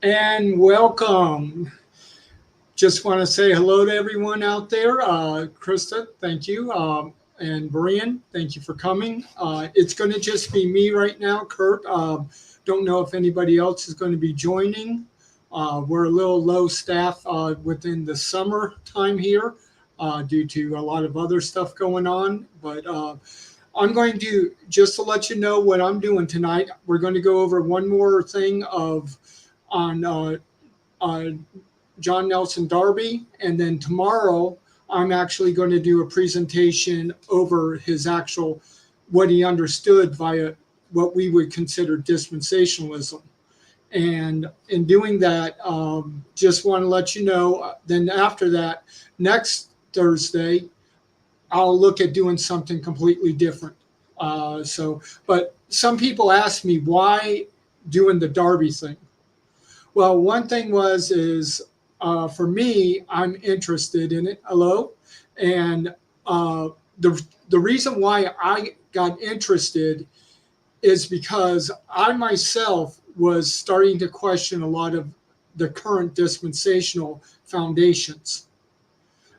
And welcome. Just want to say hello to everyone out there. Krista, thank you. And Brian, thank you for coming. It's going to just be me right now, Kurt. Don't know if anybody else is going to be joining. We're a little low staff within the summer time here due to a lot of other stuff going on. But I'm going to just to let you know what I'm doing tonight. We're going to go over one more thing of on uh, John Nelson Darby, and then tomorrow I'm actually going to do a presentation over his actual what he understood via what we would consider dispensationalism. And in doing that, just want to let you know. Then after that, next Thursday, I'll look at doing something completely different. But some people ask me why doing the Darby thing. Well, one thing is for me, I'm interested in it. Hello, and the reason why I got interested is because I myself was starting to question a lot of the current dispensational foundations.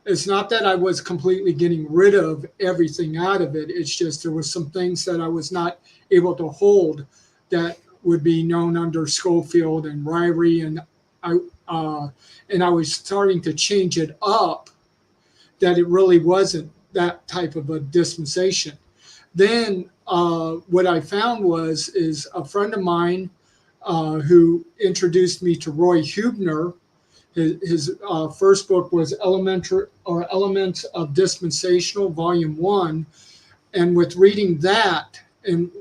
It's not that I was completely getting rid of everything out of it. It's just there was some things that I was not able to hold that would be known under Schofield and Ryrie, I uh, and I was starting to change it up that it really wasn't that type of a dispensation. Then what I found is a friend of mine who introduced me to Roy Huebner. His first book was Elementary or Elements of Dispensational, Volume One, and with reading that and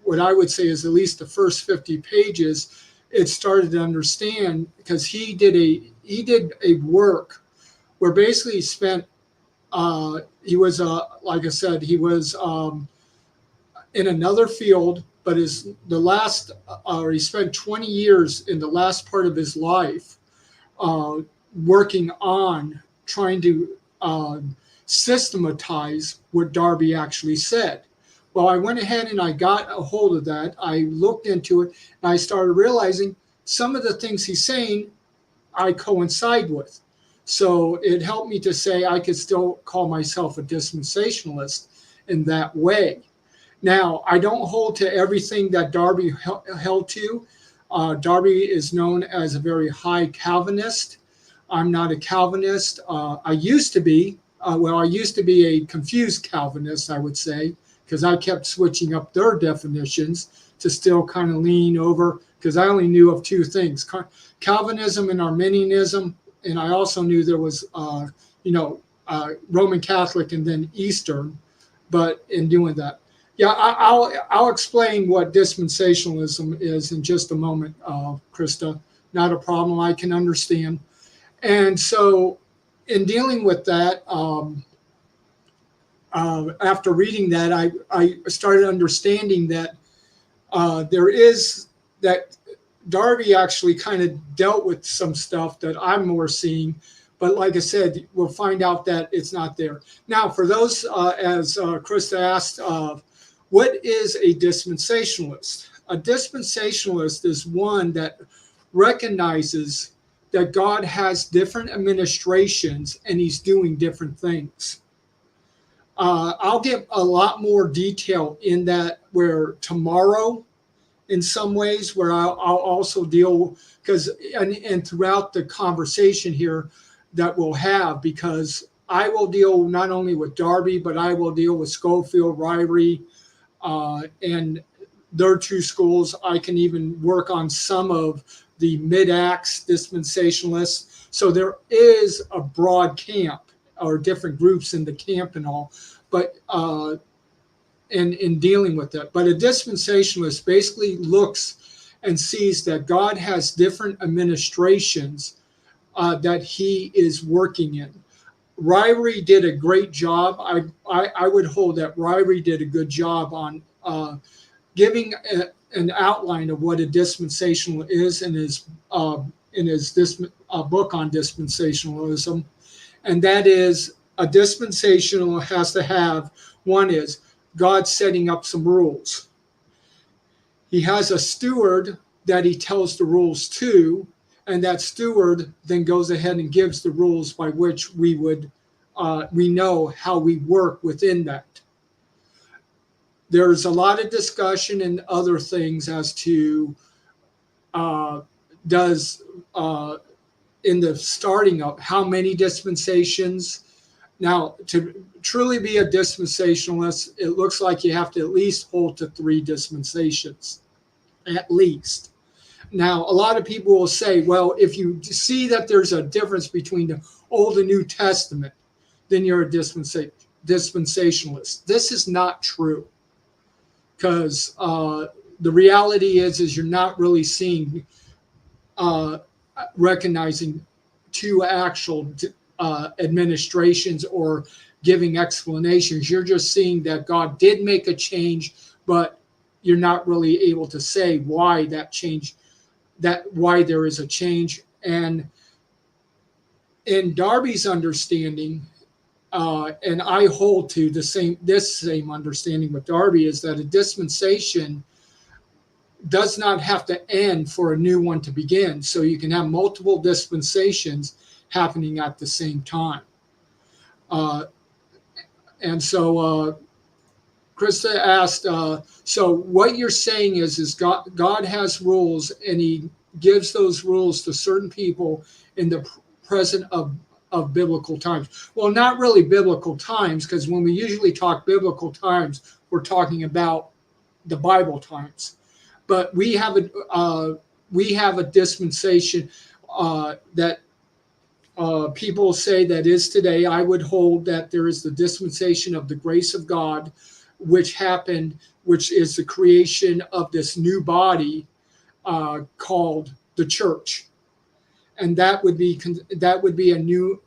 what I would say is at least the first 50 pages, it started to understand because he did a work where basically he spent he was like I said he was in another field, but he spent 20 years in the last part of his life uh, working on trying to systematize what Darby actually said. Well, I went ahead and I got a hold of that. I looked into it and I started realizing some of the things he's saying I coincide with. So it helped me to say I could still call myself a dispensationalist in that way. Now, I don't hold to everything that Darby held to. Darby is known as a very high Calvinist. I'm not a Calvinist. I used to be. I used to be a confused Calvinist, I would say, because I kept switching up their definitions to still kind of lean over, because I only knew of two things: Calvinism and Arminianism, and I also knew there was, Roman Catholic and then Eastern. But in doing that, yeah, I'll explain what dispensationalism is in just a moment, Krista. Not a problem. I can understand. And so, in dealing with that, after reading that, I started understanding that there is that Darby actually kind of dealt with some stuff that I'm more seeing. But like I said, we'll find out that it's not there. Now, for those, as Krista asked, what is a dispensationalist? A dispensationalist is one that recognizes that God has different administrations and he's doing different things. I'll give a lot more detail in that where tomorrow, in some ways, where I'll also deal because and throughout the conversation here that we'll have, because I will deal not only with Darby, but I will deal with Schofield, Ryrie, and their two schools. I can even work on some of the mid-acts dispensationalists. So there is a broad camp or different groups in the camp and all, but in dealing with that. But a dispensationalist basically looks and sees that God has different administrations that he is working in. Ryrie did a great job. I would hold that Ryrie did a good job on giving an outline of what a dispensational is in his book on dispensationalism, and that is a dispensational has to have one is God setting up some rules. He has a steward that he tells the rules to, and that steward then goes ahead and gives the rules by which we know how we work within that. There's a lot of discussion and other things as to does in the starting up how many dispensations. Now, to truly be a dispensationalist, it looks like you have to at least hold to 3 dispensations, at least. Now, a lot of people will say, well, if you see that there's a difference between the Old and New Testament, then you're a dispensationalist. This is not true, because the reality is you're not really seeing, recognizing 2 actual administrations or giving explanations. You're just seeing that God did make a change, but you're not really able to say why that change, why there is a change. And in Darby's understanding, and I hold to this same understanding with Darby, is that a dispensation does not have to end for a new one to begin. So you can have multiple dispensations happening at the same time. And so Krista asked, so what you're saying is God has rules, and he gives those rules to certain people in the present of biblical times. Well, not really biblical times, because when we usually talk biblical times, we're talking about the Bible times. But we have a dispensation that people say that is today. I would hold that there is the dispensation of the grace of God, which happened, which is the creation of this new body called the church, and that would be a new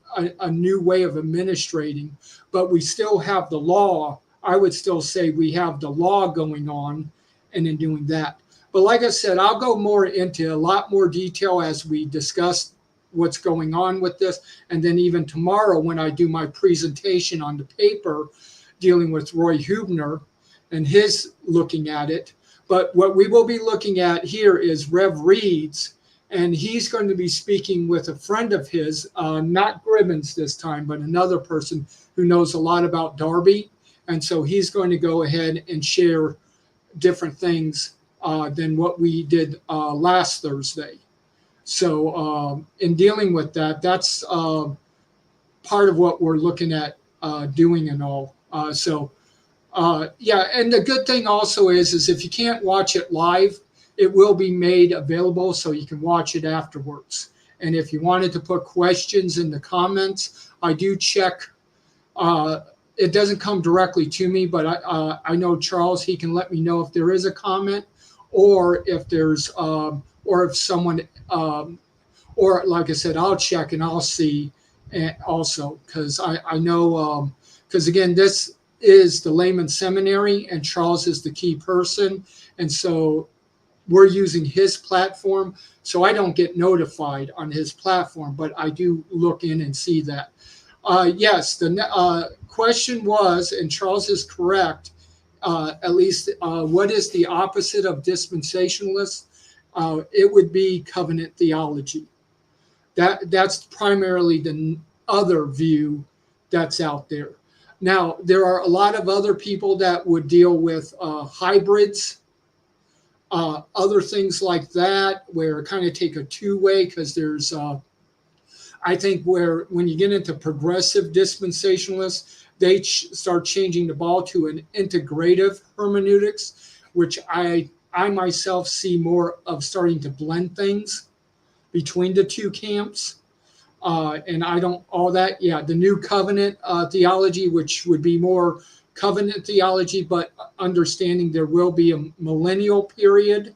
way of administrating. But we still have the law. I would still say we have the law going on, and in doing that. But like I said, I'll go more into a lot more detail as we discuss what's going on with this. And then even tomorrow when I do my presentation on the paper dealing with Roy Huebner and his looking at it. But what we will be looking at here is Rev Reeds, and he's going to be speaking with a friend of his, not Gribbins this time, but another person who knows a lot about Darby. And so he's going to go ahead and share different things than what we did last Thursday. So in dealing with that, that's part of what we're looking at doing and all. Yeah, and the good thing also is if you can't watch it live, it will be made available so you can watch it afterwards. And if you wanted to put questions in the comments, I do check. It doesn't come directly to me, but I know Charles, he can let me know if there is a comment, or if there's, or if someone, or like I said, I'll check and I'll see also, because I know, because again, this is the Layman Seminary and Charles is the key person. And so we're using his platform. So I don't get notified on his platform, but I do look in and see that. Yes, the question was, and Charles is correct, at least what is the opposite of dispensationalists? It would be covenant theology. That's primarily the other view that's out there. Now, there are a lot of other people that would deal with hybrids, other things like that, where kind of take a two-way, because there's, I think, where when you get into progressive dispensationalists, they start changing the ball to an integrative hermeneutics, which I myself see more of starting to blend things between the two camps. And I don't, all that, yeah, the new covenant theology, which would be more covenant theology, but understanding there will be a millennial period.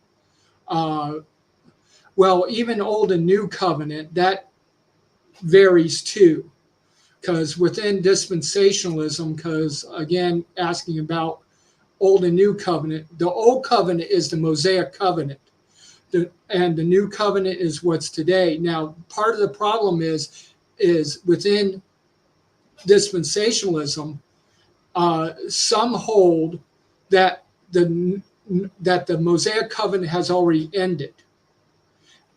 Well, even old and new covenant, that varies too. Because within dispensationalism, because again, asking about old and new covenant, the old covenant is the Mosaic covenant. And the new covenant is what's today. Now, part of the problem is within dispensationalism, some hold that the Mosaic covenant has already ended.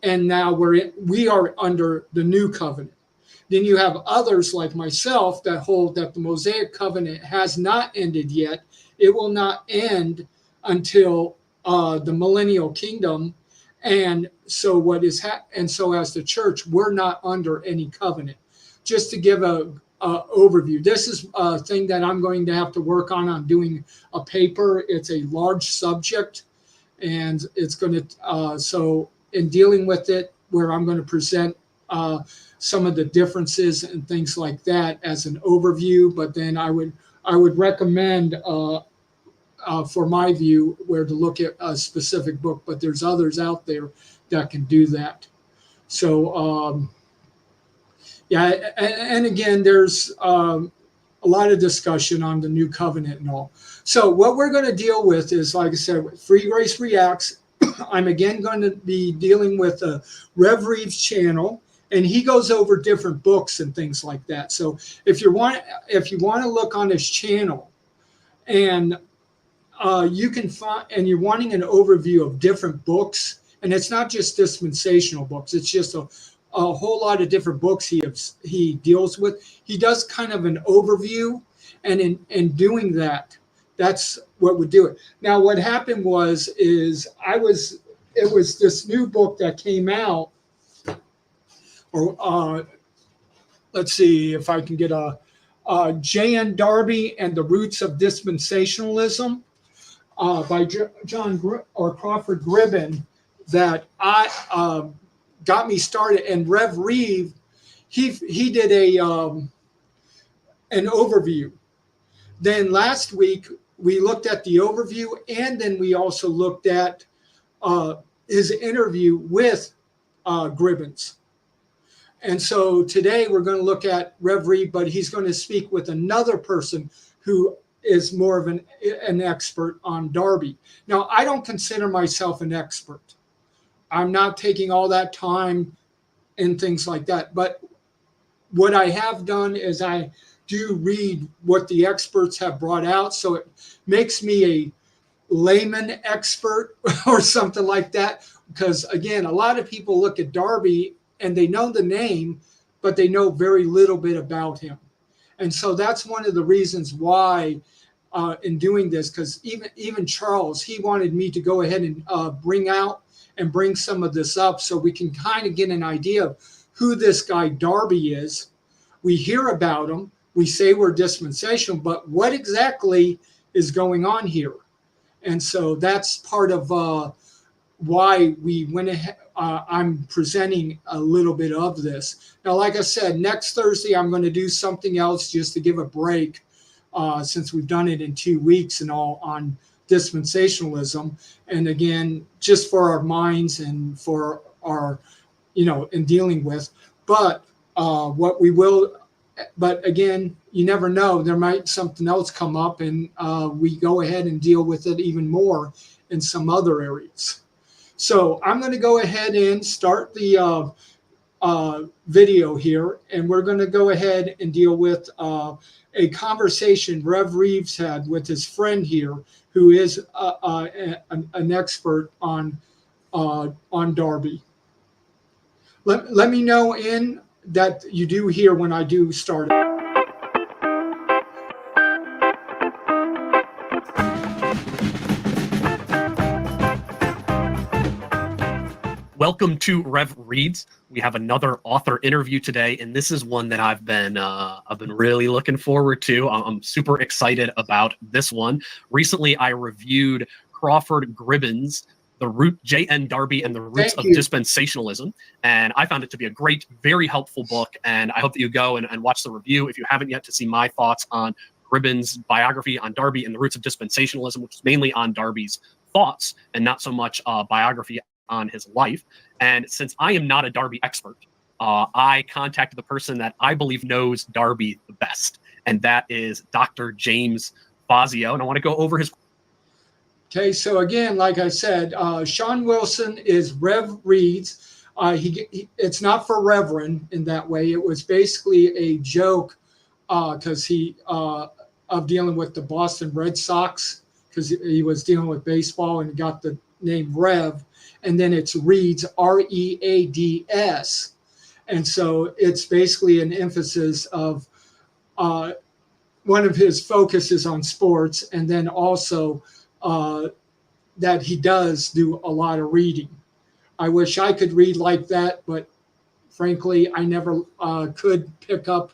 and now we are under the new covenant. Then you have others like myself that hold that the Mosaic covenant has not ended yet. It will not end until the millennial kingdom. And so and so as the church, we're not under any covenant. Just to give a overview, this is a thing that I'm going to have to work on. I'm doing a paper. It's a large subject, and it's going to so in dealing with it, where I'm going to present some of the differences and things like that as an overview. But then I would recommend for my view where to look at a specific book, but there's others out there that can do that. So yeah, and again, there's a lot of discussion on the new covenant and all. So what we're going to deal with is, like I said, Free Grace Reacts. I'm again going to be dealing with Rev Reeves' channel, and he goes over different books and things like that. So if you want to look on his channel, and you can find, and you're wanting an overview of different books, and it's not just dispensational books, it's just a whole lot of different books he deals with. He does kind of an overview, and in doing that, that's what would do it. Now, what happened is it was this new book that came out, or let's see if I can get J.N. Darby and the Roots of Dispensationalism by Crawford Gribben, that I got me started. And Rev Reeve, he did an overview. Then last week we looked at the overview, and then we also looked at his interview with Gribbens. And so today we're going to look at Rev Reeve, but he's going to speak with another person who is more of an expert on Darby. Now, I don't consider myself an expert. I'm not taking all that time and things like that. But what I have done is I do read what the experts have brought out. So it makes me a layman expert or something like that. Because, again, a lot of people look at Darby and they know the name, but they know very little bit about him. And so that's one of the reasons why in doing this, because even Charles, he wanted me to go ahead and bring some of this up so we can kind of get an idea of who this guy Darby is. We hear about him. We say we're dispensational, but what exactly is going on here? And so that's part of why we went ahead. I'm presenting a little bit of this. Now, like I said, next Thursday, I'm going to do something else just to give a break since we've done it in 2 weeks and all on dispensationalism. And again, just for our minds and for our, in dealing with. But but again, you never know. There might something else come up, and we go ahead and deal with it even more in some other areas. So I'm going to go ahead and start the video here, and we're going to go ahead and deal with a conversation Rev Reeves had with his friend here, who is an expert on Darby. Let me know that you do hear when I do start it. Welcome to Rev Reads. We have another author interview today, and this is one that I've been really looking forward to. I'm super excited about this one. Recently, I reviewed Crawford Gribben's J.N. Darby and the Roots of Dispensationalism, and I found it to be a great, very helpful book, and I hope that you go and watch the review if you haven't yet to see my thoughts on Gribben's biography on Darby and the Roots of Dispensationalism, which is mainly on Darby's thoughts and not so much biography on his life. And since I am not a Darby expert, I contacted the person that I believe knows Darby the best, and that is Dr. James Fazio. And I want to go over his. Okay, so again, like I said, Sean Wilson is Rev Reads. It's not for Reverend in that way. It was basically a joke because of dealing with the Boston Red Sox, because he was dealing with baseball and got the named Rev, and then it's Reads, Reads. And so it's basically an emphasis of one of his focuses on sports, and then also that he does do a lot of reading. I wish I could read like that, but frankly, I never could pick up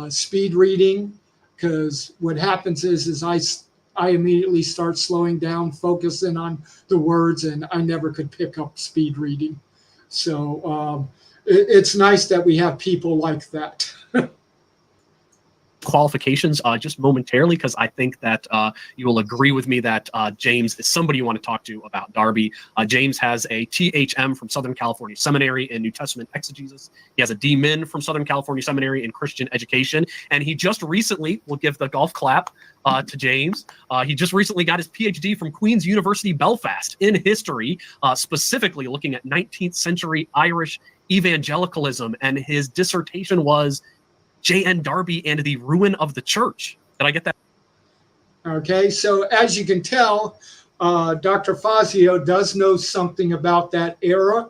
speed reading, because what happens is I immediately start slowing down, focusing on the words, and I never could pick up speed reading. So it's nice that we have people like that. Qualifications just momentarily, because I think that you will agree with me that James is somebody you want to talk to about Darby. James has a THM from Southern California Seminary in New Testament exegesis. He has a D-Min from Southern California Seminary in Christian education, and he just recently, we'll give the golf clap to James, he just recently got his PhD from Queen's University Belfast in history, specifically looking at 19th century Irish evangelicalism, and his dissertation was J.N. Darby and the Ruin of the Church. Did I get that? Okay, so as you can tell, Dr. Fazio does know something about that era.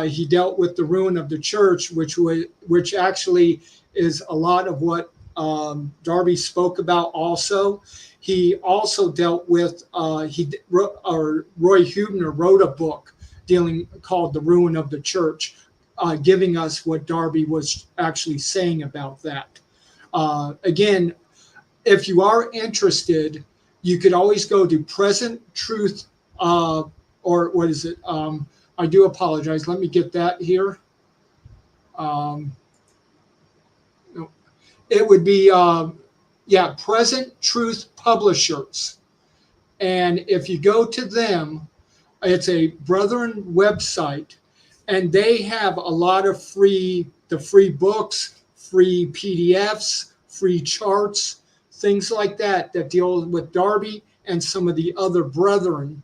He dealt with the ruin of the church, which actually is a lot of what Darby spoke about also. He also dealt with, Roy Huebner wrote a book called The Ruin of the Church, giving us what Darby was actually saying about that. Again, if you are interested, you could always go to Present Truth, or what is it? I do apologize. Let me get that here. It would be, Present Truth Publishers. And if you go to them, it's a Brethren website, and they have a lot of free books, free PDFs, free charts, things like that deal with Darby and some of the other brethren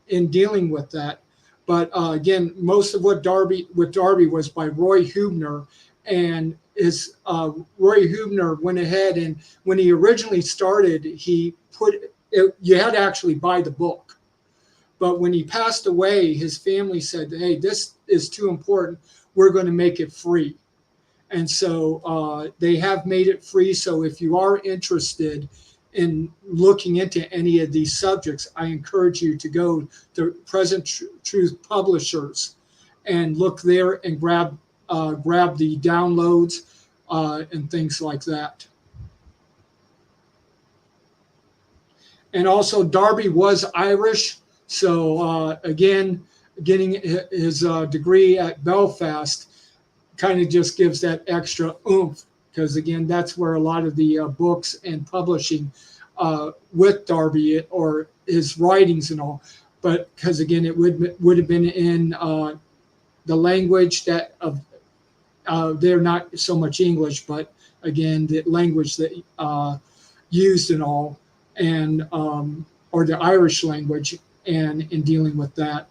in dealing with that. But again, most of what Darby was by Roy Huebner, and Roy Huebner went ahead, and when he originally started, he put it, you had to actually buy the book. But when he passed away, his family said, hey, this is too important. We're going to make it free. And so they have made it free. So if you are interested in looking into any of these subjects, I encourage you to go to Present Truth Publishers and look there and grab the downloads and things like that. And also, Darby was Irish. So again, getting his degree at Belfast kind of just gives that extra oomph, because again, that's where a lot of the books and publishing with Darby, or his writings and all, but because again, it would have been in the language that they're not so much English, but again, the language that used and all, and or the Irish language. And in dealing with that,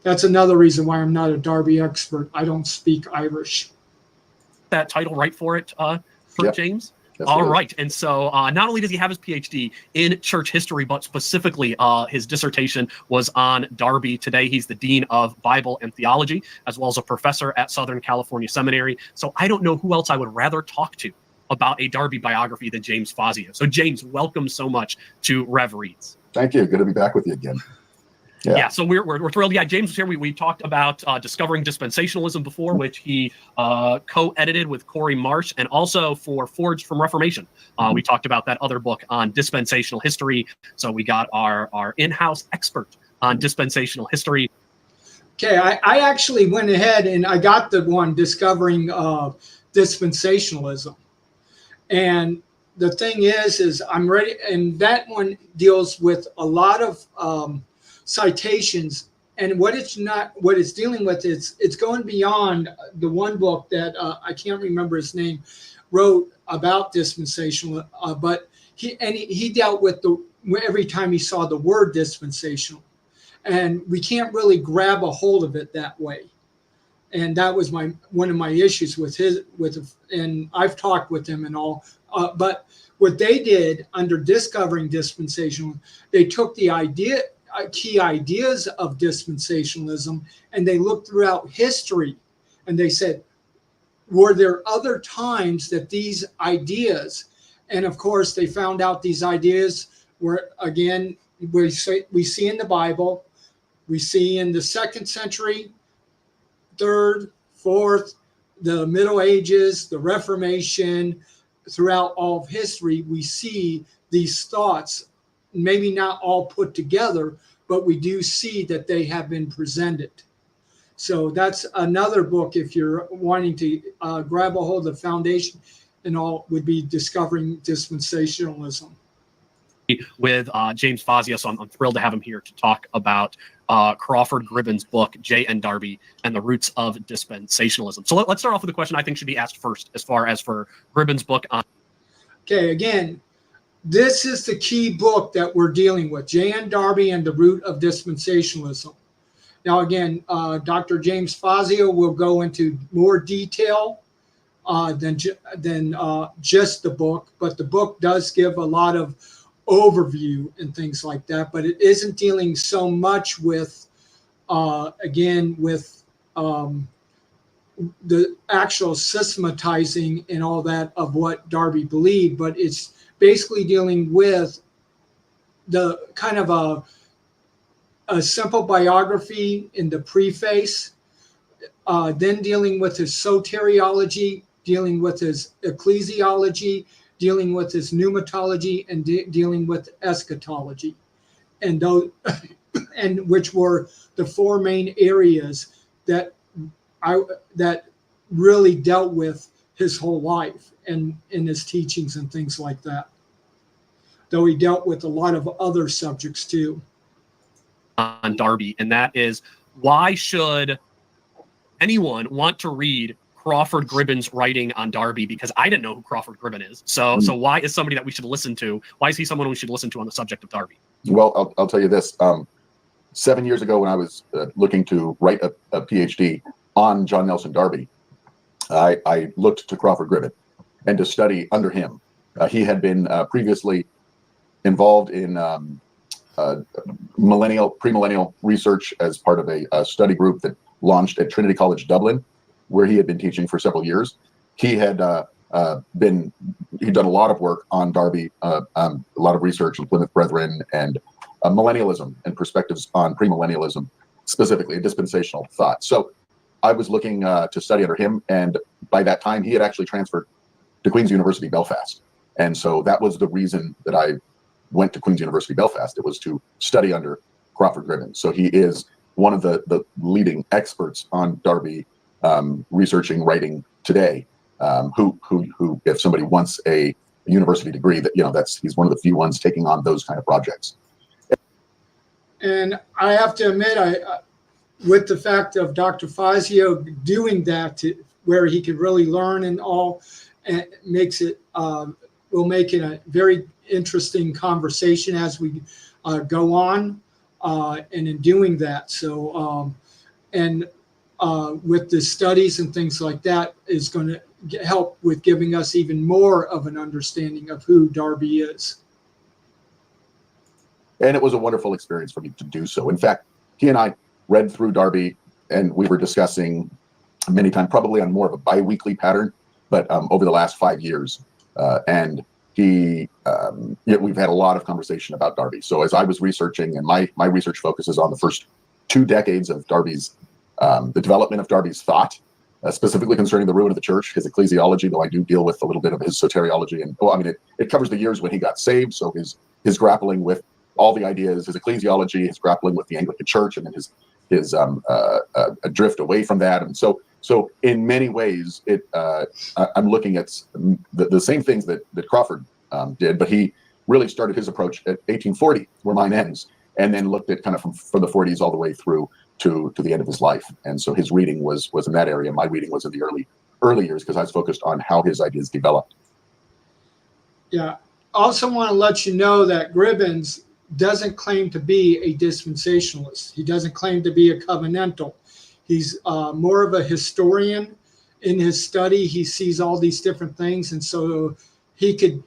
that's another reason why I'm not a Darby expert. I don't speak Irish. That title right for it, Yep. James? Yes, All it is. right. And so not only does he have his PhD in church history, but specifically his dissertation was on Darby. Today, he's the Dean of Bible and Theology, as well as a professor at Southern California Seminary. So I don't know who else I would rather talk to about a Darby biography than James Fazio. So James, welcome so much to Rev Reads. Thank you. Good to be back with you again. Yeah, so we're thrilled. Yeah, James was here. We talked about Discovering Dispensationalism before, which he co-edited with Corey Marsh, and also for Forged from Reformation. We talked about that other book on dispensational history. So we got our in-house expert on dispensational history. Okay, I actually went ahead and I got the one Discovering Dispensationalism. And the thing is I'm ready, and that one deals with a lot of citations, and what it's dealing with is it's going beyond the one book that I can't remember his name wrote about dispensational, but he dealt with every time he saw the word dispensational, and we can't really grab a hold of it that way. And that was one of my issues and I've talked with him and all, but what they did under Discovering Dispensational, they took the idea key ideas of dispensationalism, and they looked throughout history, and they said, were there other times that these ideas, and of course they found out these ideas were, again, we see in the Bible, we see in the 2nd century, 3rd, 4th, the Middle Ages, the Reformation, throughout all of history, we see these thoughts, maybe not all put together, but we do see that they have been presented. So that's another book, if you're wanting to grab a hold of the foundation and all, would be Discovering Dispensationalism. With James Fazio, so I'm thrilled to have him here to talk about Crawford Gribben's book, J.N. Darby and the Roots of Dispensationalism. So let's start off with a question I think should be asked first, as far as for Gribben's book on. Okay, again, this is the key book that we're dealing with, J.N. Darby and the Root of Dispensationalism. Now, again, Dr. James Fazio will go into more detail than just the book, but the book does give a lot of overview and things like that, but it isn't dealing so much with, again, with the actual systematizing and all that of what Darby believed, but it's basically dealing with the kind of a simple biography in the preface, then dealing with his soteriology, dealing with his ecclesiology, dealing with his pneumatology, and dealing with eschatology, and those, and which were the 4 main areas that that really dealt with his whole life and in his teachings and things like that. Though he dealt with a lot of other subjects too. On Darby, and that is, why should anyone want to read Crawford Gribben's writing on Darby? Because I didn't know who Crawford Gribben is. So why is somebody that we should listen to? Why is he someone we should listen to on the subject of Darby? Well, I'll tell you this. 7 years ago, when I was looking to write a PhD on John Nelson Darby, I looked to Crawford Gribben and to study under him. He had been previously involved in premillennial research as part of a study group that launched at Trinity College Dublin, where he had been teaching for several years. He had he'd done a lot of work on Darby, a lot of research on Plymouth Brethren and millennialism and perspectives on premillennialism, specifically dispensational thought. So I was looking to study under him, and by that time he had actually transferred to Queen's University Belfast, and so that was the reason that I went to Queen's University Belfast. It was to study under Crawford Gribben. So he is one of the leading experts on Darby, researching, writing today. Who, if somebody wants a university degree, that he's one of the few ones taking on those kind of projects. And I have to admit, with the fact of Dr. Fazio doing that, where he could really learn and all, and makes it will make it a very interesting conversation as we go on, and in doing that. So, with the studies and things like that is going to help with giving us even more of an understanding of who Darby is. And it was a wonderful experience for me to do so. In fact, he and I read through Darby, and we were discussing many times, probably on more of a bi-weekly pattern, but over the last 5 years. And we've had a lot of conversation about Darby. So as I was researching, and my research focuses on the first 2 decades of Darby's, the development of Darby's thought, specifically concerning the ruin of the church, his ecclesiology, though I do deal with a little bit of his soteriology. And it covers the years when he got saved. So his grappling with all the ideas, his ecclesiology, his grappling with the Anglican Church, and then his drift away from that. And so in many ways, I'm looking at the same things that Crawford did, but he really started his approach at 1840, where mine ends, and then looked at kind of from the 40s all the way through to the end of his life. And so his reading was in that area. My reading was in the early years, because I was focused on how his ideas developed. Yeah. Also want to let you know that Gribbens doesn't claim to be a dispensationalist. He doesn't claim to be a covenantal. He's more of a historian. In his study, he sees all these different things, and so he could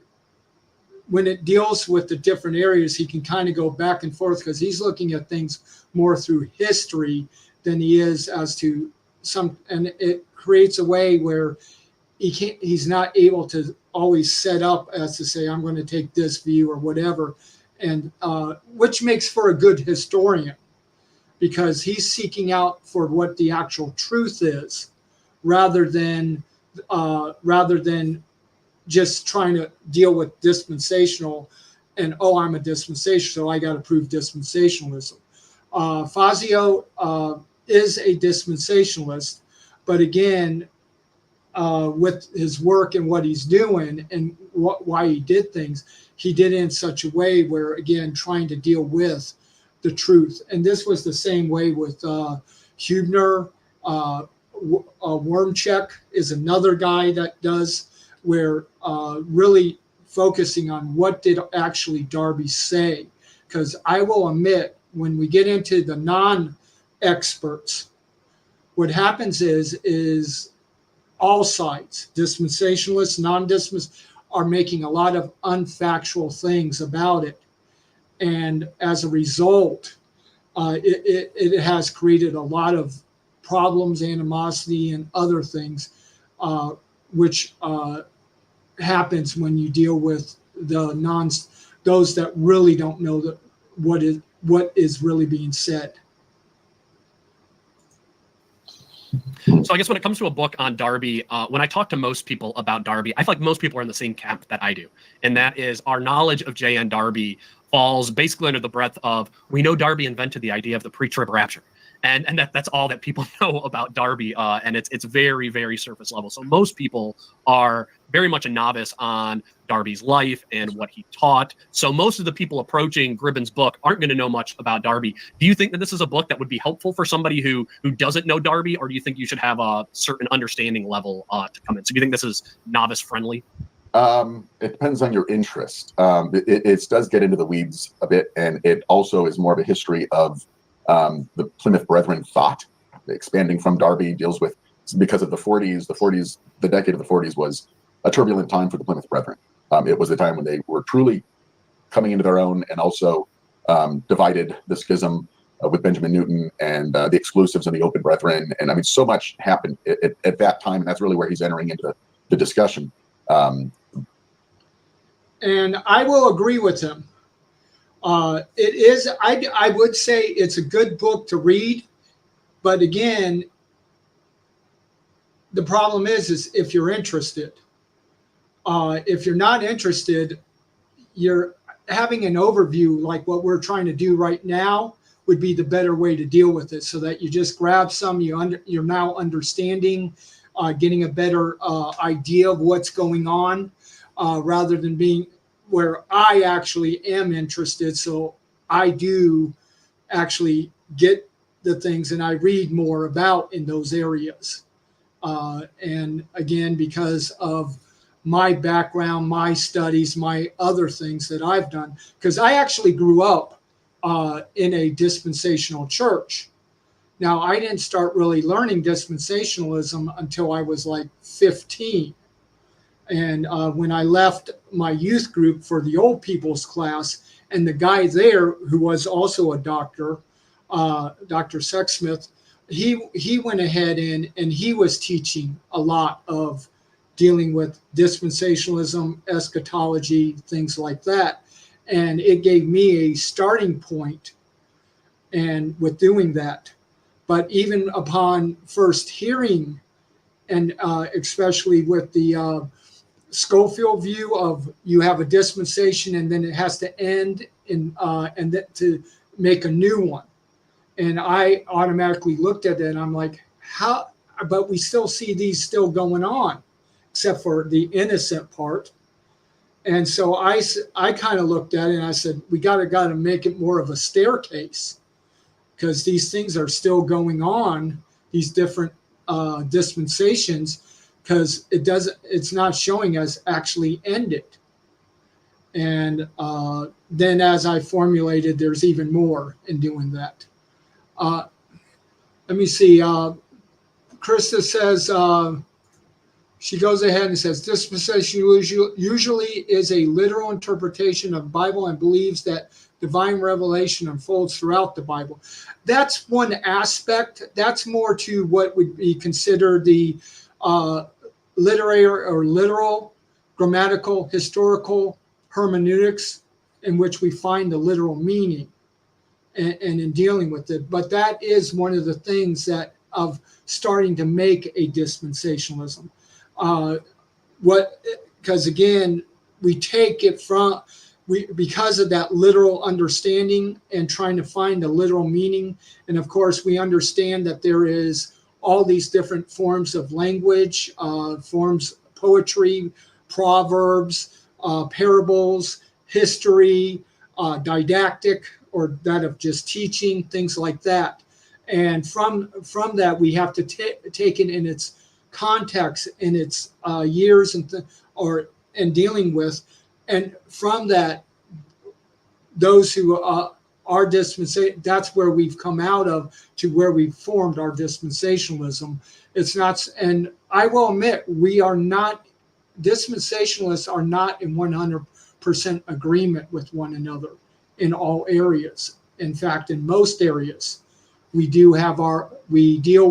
when it deals with the different areas, he can kind of go back and forth because he's looking at things more through history than he is as to some, and it creates a way where he's not able to always set up as to say, I'm going to take this view or whatever. And which makes for a good historian, because he's seeking out for what the actual truth is, rather than just trying to deal with dispensational and, oh, I'm a dispensational, so I got to prove dispensationalism. Fazio is a dispensationalist, but again, with his work and what he's doing and why he did things, he did it in such a way where, again, trying to deal with the truth. And this was the same way with Hubner. Wormcheck is another guy that does, where really focusing on what did actually Darby say. Because I will admit, when we get into the non-experts, what happens is all sides, dispensationalists, non-dispensationalists, are making a lot of unfactual things about it. And as a result, it has created a lot of problems, animosity, and other things, which happens when you deal with those that really don't know what is really being said. So I guess when it comes to a book on Darby, when I talk to most people about Darby, I feel like most people are in the same camp that I do. And that is, our knowledge of J.N. Darby falls basically under the breadth of, we know Darby invented the idea of the pre-trib rapture. And that's all that people know about Darby. And it's very, very surface level. So most people are very much a novice on Darby's life and what he taught. So most of the people approaching Gribben's book aren't going to know much about Darby. Do you think that this is a book that would be helpful for somebody who doesn't know Darby, or do you think you should have a certain understanding level to come in? So do you think this is novice friendly? It depends on your interest. It does get into the weeds a bit, and it also is more of a history of the Plymouth Brethren thought, expanding from Darby, deals with, because of the 40s. The decade of the 40s was a turbulent time for the Plymouth Brethren. It was a time when they were truly coming into their own, and also divided the schism with Benjamin Newton and the exclusives and the open brethren. And I mean, so much happened at that time, and that's really where he's entering into the discussion. And I will agree with him. It is, I would say it's a good book to read, but again, the problem is if you're interested. If you're not interested, you're having an overview like what we're trying to do right now would be the better way to deal with it, so that you just grab some, you're now understanding, getting a better idea of what's going on, rather than being where I actually am interested. So I do actually get the things and I read more about in those areas. And again, because of my background, my studies, my other things that I've done, because I actually grew up in a dispensational church. Now, I didn't start really learning dispensationalism until I was like 15. And when I left my youth group for the old people's class, and the guy there, who was also a doctor, Dr. Sexsmith, he went ahead and he was teaching a lot of dealing with dispensationalism, eschatology, things like that. And it gave me a starting point and with doing that. But even upon first hearing, and especially with the Schofield view of you have a dispensation and then it has to end and then to make a new one. And I automatically looked at it and I'm like, how, but we still see these still going on, except for the innocent part. And so I kind of looked at it and I said, we got to make it more of a staircase, because these things are still going on, these different dispensations, because it's not showing us actually ended. And then as I formulated, there's even more in doing that. Let me see. Krista says she goes ahead and says, dispensation usually is a literal interpretation of the Bible and believes that divine revelation unfolds throughout the Bible. That's one aspect. That's more to what would be considered the literary or literal, grammatical, historical hermeneutics, in which we find the literal meaning and in dealing with it. But that is one of the things that of starting to make a dispensationalism. Because again, we take it from, because of that literal understanding and trying to find a literal meaning. And of course, we understand that there is all these different forms of language, forms of poetry, proverbs, parables, history, didactic, or that of just teaching, things like that. And from that, we have to take it in its context, in its years and dealing with. And from that, those who are dispensation, that's where we've come out of to where we've formed our dispensationalism. It's not, and I will admit, we are not, dispensationalists are not in 100% agreement with one another in all areas. In fact, in most areas, we deal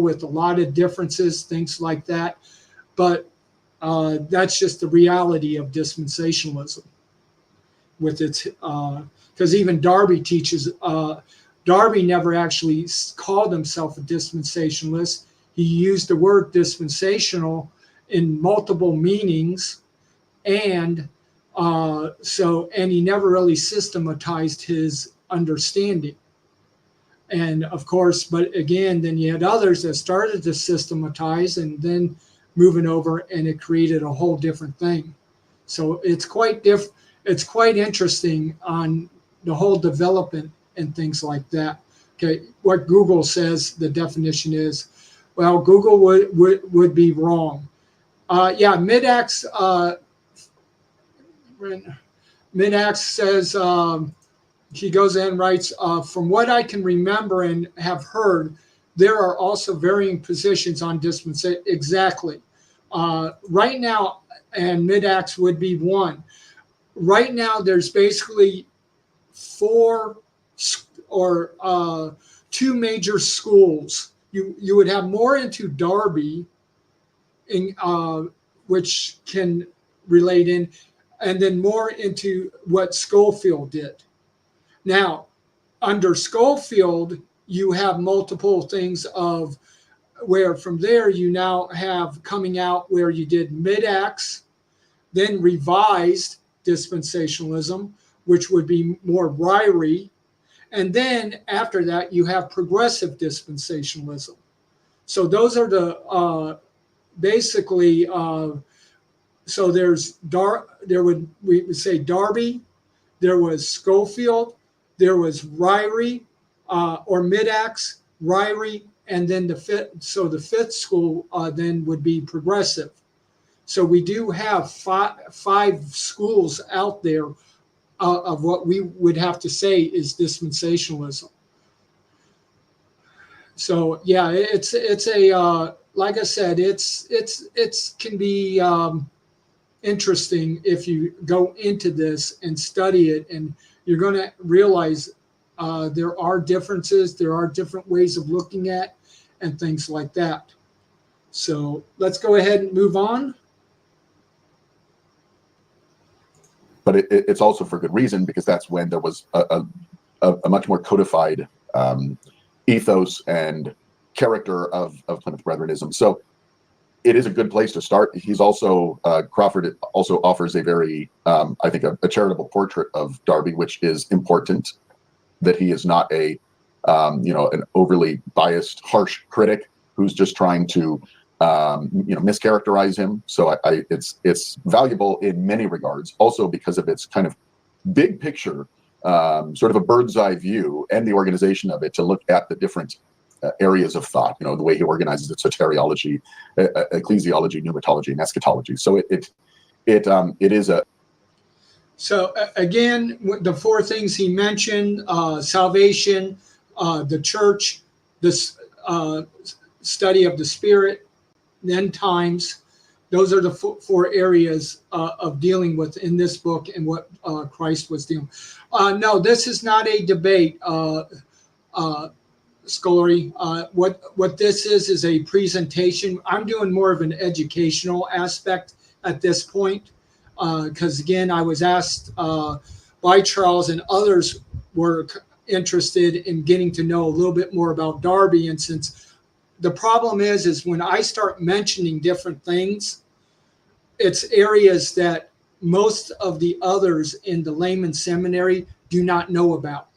with a lot of differences, things like that. But that's just the reality of dispensationalism. With its, because even Darby teaches, Darby never actually called himself a dispensationalist. He used the word dispensational in multiple meanings, and he never really systematized his understanding. And of course, but again, then you had others that started to systematize and then moving over, and it created a whole different thing. So it's quite it's quite interesting on the whole development and things like that. Okay, what Google says the definition is, well, Google would be wrong. Mid-Acts says, he goes in and writes, from what I can remember and have heard, there are also varying positions on dispensation. Exactly. Right now, and Mid-Acts would be one. Right now, there's basically 4 or 2 major schools. You would have more into Darby, which can relate in, and then more into what Schofield did. Now, under Schofield, you have multiple things of where from there you now have coming out where you did Mid-Acts, then revised dispensationalism, which would be more Ryrie, and then after that you have progressive dispensationalism. So those are the basically. So we would say Darby, there was Schofield, there was Ryrie, or Mid-Acts, Ryrie, and then the fifth school then would be progressive. So we do have five schools out there of what we would have to say is dispensationalism. So yeah, it's a like I said, it's can be interesting if you go into this and study it, and you're going to realize there are differences, there are different ways of looking at and things like that. So let's go ahead and move on. But it's also for good reason, because that's when there was a much more codified ethos and character of Plymouth Brethren-ism. So it is a good place to start. He's also, Crawford also offers a very, I think, a charitable portrait of Darby, which is important, that he is not an overly biased, harsh critic who's just trying to, mischaracterize him. So it's valuable in many regards, also because of its kind of big picture, sort of a bird's eye view, and the organization of it to look at the different areas of thought, the way he organizes it: soteriology, ecclesiology, pneumatology, and eschatology. So it is a. So again, the 4 things he mentioned: salvation, the church, this study of the Spirit, end times, Those are the four areas of dealing with in this book and what Christ was dealing. No, this is not a debate, Scolari. What this is a presentation. I'm doing more of an educational aspect at this point because, again, I was asked by Charles, and others were interested in getting to know a little bit more about Darby. And since the problem is when I start mentioning different things, it's areas that most of the others in the layman seminary do not know about.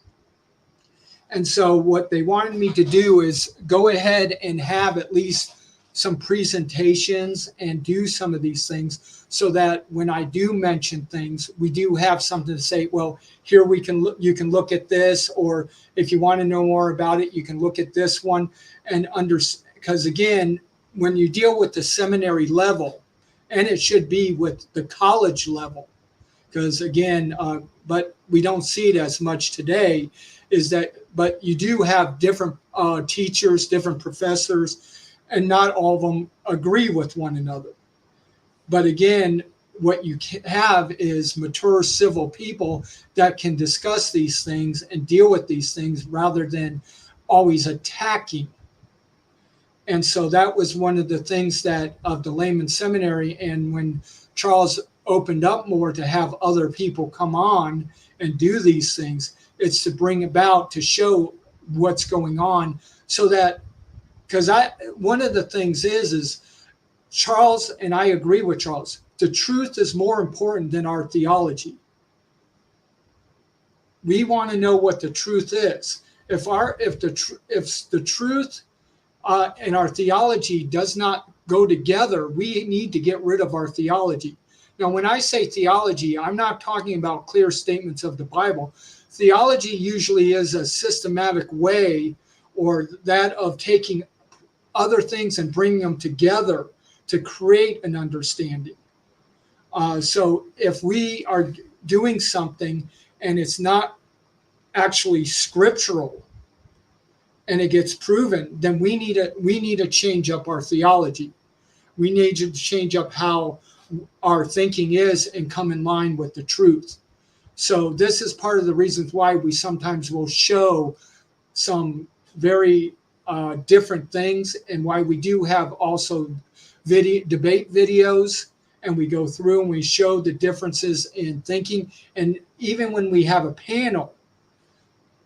And so what they wanted me to do is go ahead and have at least some presentations and do some of these things so that when I do mention things, we do have something to say, well, here we can look, you can look at this, or if you want to know more about it, you can look at this one and because again, when you deal with the seminary level, and it should be with the college level, because again, but we don't see it as much today, is that, but you do have different teachers, different professors, and not all of them agree with one another. But again, what you have is mature civil people that can discuss these things and deal with these things rather than always attacking. And so that was one of the things that of the layman seminary. And when Charles opened up more to have other people come on and do these things, it's to bring about, to show what's going on, so that, because one of the things is Charles, and I agree with Charles, the truth is more important than our theology. We want to know what the truth is. If the truth and our theology does not go together, we need to get rid of our theology. Now, when I say theology, I'm not talking about clear statements of the Bible. Theology usually is a systematic way, or that of taking other things and bringing them together to create an understanding. So if we are doing something and it's not actually scriptural, and it gets proven, then we need to change up our theology. We need to change up how our thinking is and come in line with the truth. So this is part of the reasons why we sometimes will show some very different things, and why we do have also debate videos, and we go through and we show the differences in thinking. And even when we have a panel,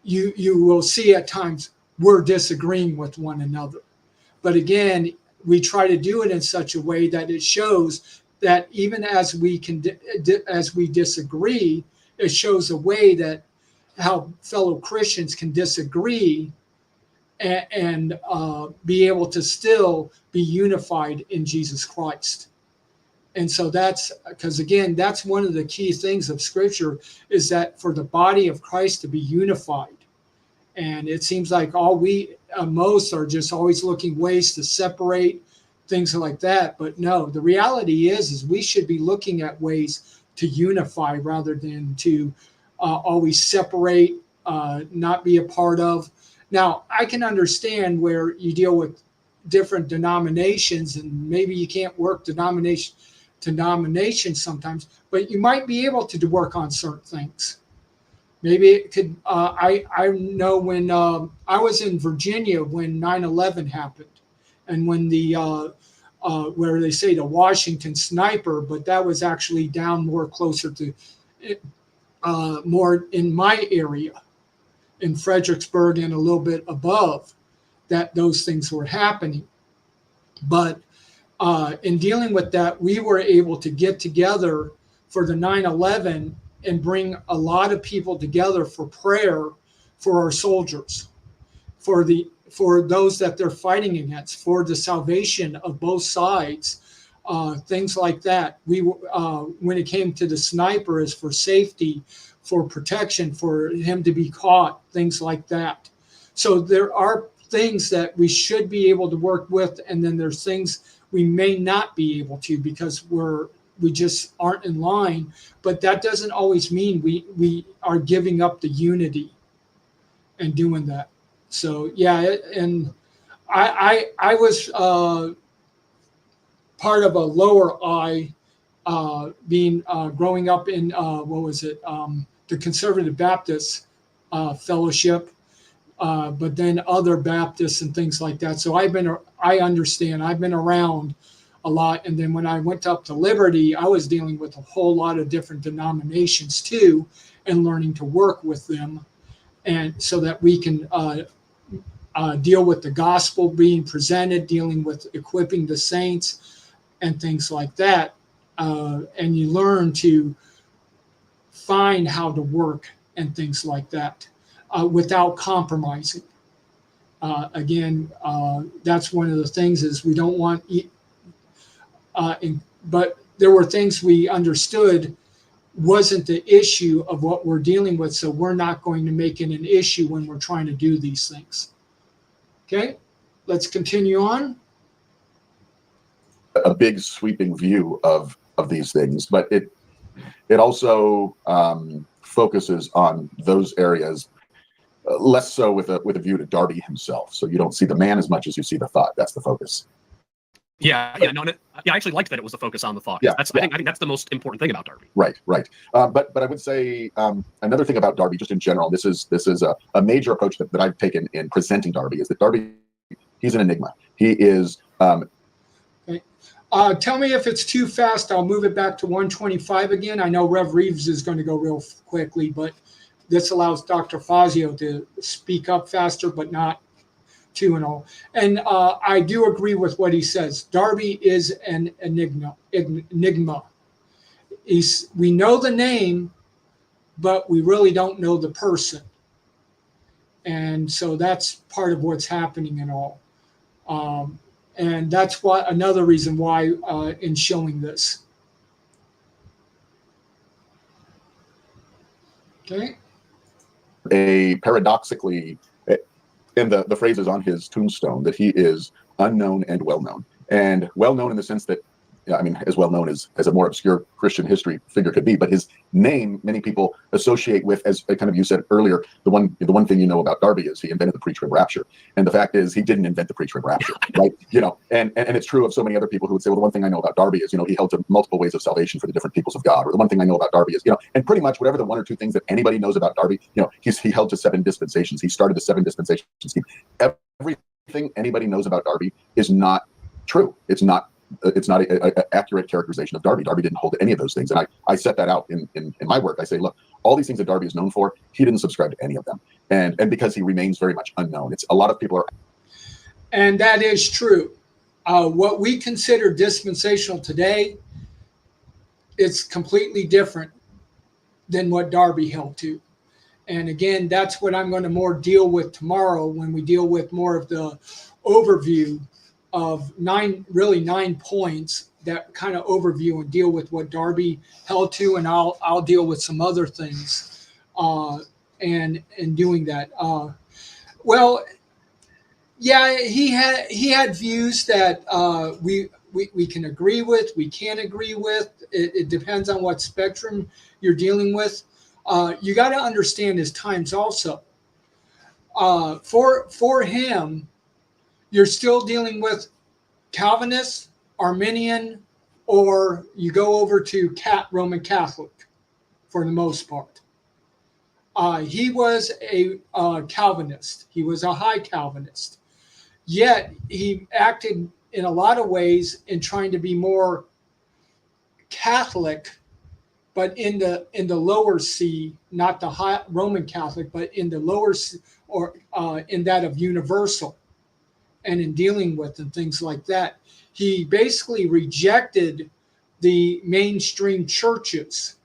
you will see at times we're disagreeing with one another. But again, we try to do it in such a way that it shows that even as we disagree, it shows a way that how fellow Christians can disagree and be able to still be unified in Jesus Christ. And so that's because, again, that's one of the key things of Scripture, is that for the body of Christ to be unified. And it seems like all we most are just always looking ways to separate, things like that. But no, the reality is we should be looking at ways to unify rather than to always separate, not be a part of. Now, I can understand where you deal with different denominations, and maybe you can't work denomination to denomination sometimes, but you might be able to work on certain things. Maybe it could, I know when I was in Virginia when 9/11 happened, and when the, where they say the Washington sniper, but that was actually down more closer to, more in my area, in Fredericksburg and a little bit above, that those things were happening. But in dealing with that, we were able to get together for the 9/11 and bring a lot of people together for prayer for our soldiers, for those that they're fighting against, for the salvation of both sides, things like that. We when it came to the sniper, is for safety, for protection, for him to be caught, things like that. So there are things that we should be able to work with, and then there's things we may not be able to because we just aren't in line. But that doesn't always mean we are giving up the unity and doing that. So yeah, and I was part of a lower I, growing up in the Conservative Baptist Fellowship, but then other Baptists and things like that. So I understand. I've been around a lot, and then when I went up to Liberty, I was dealing with a whole lot of different denominations too, and learning to work with them, and so that we can deal with the gospel being presented, dealing with equipping the saints, and things like that. And you learn to find how to work and things like that without compromising. Again, that's one of the things is we don't want. But there were things we understood wasn't the issue of what we're dealing with, so we're not going to make it an issue when we're trying to do these things. Okay, let's continue on. A big sweeping view of these things, but it also focuses on those areas less so with a view to Darby himself. So you don't see the man as much as you see the thought. That's the focus. Yeah, no, I actually liked that it was a focus on the thought. Yeah, I think that's the most important thing about Darby. Right. But I would say another thing about Darby, just in general, this is a major approach that I've taken in presenting Darby, is that Darby, he's an enigma. He is. Tell me if it's too fast. I'll move it back to 125 again. I know Rev Reeves is going to go real quickly, but this allows Dr. Fazio to speak up faster, but not too and all. And I do agree with what he says. Darby is an enigma. We know the name, but we really don't know the person. And so that's part of what's happening and all. And that's another reason why in showing this. Okay. Paradoxically, and the phrase is on his tombstone, that he is unknown and well-known. And well-known in the sense that, as well-known as a more obscure Christian history figure could be, but his name, many people associate with, as kind of you said earlier, the one thing you know about Darby is he invented the pre-trib rapture. And the fact is he didn't invent the pre-trib rapture, right? And it's true of so many other people who would say, well, the one thing I know about Darby is, he held to multiple ways of salvation for the different peoples of God. Or the one thing I know about Darby is, and pretty much whatever the one or two things that anybody knows about Darby, he held to 7 dispensations. He started the 7 dispensation scheme. Everything anybody knows about Darby is not true. It's not an accurate characterization of Darby. Darby didn't hold to any of those things. And I set that out in my work. I say, look, all these things that Darby is known for, he didn't subscribe to any of them. And because he remains very much unknown. It's a lot of people are. And that is true. What we consider dispensational today, it's completely different than what Darby held to. And again, that's what I'm going to more deal with tomorrow when we deal with more of the overview of 9 points that kind of overview and deal with what Darby held to, and I'll deal with some other things and doing that. He had views that we can agree with, we can't agree with. It depends on what spectrum you're dealing with. You got to understand his times also. For him, you're still dealing with Calvinist, Arminian, or you go over to Roman Catholic for the most part. He was a Calvinist. He was a high Calvinist. Yet he acted in a lot of ways in trying to be more Catholic, but in the lower C, not the high Roman Catholic, but in the lower C, or in that of universal. And in dealing with and things like that, he basically rejected the mainstream churches.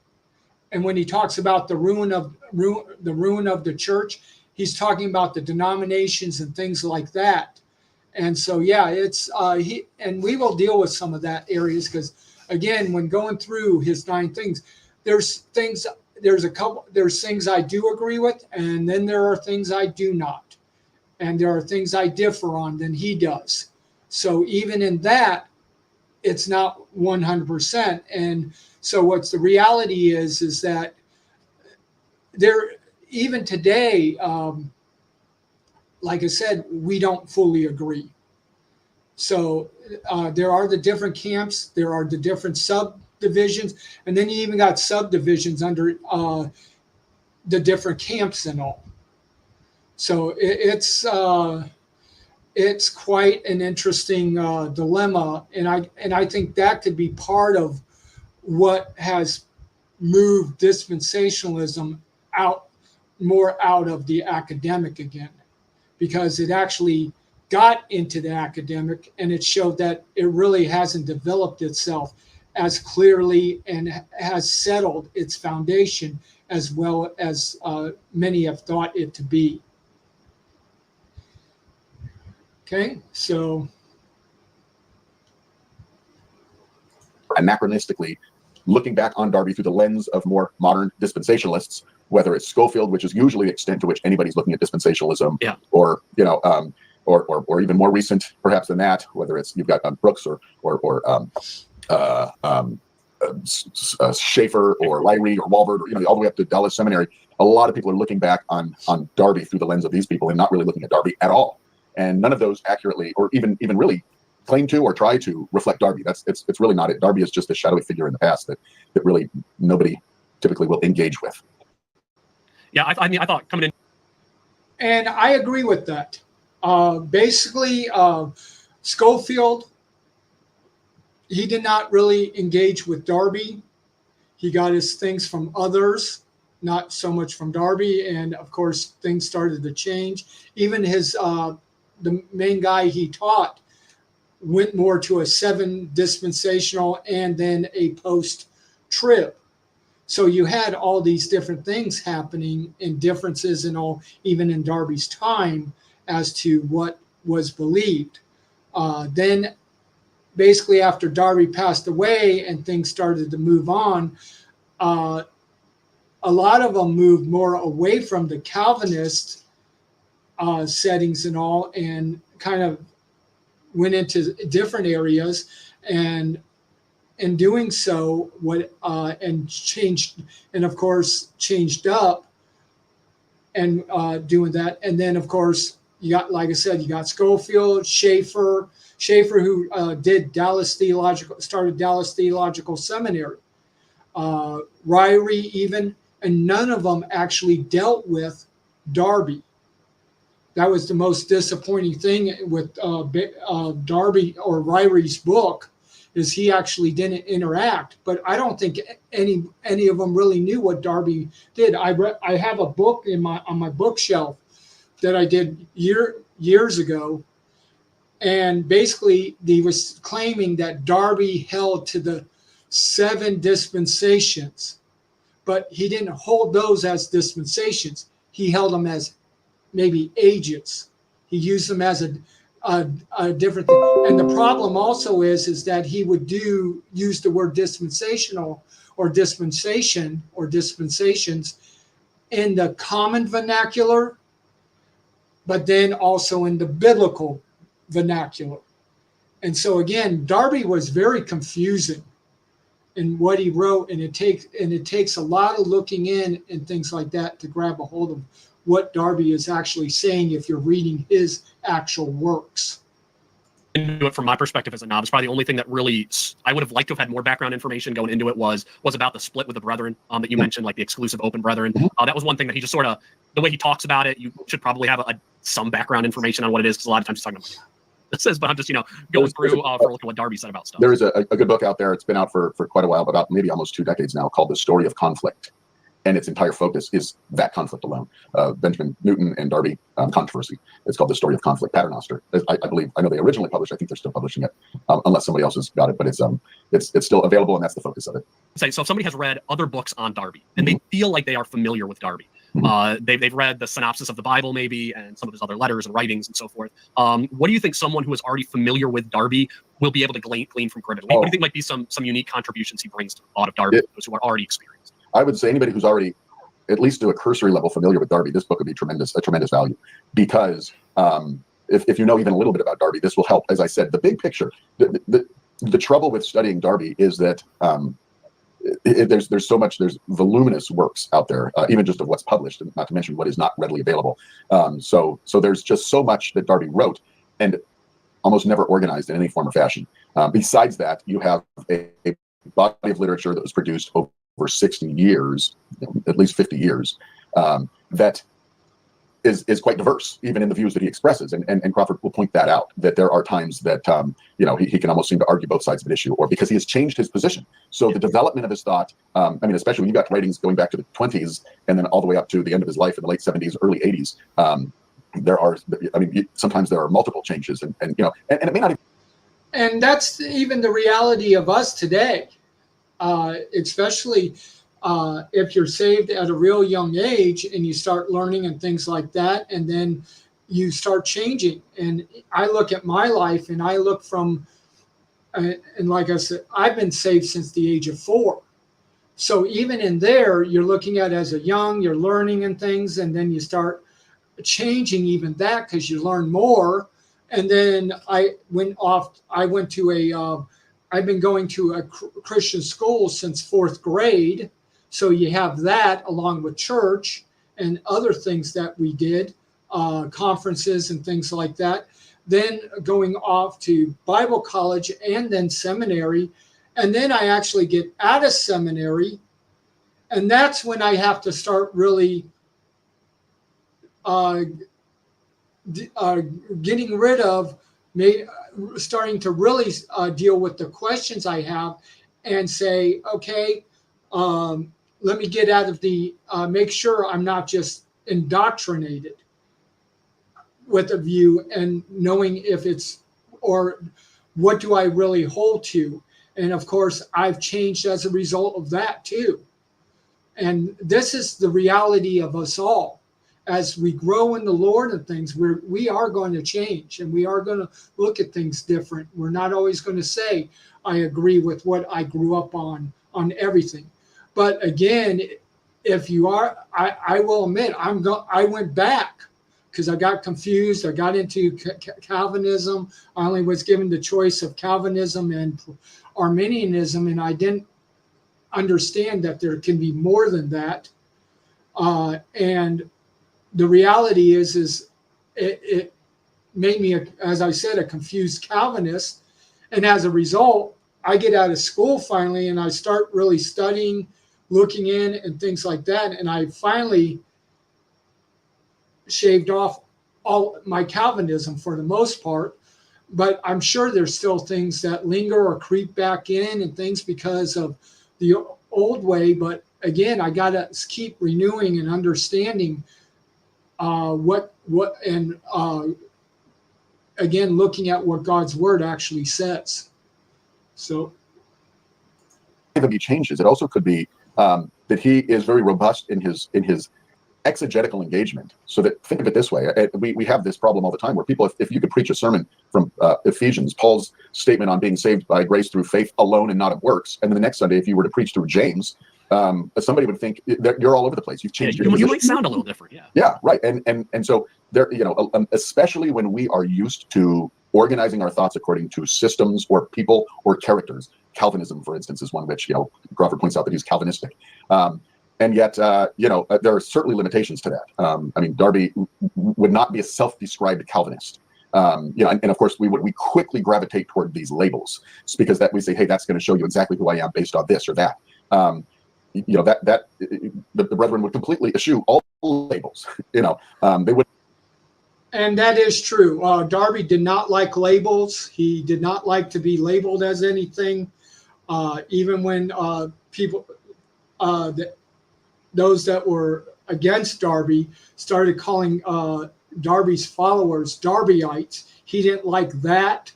And when he talks about the ruin of the church, he's talking about the denominations and things like that. And so, it's and we will deal with some of that areas because, again, when going through his 9 things, there's things I do agree with, and then there are things I do not. And there are things I differ on than he does. So even in that, it's not 100%. And so what's the reality is that there, even today, like I said, we don't fully agree. So there are the different camps, there are the different subdivisions, and then you even got subdivisions under the different camps and all. So it's quite an interesting dilemma, and I think that could be part of what has moved dispensationalism more out of the academic again, because it actually got into the academic and it showed that it really hasn't developed itself as clearly and has settled its foundation as well as many have thought it to be. Okay, so. Anachronistically, looking back on Darby through the lens of more modern dispensationalists, whether it's Schofield, which is usually the extent to which anybody's looking at dispensationalism, or or even more recent, perhaps than that, whether it's you've got Brooks or Schaefer or Lyrie or Walvoord, or all the way up to Dallas Seminary. A lot of people are looking back on Darby through the lens of these people and not really looking at Darby at all. And none of those accurately or even really claim to or try to reflect Darby. It's really not it. Darby is just a shadowy figure in the past that really nobody typically will engage with. Yeah, I mean, I thought coming in. And I agree with that. Basically, Schofield, he did not really engage with Darby. He got his things from others, not so much from Darby. And of course, things started to change. Even his, the main guy he taught went more to a 7 dispensational and then a post-trib. So you had all these different things happening and differences and all, even in Darby's time, as to what was believed. Then basically after Darby passed away and things started to move on, a lot of them moved more away from the Calvinist settings and all, and kind of went into different areas, and in doing so, and changed, and of course changed up, and doing that, and then of course you got, like I said, you got Schofield, Schaefer who started Dallas Theological Seminary, Ryrie even, and none of them actually dealt with Darby. That was the most disappointing thing with Darby or Ryrie's book, is he actually didn't interact. But I don't think any of them really knew what Darby did. I have a book on my bookshelf that I did years ago, and basically he was claiming that Darby held to the 7 dispensations, but he didn't hold those as dispensations. He held them as maybe ages. He used them as a different thing. And the problem also is that he would use the word dispensational or dispensation or dispensations in the common vernacular, but then also in the biblical vernacular. And so again, Darby was very confusing in what he wrote, and it takes a lot of looking in and things like that to grab a hold of what Darby is actually saying if you're reading his actual works. Into it from my perspective as a novice, probably the only thing that really I would have liked to have had more background information going into it was about the split with the brethren that you mentioned, like the exclusive open brethren. That was one thing that he just sort of, the way he talks about it, you should probably have some background information on what it is, because a lot of times he's talking about this is, but I'm just going through for a look at what Darby said about stuff. There is a good book out there. It's been out for quite a while, about maybe almost 2 decades now, called The Story of Conflict. And its entire focus is that conflict alone. Benjamin Newton and Darby controversy. It's called The Story of Conflict, Paternoster. I believe, I know they originally published, I think they're still publishing it, unless somebody else has got it, but it's still available, and that's the focus of it. So if somebody has read other books on Darby, and they feel like they are familiar with Darby, they've read the synopsis of the Bible maybe, and some of his other letters and writings and so forth. What do you think someone who is already familiar with Darby will be able to glean from Gribbett? What do you think might be some unique contributions he brings to the thought of Darby, those who are already experienced? I would say anybody who's already, at least to a cursory level, familiar with Darby, this book would be a tremendous value, because if you know even a little bit about Darby, this will help. As I said, the big picture, the trouble with studying Darby is that there's so much, there's voluminous works out there, even just of what's published, and not to mention what is not readily available. So there's just so much that Darby wrote, and almost never organized in any form or fashion. Besides that, you have a body of literature that was produced over 60 years, at least 50 years, that is quite diverse, even in the views that he expresses. And Crawford will point that out, that there are times that, he can almost seem to argue both sides of an issue, or because he has changed his position. So the development of his thought, especially when you've got writings going back to the 20s and then all the way up to the end of his life in the late 70s, early 80s, sometimes there are multiple changes and it may not even. And that's even the reality of us today, especially if you're saved at a real young age and you start learning and things like that, and then you start changing. And I look at my life and I look from, and like I said, I've been saved since the age of 4. So even in there, you're looking at as a young, you're learning and things, and then you start changing even that because you learn more. And then I've been going to a Christian school since 4th grade. So you have that along with church and other things that we did, conferences and things like that. Then going off to Bible college and then seminary. And then I actually get out of seminary. And that's when I have to start really getting rid of, starting to really deal with the questions I have and say, okay, let me get out of make sure I'm not just indoctrinated with a view and knowing if it's, or what do I really hold to? And of course, I've changed as a result of that too. And this is the reality of us all. As we grow in the Lord and things, we are going to change and we are going to look at things different. We're not always going to say, I agree with what I grew up on everything. But again, if you are, I will admit, I went back because I got confused. I got into Calvinism. I only was given the choice of Calvinism and Arminianism, and I didn't understand that there can be more than that. And the reality is it made me, as I said, a confused Calvinist. And as a result, I get out of school finally, and I start really studying, looking in and things like that. And I finally shaved off all my Calvinism for the most part. But I'm sure there's still things that linger or creep back in and things because of the old way. But again, I got to keep renewing and understanding again, looking at what God's word actually says. So If he changes, it also could be that he is very robust in his exegetical engagement. So that, think of it this way, we have this problem all the time where people, if you could preach a sermon from Ephesians, Paul's statement on being saved by grace through faith alone and not of works, and then the next Sunday, if you were to preach through James, somebody would think that you're all over the place. You've changed your you might sound a little different. Yeah, right. And so there, especially when we are used to organizing our thoughts according to systems or people or characters. Calvinism, for instance, is one which, Crawford points out that he's Calvinistic. And yet, there are certainly limitations to that. Darby would not be a self-described Calvinist. And of course, we quickly gravitate toward these labels. It's because that we say, hey, that's going to show you exactly who I am based on this or that. The brethren would completely eschew all labels. They would. And that is true. Darby did not like labels. He did not like to be labeled as anything. Even when people, those that were against Darby started calling Darby's followers Darbyites, he didn't like that.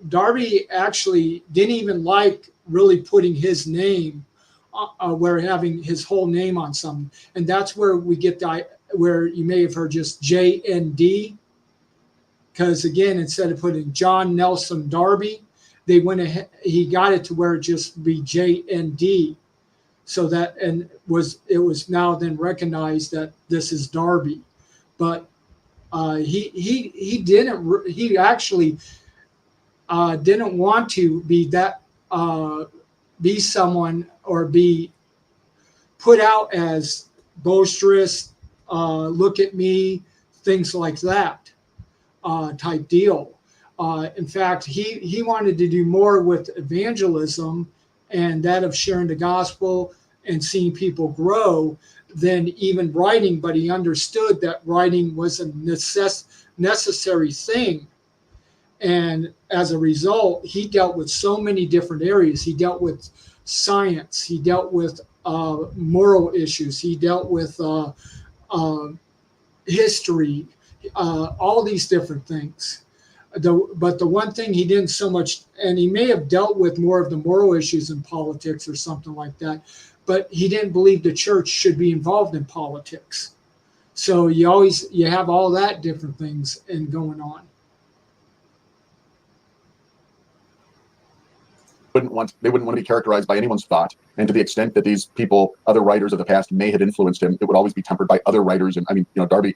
Darby actually didn't even like really putting his name, where having his whole name on something. And that's where we get where you may have heard just JND, because again, instead of putting John Nelson Darby, they went ahead, he got it to where it just be JND, so that it was now then recognized that this is Darby. But he actually didn't want to be that be someone or be put out as boisterous, look at me, things like that type deal. In fact, he wanted to do more with evangelism and that of sharing the gospel and seeing people grow than even writing, but he understood that writing was a necessary thing. And as a result, he dealt with so many different areas. He dealt with science, he dealt with moral issues, he dealt with history, all these different things. But the one thing he didn't so much, and he may have dealt with more of the moral issues in politics or something like that, but he didn't believe the church should be involved in politics. So you have all that different things going on. They wouldn't want to be characterized by anyone's thought. And to the extent that these people, other writers of the past, may have influenced him, it would always be tempered by other writers. And I mean, Darby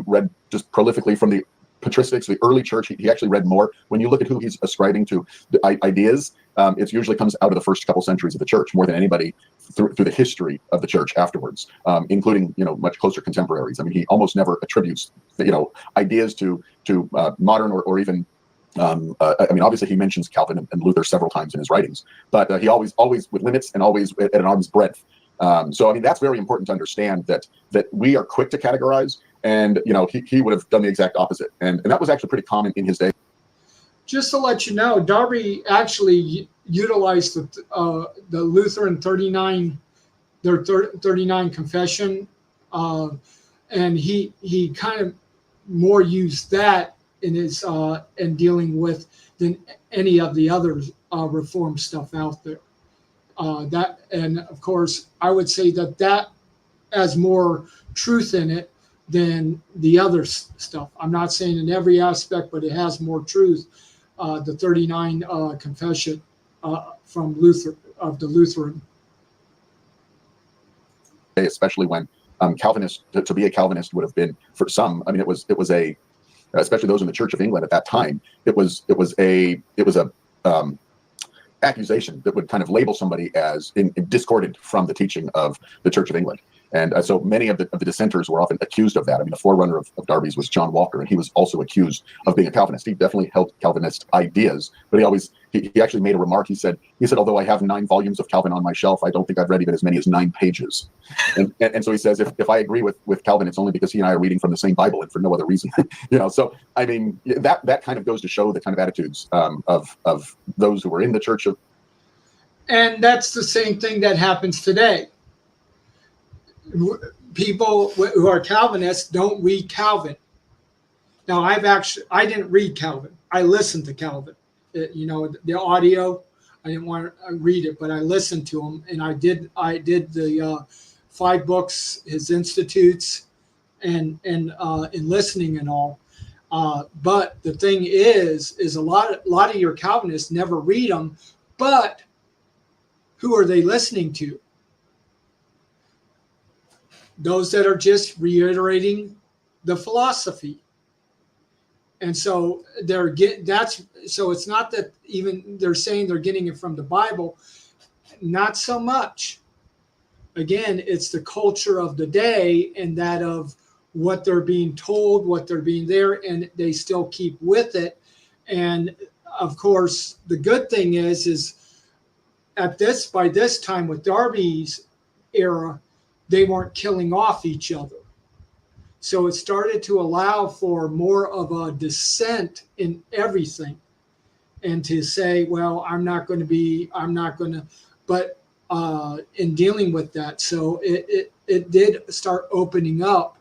read just prolifically from the patristics, the early church. He actually read more. When you look at who he's ascribing to the ideas, it usually comes out of the first couple centuries of the church more than anybody through the history of the church afterwards, including much closer contemporaries. I mean, he almost never attributes ideas to modern or even. I mean, obviously, he mentions Calvin and Luther several times in his writings, but he always with limits and always at an arm's breadth. So, I mean, that's very important to understand that we are quick to categorize, and he would have done the exact opposite, and that was actually pretty common in his day. Just to let you know, Darby actually utilized the Lutheran 39 confession, and he kind of more used that in his in dealing with than any of the other Reformed stuff out there. That, and of course, I would say that has more truth in it than the other stuff. I'm not saying in every aspect, but it has more truth. The 39 confession from Luther, of the Lutheran. Especially when Calvinist, to be a Calvinist would have been, for some, I mean, it was a, especially those in the Church of England at that time, it was a accusation that would kind of label somebody as in discordant from the teaching of the Church of England. And so many of the dissenters were often accused of that. I mean, the forerunner of Darby's was John Walker, and he was also accused of being a Calvinist. He definitely held Calvinist ideas, but he actually made a remark. He said, although I have 9 volumes of Calvin on my shelf, I don't think I've read even as many as 9 pages. And so he says, if I agree with Calvin, it's only because he and I are reading from the same Bible and for no other reason. So I mean, that kind of goes to show the kind of attitudes of those who were in the church of. And that's the same thing that happens today. People who are Calvinists don't read Calvin. Now, I didn't read Calvin. I listened to Calvin. The audio, I didn't want to read it, but I listened to him, and I did the 5 books, his Institutes, and in listening and all. But the thing is a lot of your Calvinists never read them, but who are they listening to? Those that are just reiterating the philosophy. And so so it's not that even they're saying they're getting it from the Bible, not so much. Again, it's the culture of the day and that of what they're being told, what they're being there, and they still keep with it. And of course, the good thing is by this time with Darby's era, they weren't killing off each other. So it started to allow for more of a dissent in everything, and to say, well, I'm not going to, but in dealing with that. So it did start opening up,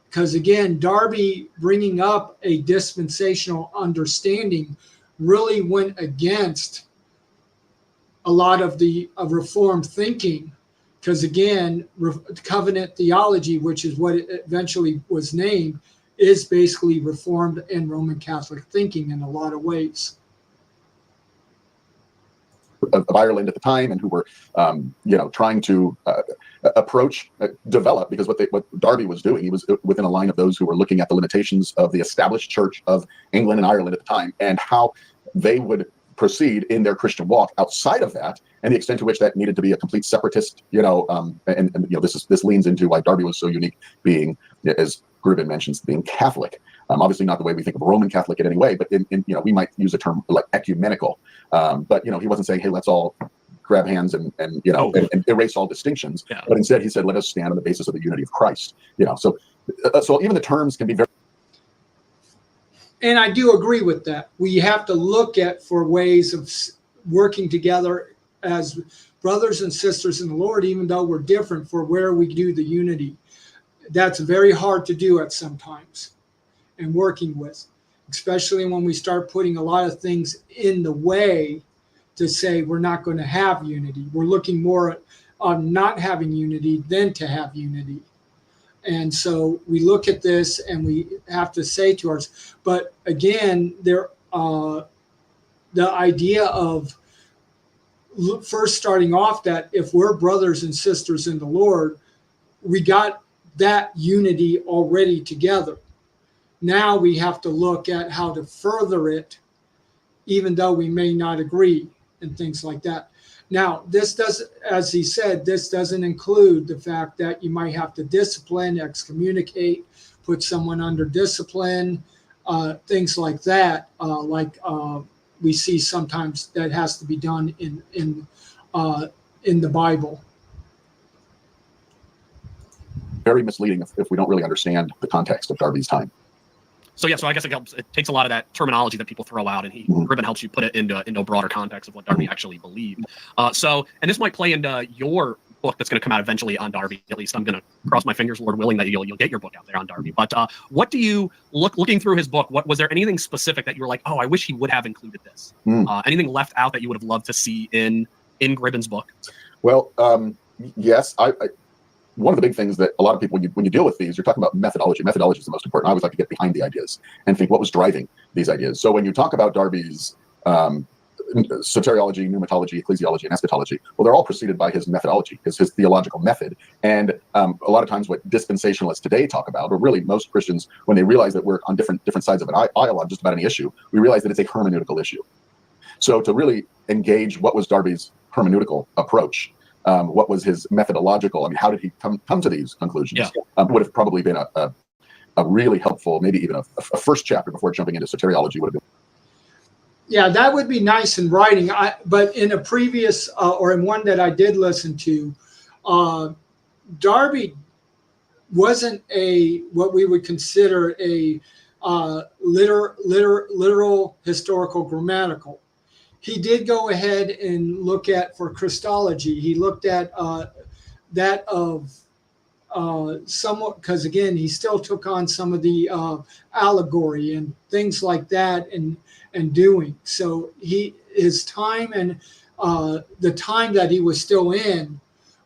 because again, Darby bringing up a dispensational understanding really went against a lot of the Reformed thinking. Because again, covenant theology, which is what it eventually was named, is basically Reformed and Roman Catholic thinking in a lot of ways. Of Ireland at the time, and who were, trying to develop, because what Darby was doing, he was within a line of those who were looking at the limitations of the established Church of England and Ireland at the time, and how they would proceed in their Christian walk outside of that, and the extent to which that needed to be a complete separatist, this leans into why Darby was so unique, being, as Grubin mentions, being Catholic. Obviously not the way we think of a Roman Catholic in any way, but we might use a term like ecumenical. But he wasn't saying, hey, let's all grab hands and erase all distinctions. Yeah. But instead he said, let us stand on the basis of the unity of Christ. So even the terms can be very. And I do agree with that. We have to look for ways of working together as brothers and sisters in the Lord, even though we're different, for where we do the unity. That's very hard to do at sometimes, and working with, especially when we start putting a lot of things in the way to say we're not going to have unity. We're looking more on not having unity than to have unity. And so we look at this and we have to say to ourselves, but again, the idea of first starting off that if we're brothers and sisters in the Lord, we got that unity already together. Now we have to look at how to further it, even though we may not agree and things like that. Now, this does, as he said, this doesn't include the fact that you might have to discipline, excommunicate, put someone under discipline, things like that. We see sometimes that has to be done in the Bible. Very misleading if we don't really understand the context of Darby's time. So yeah, so I guess it helps. It takes a lot of that terminology that people throw out, and Gribben helps you put it into a broader context of what Darby actually believed. And this might play into your book that's going to come out eventually on Darby. At least I'm going to cross my fingers, Lord willing, that you'll get your book out there on Darby. But what do you looking through his book? What was there anything specific that you were like, oh, I wish he would have included this? Anything left out that you would have loved to see in Gribben's book? Well, yes, I one of the big things that a lot of people, when you deal with these, you're talking about methodology. Methodology is the most important. I always like to get behind the ideas and think what was driving these ideas. So when you talk about Darby's soteriology, pneumatology, ecclesiology, and eschatology, well, they're all preceded by his methodology, his theological method. And a lot of times what dispensationalists today talk about, or really most Christians, when they realize that we're on different sides of an aisle on just about any issue, we realize that it's a hermeneutical issue. So to really engage what was Darby's hermeneutical approach, what was his methodological, how did he come to these conclusions, would have probably been a really helpful, maybe even a first chapter before jumping into soteriology would have been. Yeah, that would be nice in writing. But in a previous, or in one that I did listen to, Darby wasn't what we would consider a literal historical grammatical. He did go ahead and look at, for Christology, he looked at that of somewhat, because again, he still took on some of the allegory and things like that and doing. So his time and the time that he was still in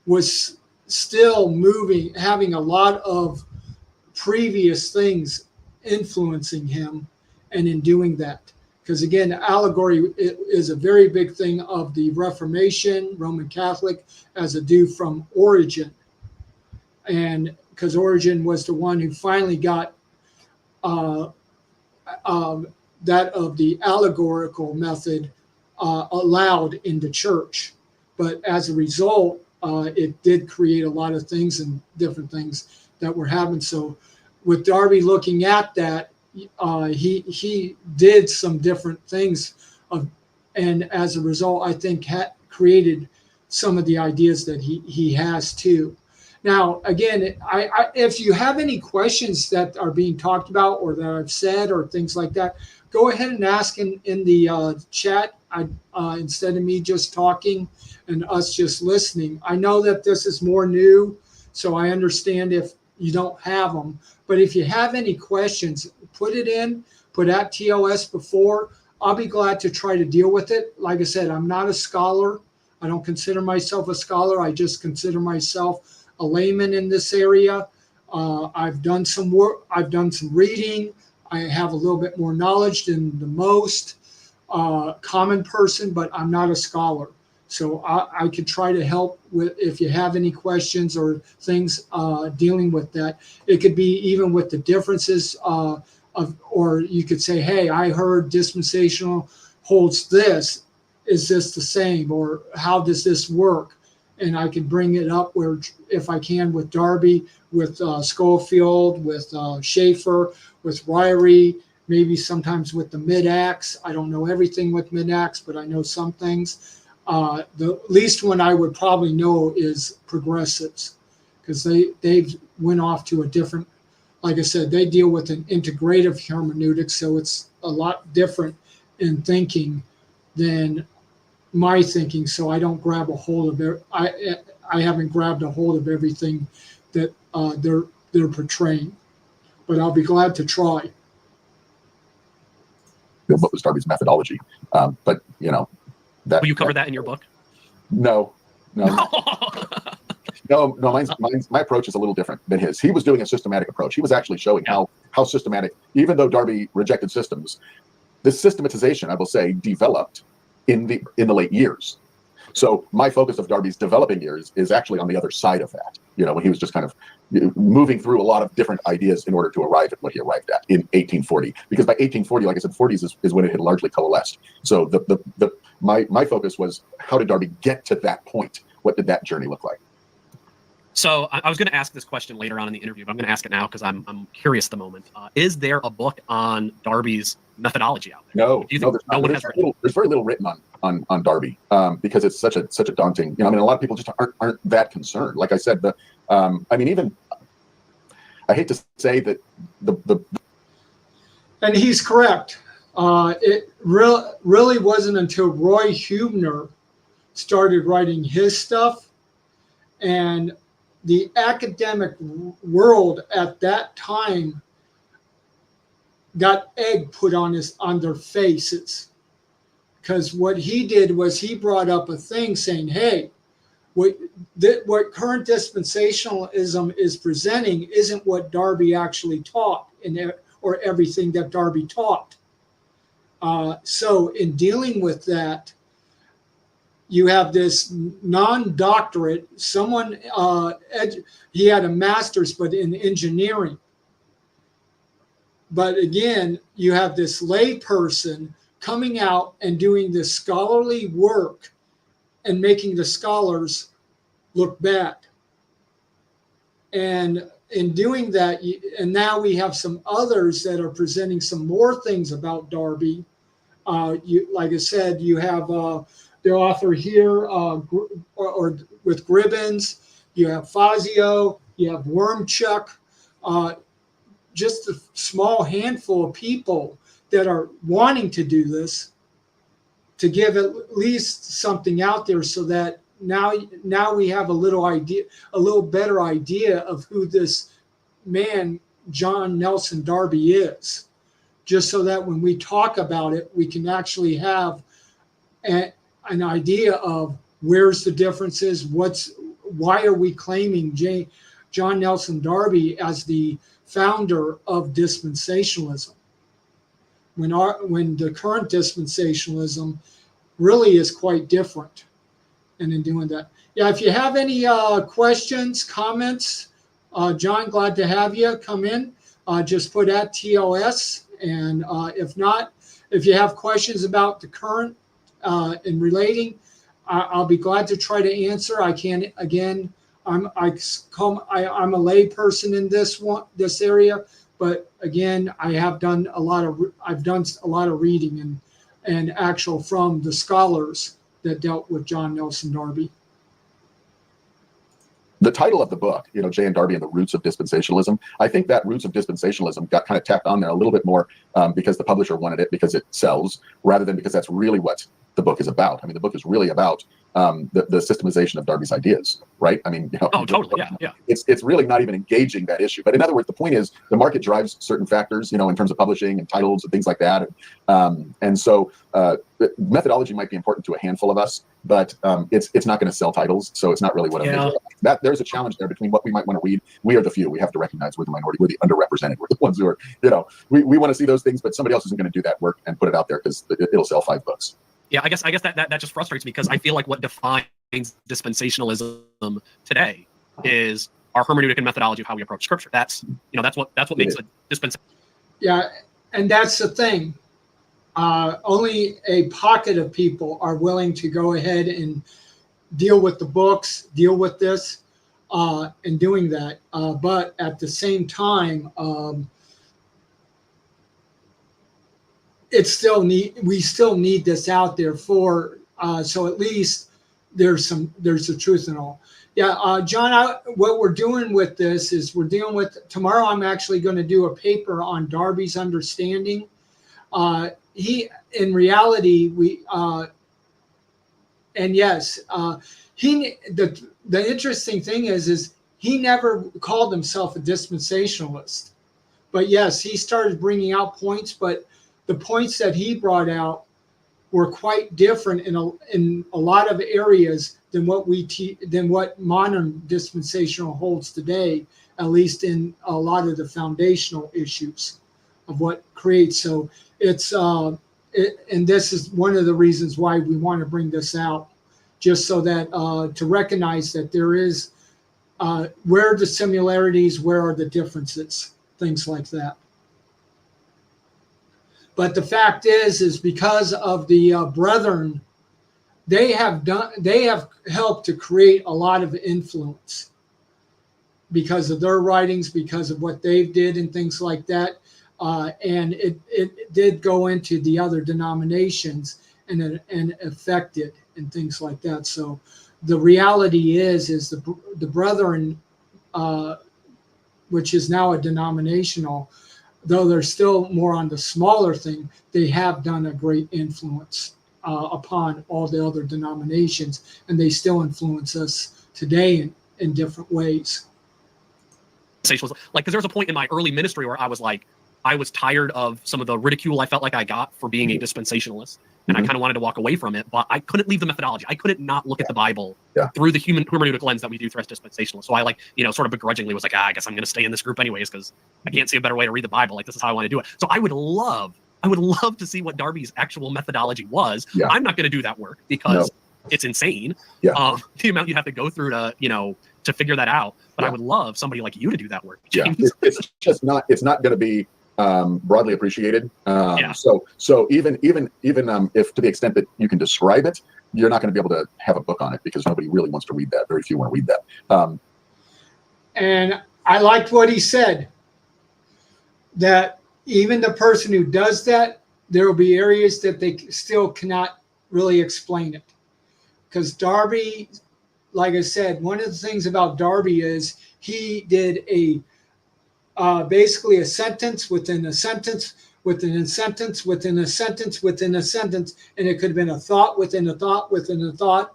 was still moving, having a lot of previous things influencing him, and in doing that. Because again, allegory is a very big thing of the Reformation, Roman Catholic, as a due from Origen. And because Origen was the one who finally got that of the allegorical method allowed in the church. But as a result, it did create a lot of things and different things that were happening. So with Darby looking at that, he did some different things, and as a result, I think created some of the ideas that he has too. Now, again, if you have any questions that are being talked about or that I've said or things like that, go ahead and ask in the chat instead of me just talking and us just listening. I know that this is more new, so I understand if you don't have them. But if you have any questions, put it in, put at TLS before. I'll be glad to try to deal with it. Like I said, I'm not a scholar. I don't consider myself a scholar. I just consider myself a layman in this area. I've done some work. I've done some reading. I have a little bit more knowledge than the most common person, but I'm not a scholar. So I could try to help with if you have any questions or things dealing with that. It could be even with the differences or you could say, hey, I heard dispensational holds this. Is this the same? Or how does this work? And I can bring it up where, if I can, with Darby, with Schofield, with Schaeffer, with Ryrie, maybe sometimes with the mid-acts. I don't know everything with mid-acts, but I know some things. The least one I would probably know is progressives, because they've went off to a different, like I said, they deal with an integrative hermeneutic, so it's a lot different in thinking than my thinking. So I don't grab a hold of it. I haven't grabbed a hold of everything that they're portraying, but I'll be glad to try. What was Darby's methodology? But you know, that Will you cover that in your book? No. No, my approach is a little different than his. He was doing a systematic approach. He was actually showing how systematic, even though Darby rejected systems, this systematization, I will say, developed in the late years. So my focus of Darby's developing years is actually on the other side of that. You know, when he was just kind of moving through a lot of different ideas in order to arrive at what he arrived at in 1840. Because by 1840, like I said, 40s is when it had largely coalesced. So my focus was, how did Darby get to that point? What did that journey look like? So I was going to ask this question later on in the interview, but I'm going to ask it now because I'm curious at the moment. Is there a book on Darby's methodology out there? No, there's very little written on Darby because it's such a daunting. You know, I mean, a lot of people just aren't that concerned. Like I said, I mean, even I hate to say that and he's correct. It really wasn't until Roy Huebner started writing his stuff, and the academic world at that time got egg put on their faces, because what he did was he brought up a thing saying, hey, what current dispensationalism is presenting isn't what Darby actually taught or everything that Darby taught. So in dealing with that, you have this non-doctorate, someone, he had a master's, but in engineering. But again, you have this lay person coming out and doing this scholarly work and making the scholars look bad. And in doing that, and now we have some others that are presenting some more things about Darby. Like I said, you have the author here, or with Gribbins, you have Fazio, you have Wormchuck, just a small handful of people that are wanting to do this, to give at least something out there, so that now we have a little better idea of who this man, John Nelson Darby, is, just so that when we talk about it, we can actually have an idea of where's the differences, why are we claiming John Nelson Darby as the founder of dispensationalism, when the current dispensationalism really is quite different. And in doing that, if you have any questions, comments, John, glad to have you come in. Just put at TLS, and if not, if you have questions about the current and relating, I'll be glad to try to answer. I can, again, I'm a lay person in this area, but again, I've done a lot of reading and actual from the scholars that dealt with John Nelson Darby. The title of the book, you know, Jay and Darby and the Roots of Dispensationalism, I think that Roots of Dispensationalism got kind of tacked on there a little bit more because the publisher wanted it because it sells, rather than because that's really what the book is about. I mean, the book is really about the systemization of Darby's ideas, right? I mean, you know, totally, yeah. It's really not even engaging that issue. But in other words, the point is the market drives certain factors, you know, in terms of publishing and titles and things like that. And so methodology might be important to a handful of us, but it's not going to sell titles, so it's not really what I'm that there's a challenge there between what we might want to read. We are the few. We have to recognize we're the minority. We're the underrepresented. We're the ones who are, you know, we want to see those things, but somebody else isn't going to do that work and put it out there because it'll sell 5 books. Yeah, I guess that just frustrates me, because I feel like what defines dispensationalism today is our hermeneutic and methodology of how we approach scripture. That's what makes a dispensation. Yeah, and that's the thing. Only a pocket of people are willing to go ahead and deal with the books, deal with this, and doing that. But at the same time, we still need this out there for, so at least there's a truth in all. Yeah, John, what we're doing with this is we're dealing with, tomorrow I'm actually going to do a paper on Darby's understanding. In reality, and yes, the interesting thing is he never called himself a dispensationalist. But yes, he started bringing out points, but the points that he brought out were quite different in a lot of areas than what modern dispensational holds today, at least in a lot of the foundational issues of what creates. So it's and this is one of the reasons why we want to bring this out, just so that to recognize that there is where are the similarities, where are the differences, things like that. But the fact is because of the brethren, they have helped to create a lot of influence because of their writings, because of what they did and things like that. And it did go into the other denominations and affected and things like that. So the reality is the brethren, which is now a denominational, though they're still more on the smaller thing, they have done a great influence upon all the other denominations, and they still influence us today in different ways. Like, because there was a point in my early ministry where I was like, I was tired of some of the ridicule I felt like I got for being a dispensationalist, and I kind of wanted to walk away from it, but I couldn't leave the methodology. I couldn't not look at the Bible through the human hermeneutic lens that we do through as dispensationalists. So I sort of begrudgingly was like, I guess I'm going to stay in this group anyways, because I can't see a better way to read the Bible. Like, this is how I want to do it. So I would love to see what Darby's actual methodology was. Yeah. I'm not going to do that work because it's insane. Yeah. The amount you have to go through to figure that out. But I would love somebody like you to do that work, James. Yeah. It's just not. It's not going to be broadly appreciated. So even if to the extent that you can describe it, you're not going to be able to have a book on it because nobody really wants to read that. Very few want to read that. And I liked what he said, that even the person who does that, there will be areas that they still cannot really explain it. Because Darby, like I said, one of the things about Darby is he did basically a sentence within a sentence within a sentence within a sentence within a sentence, and it could have been a thought within a thought within a thought.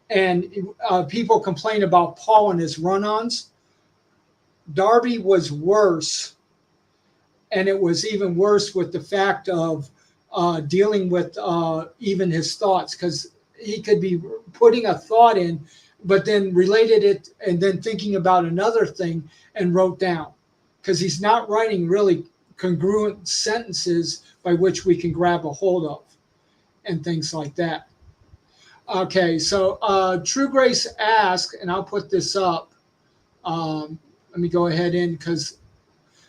And people complain about Paul and his run-ons. Darby was worse, and it was even worse with the fact of dealing with even his thoughts, because he could be putting a thought in, but then related it and then thinking about another thing and wrote down, because he's not writing really congruent sentences by which we can grab a hold of and things like that. Okay, so True Grace asked, and I'll put this up. Let me go ahead because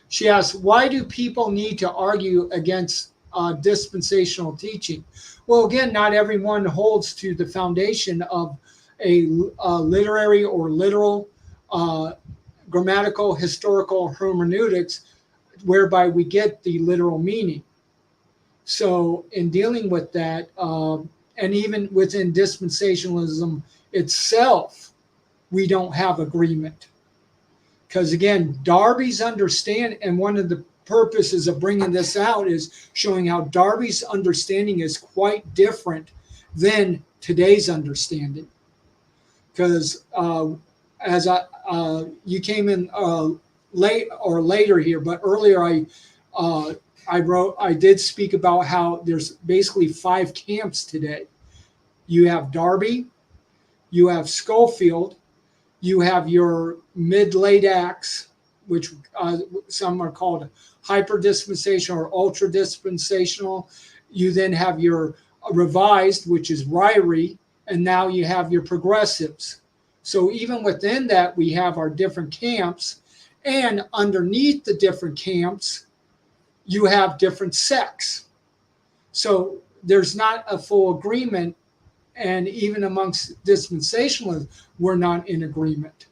she asked, why do people need to argue against dispensational teaching? Well, again, not everyone holds to the foundation of a literary or literal grammatical historical hermeneutics, whereby we get the literal meaning. So in dealing with that, and even within dispensationalism itself, we don't have agreement. Because again, Darby's understanding, and one of the purposes of bringing this out is showing how Darby's understanding is quite different than today's understanding. Because as you came in late or later here, but earlier I did speak about how there's basically 5 camps today. You have Darby, you have Schofield, you have your mid-late acts, which some are called hyper-dispensational or ultra-dispensational. You then have your revised, which is Ryrie, and now you have your progressives. So even within that, we have our different camps, and underneath the different camps, you have different sects. So there's not a full agreement, and even amongst dispensationalists, we're not in agreement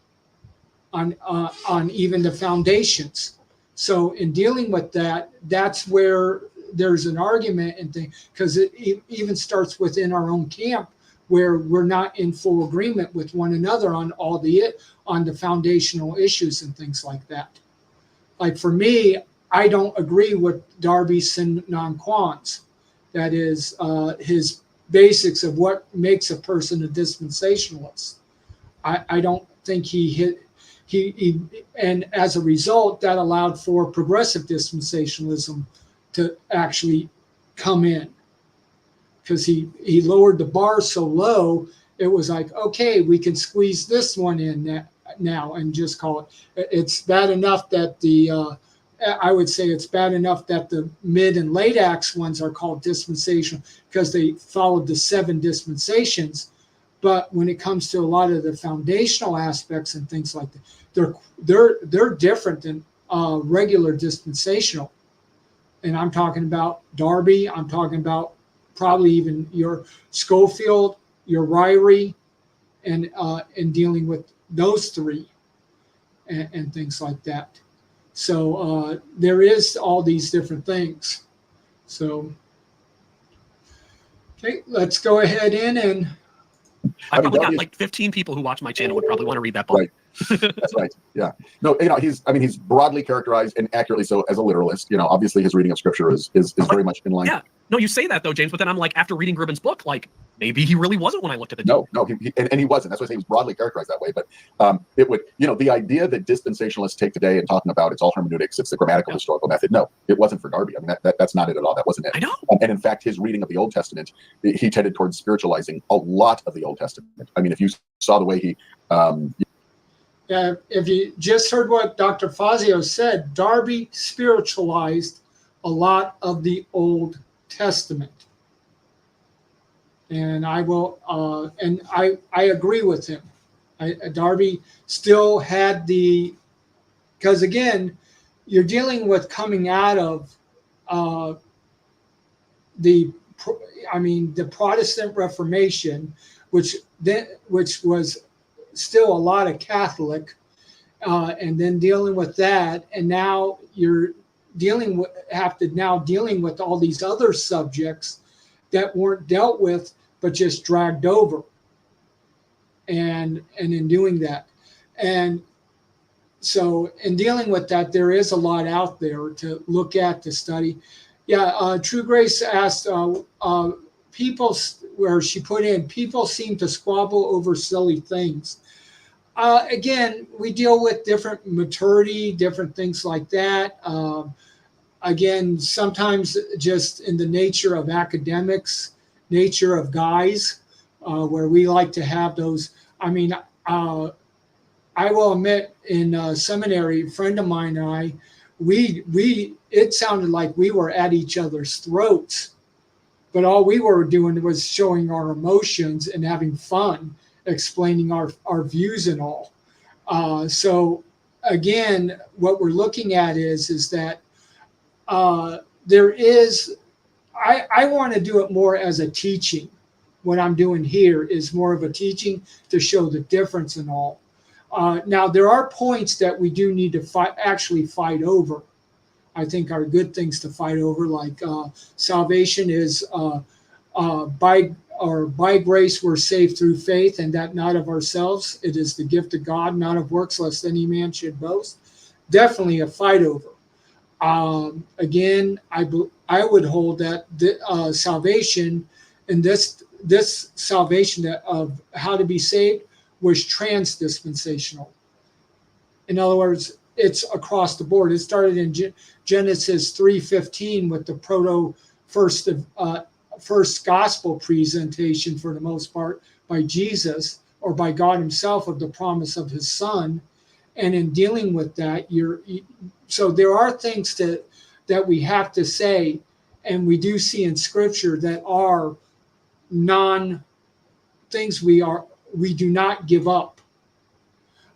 on even the foundations. So in dealing with that, that's where there's an argument and thing, because it even starts within our own camp where we're not in full agreement with one another on on the foundational issues and things like that. Like for me, I don't agree with Darby Sin Non Quans. That is his basics of what makes a person a dispensationalist. I don't think he and as a result, that allowed for progressive dispensationalism to actually come in, because he lowered the bar so low, it was like, okay, we can squeeze this one in now and just call it. It's bad enough that I would say it's bad enough that the mid and late acts ones are called dispensational because they followed the 7 dispensations. But when it comes to a lot of the foundational aspects and things like that, they're different than regular dispensational. And I'm talking about Darby. I'm talking about probably even your Schofield, your Ryrie, and dealing with those 3 and things like that. So there is all these different things. So, okay, let's go ahead and. I probably got like 15 people who watch my channel would probably want to read that book. Right. That's right. Yeah. No, he's broadly characterized and accurately so as a literalist. Obviously his reading of scripture is very much in line. Yeah. No, you say that though, James, but then I'm like, after reading Gribben's book, like maybe he really wasn't when I looked at the No, he wasn't. That's why I say he was broadly characterized that way. But it would, the idea that dispensationalists take today and talking about it's all hermeneutics, it's the grammatical historical method. No, it wasn't for Darby. I mean, that's not it at all. That wasn't it. I know. And in fact, his reading of the Old Testament, he tended towards spiritualizing a lot of the Old Testament. I mean, if you saw the way he if you just heard what Dr. Fazio said, Darby spiritualized a lot of the Old Testament. And I agree with him. Darby still had because again, you're dealing with coming out of the Protestant Reformation, which was still a lot of Catholic, and then dealing with that, and now you're dealing with all these other subjects that weren't dealt with but just dragged over, and in doing that, and so in dealing with that, there is a lot out there to look at, to study. True Grace asked people, where she put in, people seem to squabble over silly things. Again, we deal with different maturity, different things like that. Again, sometimes just in the nature of academics, nature of guys, where we like to have those. I mean, I will admit, in seminary, a friend of mine and I, it sounded like we were at each other's throats, but all we were doing was showing our emotions and having fun, explaining our views and all. So again, what we're looking at is that there is, I want to do it more as a teaching. What I'm doing here is more of a teaching to show the difference and all. Now, there are points that we do need to fight over. I think are good things to fight over, like salvation is by grace we're saved through faith, and that not of ourselves. It is the gift of God, not of works, lest any man should boast. Definitely a fight over. Again, I would hold that salvation, and this salvation of how to be saved was trans-dispensational. In other words, it's across the board. It started in Genesis 3:15 with the first gospel presentation, for the most part, by Jesus or by God himself, of the promise of his son. And in dealing with that, so there are things that we have to say, and we do see in scripture that are things we do not give up.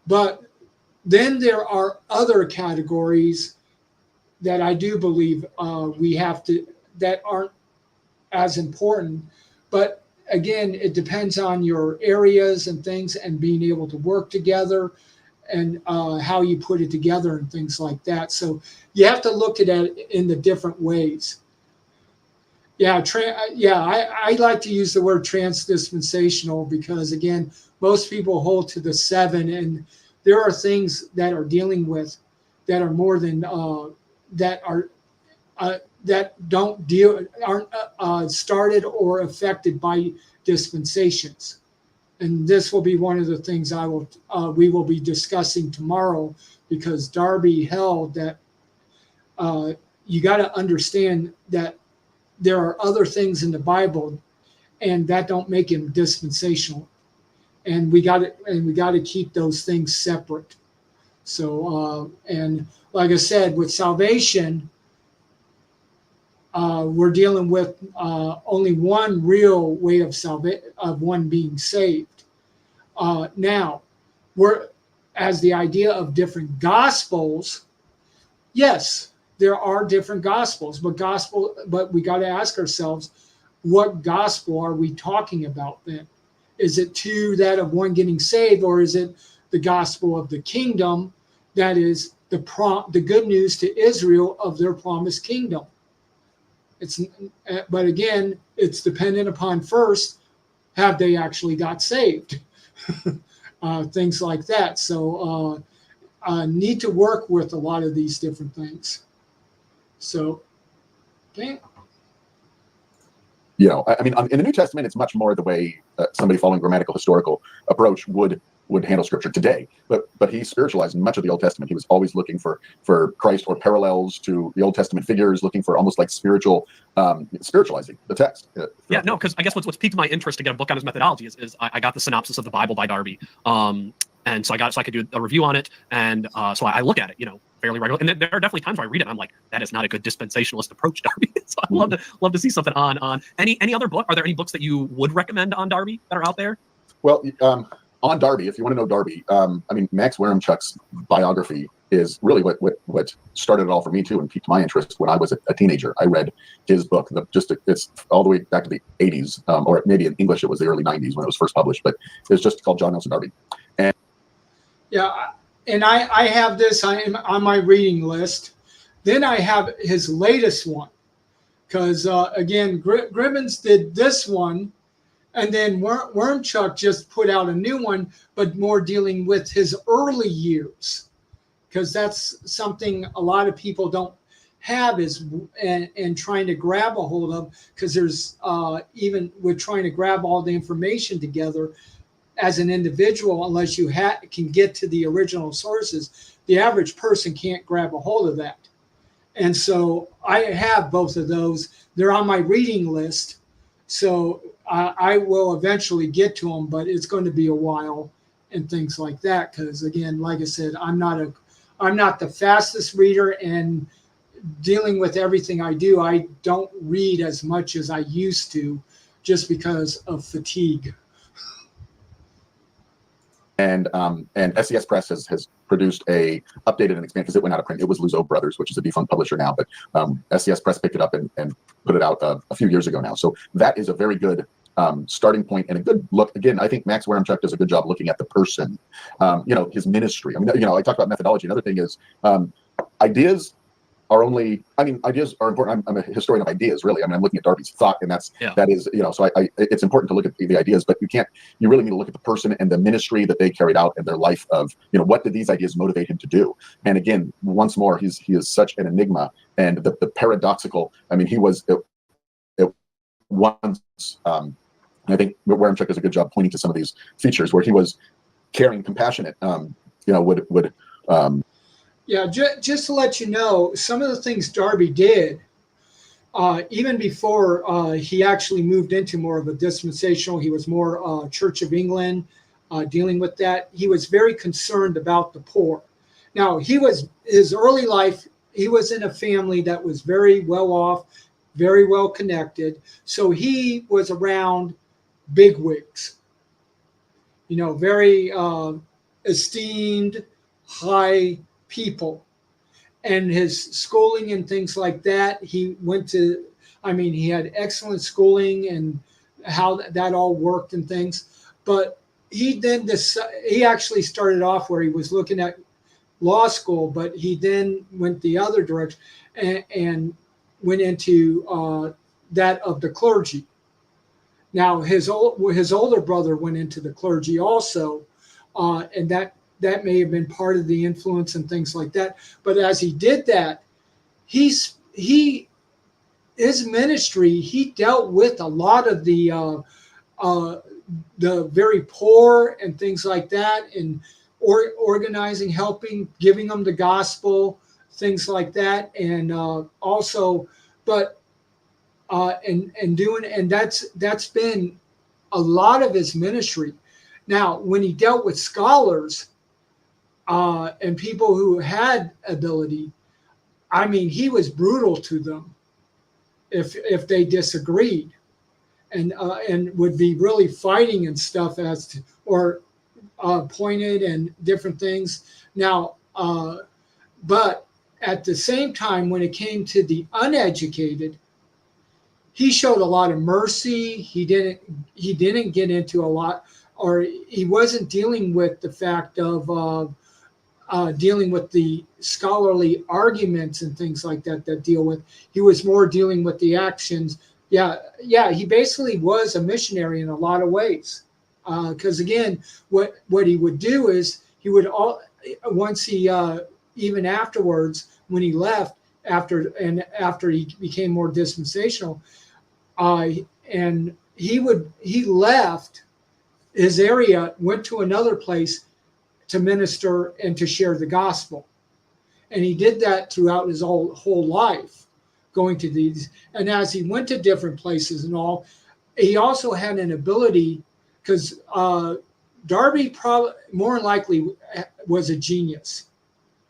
But then there are other categories that I do believe that aren't as important. But again, it depends on your areas and things, and being able to work together, and how you put it together and things like that. So you have to look at it in the different ways. Yeah, I like to use the word transdispensational because again, most people hold to the seven, and there are things that are dealing with that are more than that are that don't deal aren't started or affected by dispensations. And this will be one of the things we will be discussing tomorrow, because Darby held that you got to understand that there are other things in the Bible, and that don't make him dispensational. And we got to keep those things separate. So and like I said, with salvation, we're dealing with only one real way of one being saved. Now, as the idea of different gospels, yes, there are different gospels, but we got to ask ourselves, what gospel are we talking about then? Is it that of one getting saved, or is it the gospel of the kingdom, that is the good news to Israel of their promised kingdom? But again, it's dependent upon first, have they actually got saved? Things like that. So need to work with a lot of these different things. So, okay. You know, I mean, in the New Testament, it's much more the way somebody following grammatical historical approach would handle scripture today. But he spiritualized much of the Old Testament. He was always looking for Christ or parallels to the Old Testament figures, looking for almost like spiritualizing the text. Yeah, no, because I guess what's piqued my interest to get a book on his methodology is I got the synopsis of the Bible by Darby. And so I could do a review on it. And so I look at it, fairly regularly. And there are definitely times where I read it and I'm like, that is not a good dispensationalist approach, Darby. So I'd love to see something on any other book. Are there any books that you would recommend on Darby that are out there? Well, on Darby, if you want to know Darby, I mean, Max Waremchuk's biography is really what started it all for me too, and piqued my interest when I was a teenager. I read his book. It's all the way back to the 80s, or maybe in English it was the early 90s when it was first published. But it's just called John Nelson Darby. And yeah, and I have this on my reading list. Then I have his latest one, because again, Gribbins did this one. And then Waremchuk just put out a new one, but more dealing with his early years, because that's something a lot of people don't have and trying to grab a hold of, because there's even with trying to grab all the information together as an individual, unless you can get to the original sources, the average person can't grab a hold of that. And so I have both of those. They're on my reading list. So I will eventually get to them, but it's going to be a while and things like that. Because again, like I said, I'm not the fastest reader, and dealing with everything I do, I don't read as much as I used to, just because of fatigue. And SES Press has produced a updated and expanded, because it went out of print. It was Luzo Brothers, which is a defunct publisher now, but SES Press picked it up and put it out a few years ago now. So that is a very good starting point and a good look. Again, I think Max Waremchuk does a good job looking at the person, his ministry. I mean, I talked about methodology. Another thing is ideas are important. I'm a historian of ideas, really. I mean, I'm looking at Darby's thought, and that is, so it's important to look at the ideas, but you really need to look at the person and the ministry that they carried out in their life of, what did these ideas motivate him to do? And again, once more, he is such an enigma, and the paradoxical, I mean, he was at once, I think Waremchuk does a good job pointing to some of these features where he was caring, compassionate, yeah, just to let you know, some of the things Darby did, even before he actually moved into more of a dispensational, he was more Church of England, dealing with that. He was very concerned about the poor. Now, his early life, he was in a family that was very well off, very well connected. So he was around bigwigs, very esteemed, high people. And his schooling and things like that, he had excellent schooling and how that all worked and things. But he actually started off where he was looking at law school, but he then went the other direction and went into that of the clergy. Now his older brother went into the clergy also, and that may have been part of the influence and things like that. But as he did that, his ministry, he dealt with a lot of the very poor and things like that, and organizing, helping, giving them the gospel, things like that, and also, but and that's been a lot of his ministry. Now, when he dealt with scholars and people who had ability, I mean, he was brutal to them if they disagreed, and would be really fighting and stuff as to, or pointed and different things. Now, but at the same time, when it came to the uneducated, he showed a lot of mercy. He didn't get into a lot, or he wasn't dealing with the fact of dealing with the scholarly arguments and things like that deal with. He was more dealing with the actions. Yeah. He basically was a missionary in a lot of ways. Because again, what he would do is he would once he even afterwards, when he left after he became more dispensational, and he left his area, went to another place to minister and to share the gospel. And he did that throughout his whole life, going to these. And as he went to different places and all, he also had an ability, because Darby probably more than likely was a genius.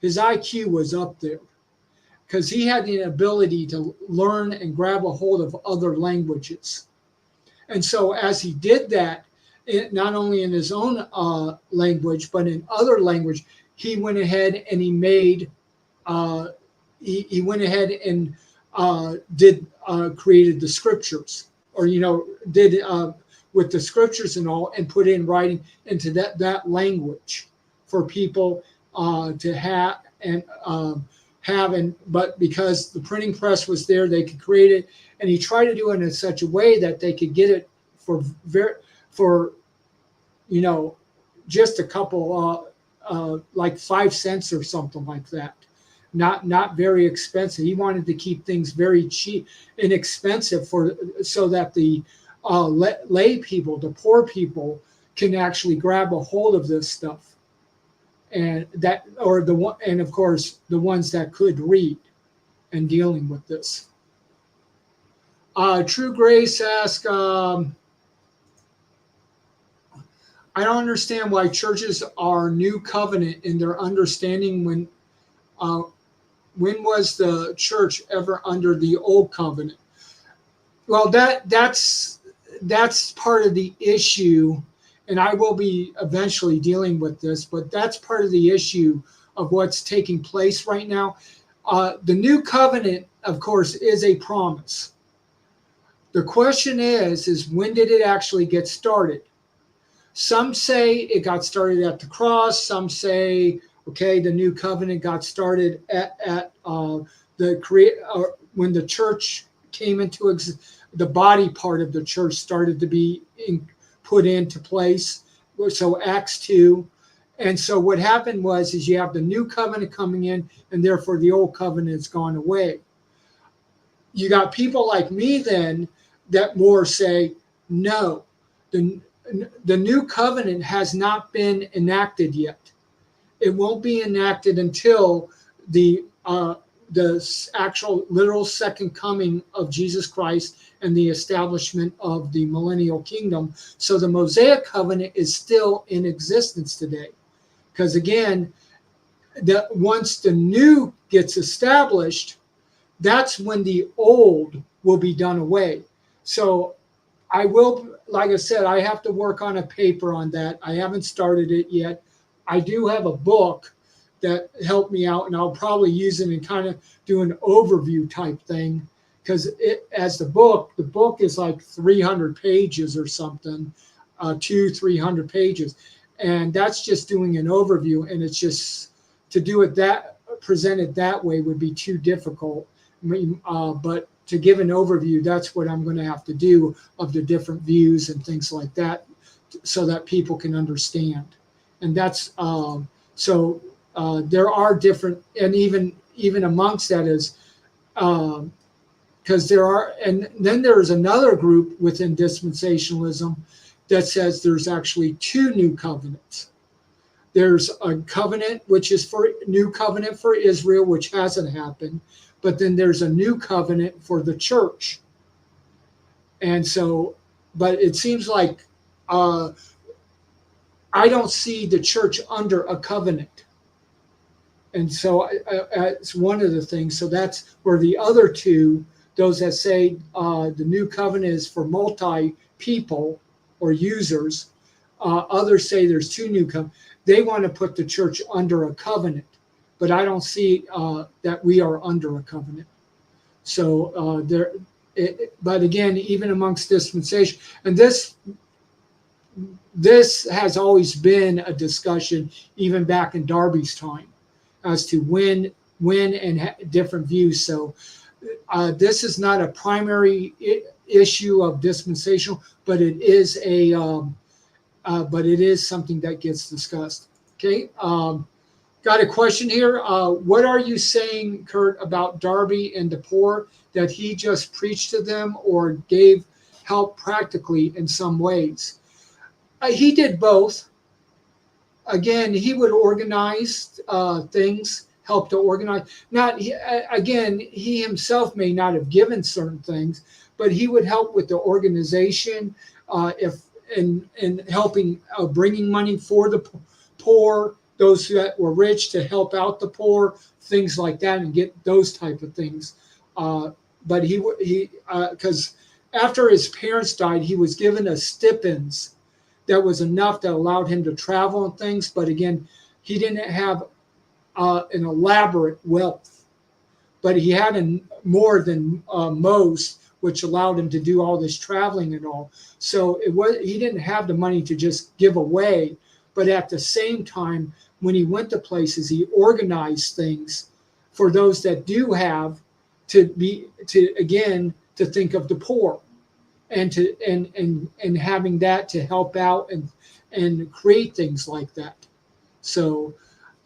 His IQ was up there because he had the ability to learn and grab a hold of other languages. And so as he did that, not only in his own language, but in other language, he went ahead and he made, he went ahead and created the scriptures, or, did with the scriptures and all, and put in writing into that language for people to have, but because the printing press was there, they could create it, and he tried to do it in such a way that they could get it for just a couple like 5 cents or something like that, not very expensive. He wanted to keep things very cheap, inexpensive, so that the lay people, the poor people, can actually grab a hold of this stuff, and of course the ones that could read and dealing with this. True Grace asks, I don't understand why churches are new covenant in their understanding when was the church ever under the old covenant? Well, that's part of the issue, and I will be eventually dealing with this, but that's part of the issue of what's taking place right now. The new covenant, of course, is a promise. The question is when did it actually get started? Some say it got started at the cross. Some say, okay, the new covenant got started at when the church came into the body part of the church started to be put into place. So Acts 2. And so what happened is you have the new covenant coming in, and therefore the old covenant has gone away. You got people like me then that more say, no, the new covenant has not been enacted yet. It won't be enacted until the actual literal second coming of Jesus Christ and the establishment of the millennial kingdom. So the Mosaic covenant is still in existence today. Because again, once the new gets established, that's when the old will be done away. So I will, like I said, I have to work on a paper on that. I haven't started it yet. I do have a book that helped me out, and I'll probably use it and kind of do an overview type thing, because the book is like 300 pages or something, 200-300 pages, and that's just doing an overview, and it's just to do it present it that way would be too difficult. But to give an overview, that's what I'm going to have to do of the different views and things like that, so that people can understand. And that's there are different, and even amongst that is because there are, and then there's another group within dispensationalism that says there's actually two new covenants. There's a covenant which is for new covenant for Israel, which hasn't happened, but then there's a new covenant for the church. And so, but it seems like I don't see the church under a covenant. And so it's one of the things. So that's where the other two, those that say the new covenant is for multi-people or users, others say there's two new covenants. They want to put the church under a covenant, but I don't see that we are under a covenant. So but again, even amongst dispensation, and this has always been a discussion, even back in Darby's time, as to when and different views. So this is not a primary issue of dispensational, but it is something that gets discussed. Okay, got a question here. What are you saying, Kurt, about Darby and the poor, that he just preached to them or gave help practically in some ways? He did both. Again, he would organize things, help to organize. He himself may not have given certain things, but he would help with the organization, and helping, bringing money for the poor, those that were rich to help out the poor, things like that, and get those type of things. But he because after his parents died, he was given a stipends that was enough that allowed him to travel and things. But again, he didn't have an elaborate wealth, but he had more than most, which allowed him to do all this traveling and all. So he didn't have the money to just give away, but at the same time, when he went to places, he organized things for those that do have to think of the poor, and having that to help out and create things like that. So,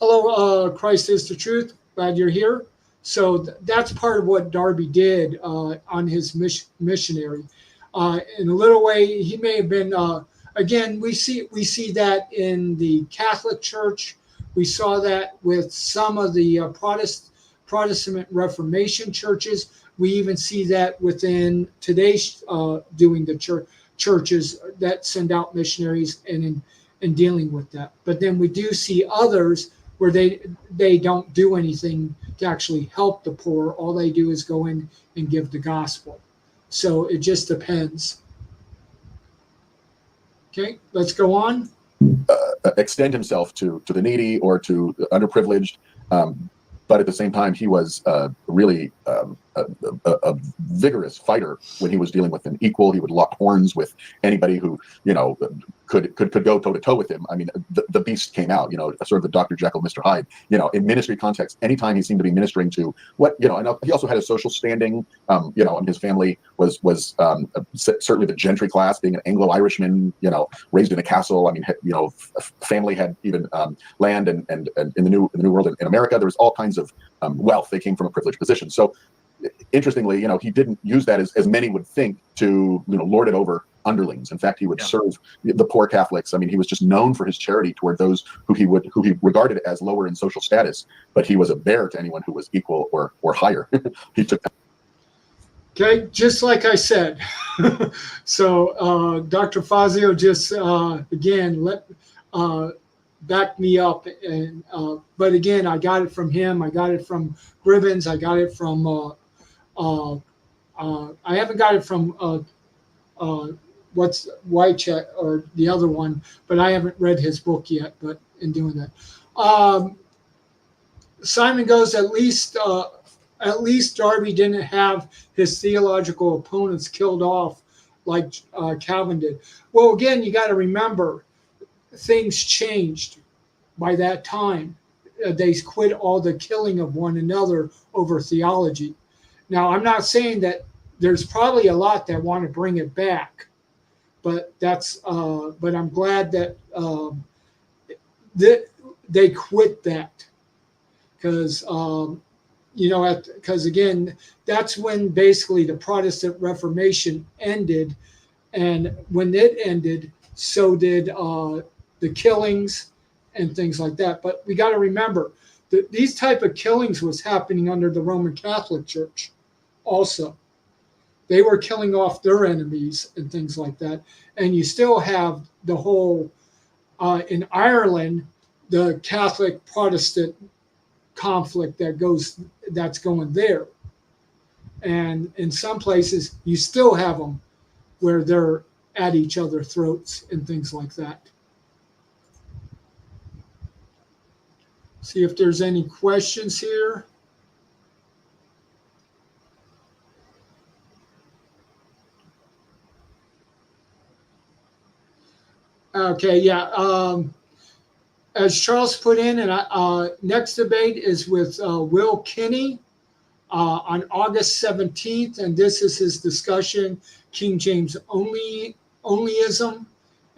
hello, Christ is the truth. Glad you're here. So that's part of what Darby did on his missionary. In a little way, he may have been. Again, we see that in the Catholic Church. We saw that with some of the Protestant Reformation churches. We even see that within today's doing the churches that send out missionaries and in dealing with that. But then we do see others where they don't do anything to actually help the poor. All they do is go in and give the gospel. So it just depends. Okay, let's go on. Extend himself to the needy or to the underprivileged. But at the same time, he was really a vigorous fighter when he was dealing with an equal. He would lock horns with anybody who, could go toe to toe with him. I mean, the beast came out, sort of the Dr. Jekyll, Mr. Hyde, in ministry context. Anytime he seemed to be ministering to and he also had a social standing, and his family was certainly the gentry class, being an Anglo-Irishman, raised in a castle. I mean, family had even land and in the new world in America, there was all kinds of wealth. They came from a privileged position. So interestingly, he didn't use that as many would think to, lord it over underlings. In fact, he would serve the poor Catholics. I mean, he was just known for his charity toward those who he regarded as lower in social status, but he was a bear to anyone who was equal or higher. He took that. Okay, just like I said. So Dr. Fazio just again backed me up, and but again, I got it from him. I got it from Gribbins. I got it from I haven't got it from what's Wycheck or the other one, but I haven't read his book yet. But in doing that, Simon goes, at least Darby didn't have his theological opponents killed off like Calvin did. Well, again, you got to remember, things changed by that time. They quit all the killing of one another over theology. Now, I'm not saying that there's probably a lot that want to bring it back, but I'm glad that they quit that, because because again, that's when basically the Protestant Reformation ended, and when it ended, so did the killings and things like that. But we got to remember that these type of killings was happening under the Roman Catholic Church also. They were killing off their enemies and things like that. And you still have the whole, in Ireland, the Catholic Protestant conflict that's going there. And in some places, you still have them where they're at each other's throats and things like that. See if there's any questions here. Okay, yeah. As Charles put in, and next debate is with Will Kinney on August 17th, and this is his discussion, King James onlyism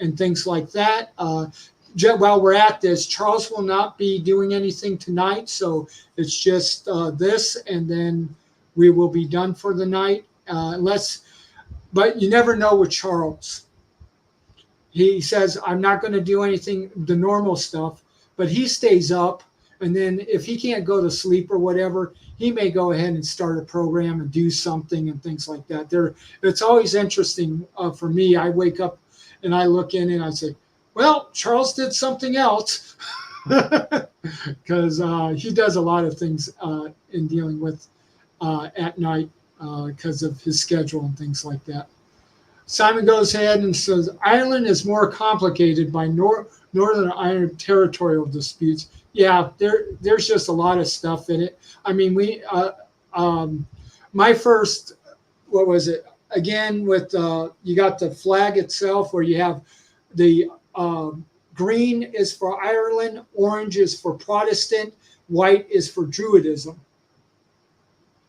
and things like that. While we're at this, Charles will not be doing anything tonight, so it's just this, and then we will be done for the night. But you never know with Charles. He says, I'm not going to do anything, the normal stuff, but he stays up, and then if he can't go to sleep or whatever, he may go ahead and start a program and do something and things like that. It's always interesting for me. I wake up and I look in and I say, well, Charles did something else, because he does a lot of things in dealing with at night because of his schedule and things like that. Simon goes ahead and says, Ireland is more complicated by Northern Ireland territorial disputes. Yeah, there's just a lot of stuff in it. I mean, my first, what was it? Again, with you got the flag itself where you have the green is for Ireland, orange is for Protestant, white is for Druidism,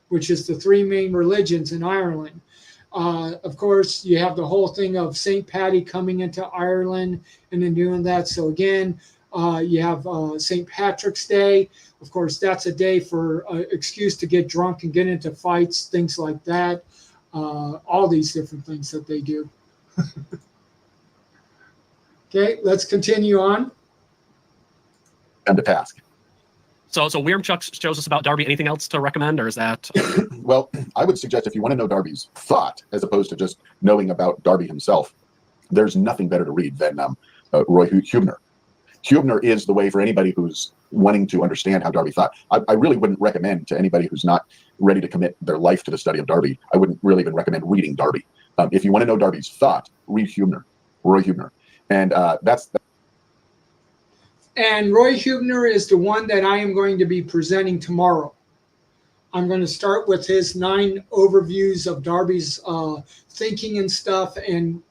which is the three main religions in Ireland. Of course, you have the whole thing of St. Paddy coming into Ireland and then doing that. So again, you have St. Patrick's Day. Of course, that's a day for excuse to get drunk and get into fights, things like that. All these different things that they do. Okay, let's continue on. And the task. So Weirm Chuck shows us about Darby. Anything else to recommend, or is that? Well, I would suggest if you want to know Darby's thought, as opposed to just knowing about Darby himself, there's nothing better to read than Roy Huebner. Huebner is the way for anybody who's wanting to understand how Darby thought. I really wouldn't recommend to anybody who's not ready to commit their life to the study of Darby. I wouldn't really even recommend reading Darby. If you want to know Darby's thought, read Huebner, Roy Huebner. And And Roy Huebner is the one that I am going to be presenting tomorrow. I'm going to start with his 9 overviews of Darby's thinking and stuff, and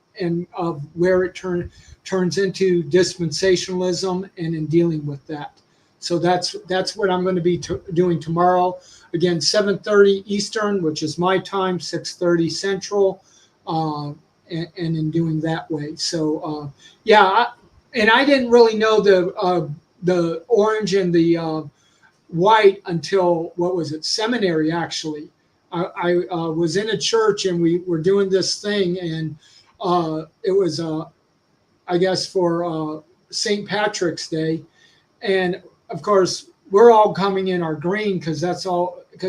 of where it turns into dispensationalism and in dealing with that. So that's what I'm going to be doing tomorrow. Again, 7:30 Eastern, which is my time, 6:30 Central, and in doing that way. So yeah. And I didn't really know the orange and the white until, what was it, seminary, actually. I was in a church and we were doing this thing, and it was, I guess, for St. Patrick's Day. And, of course, we're all coming in our green because,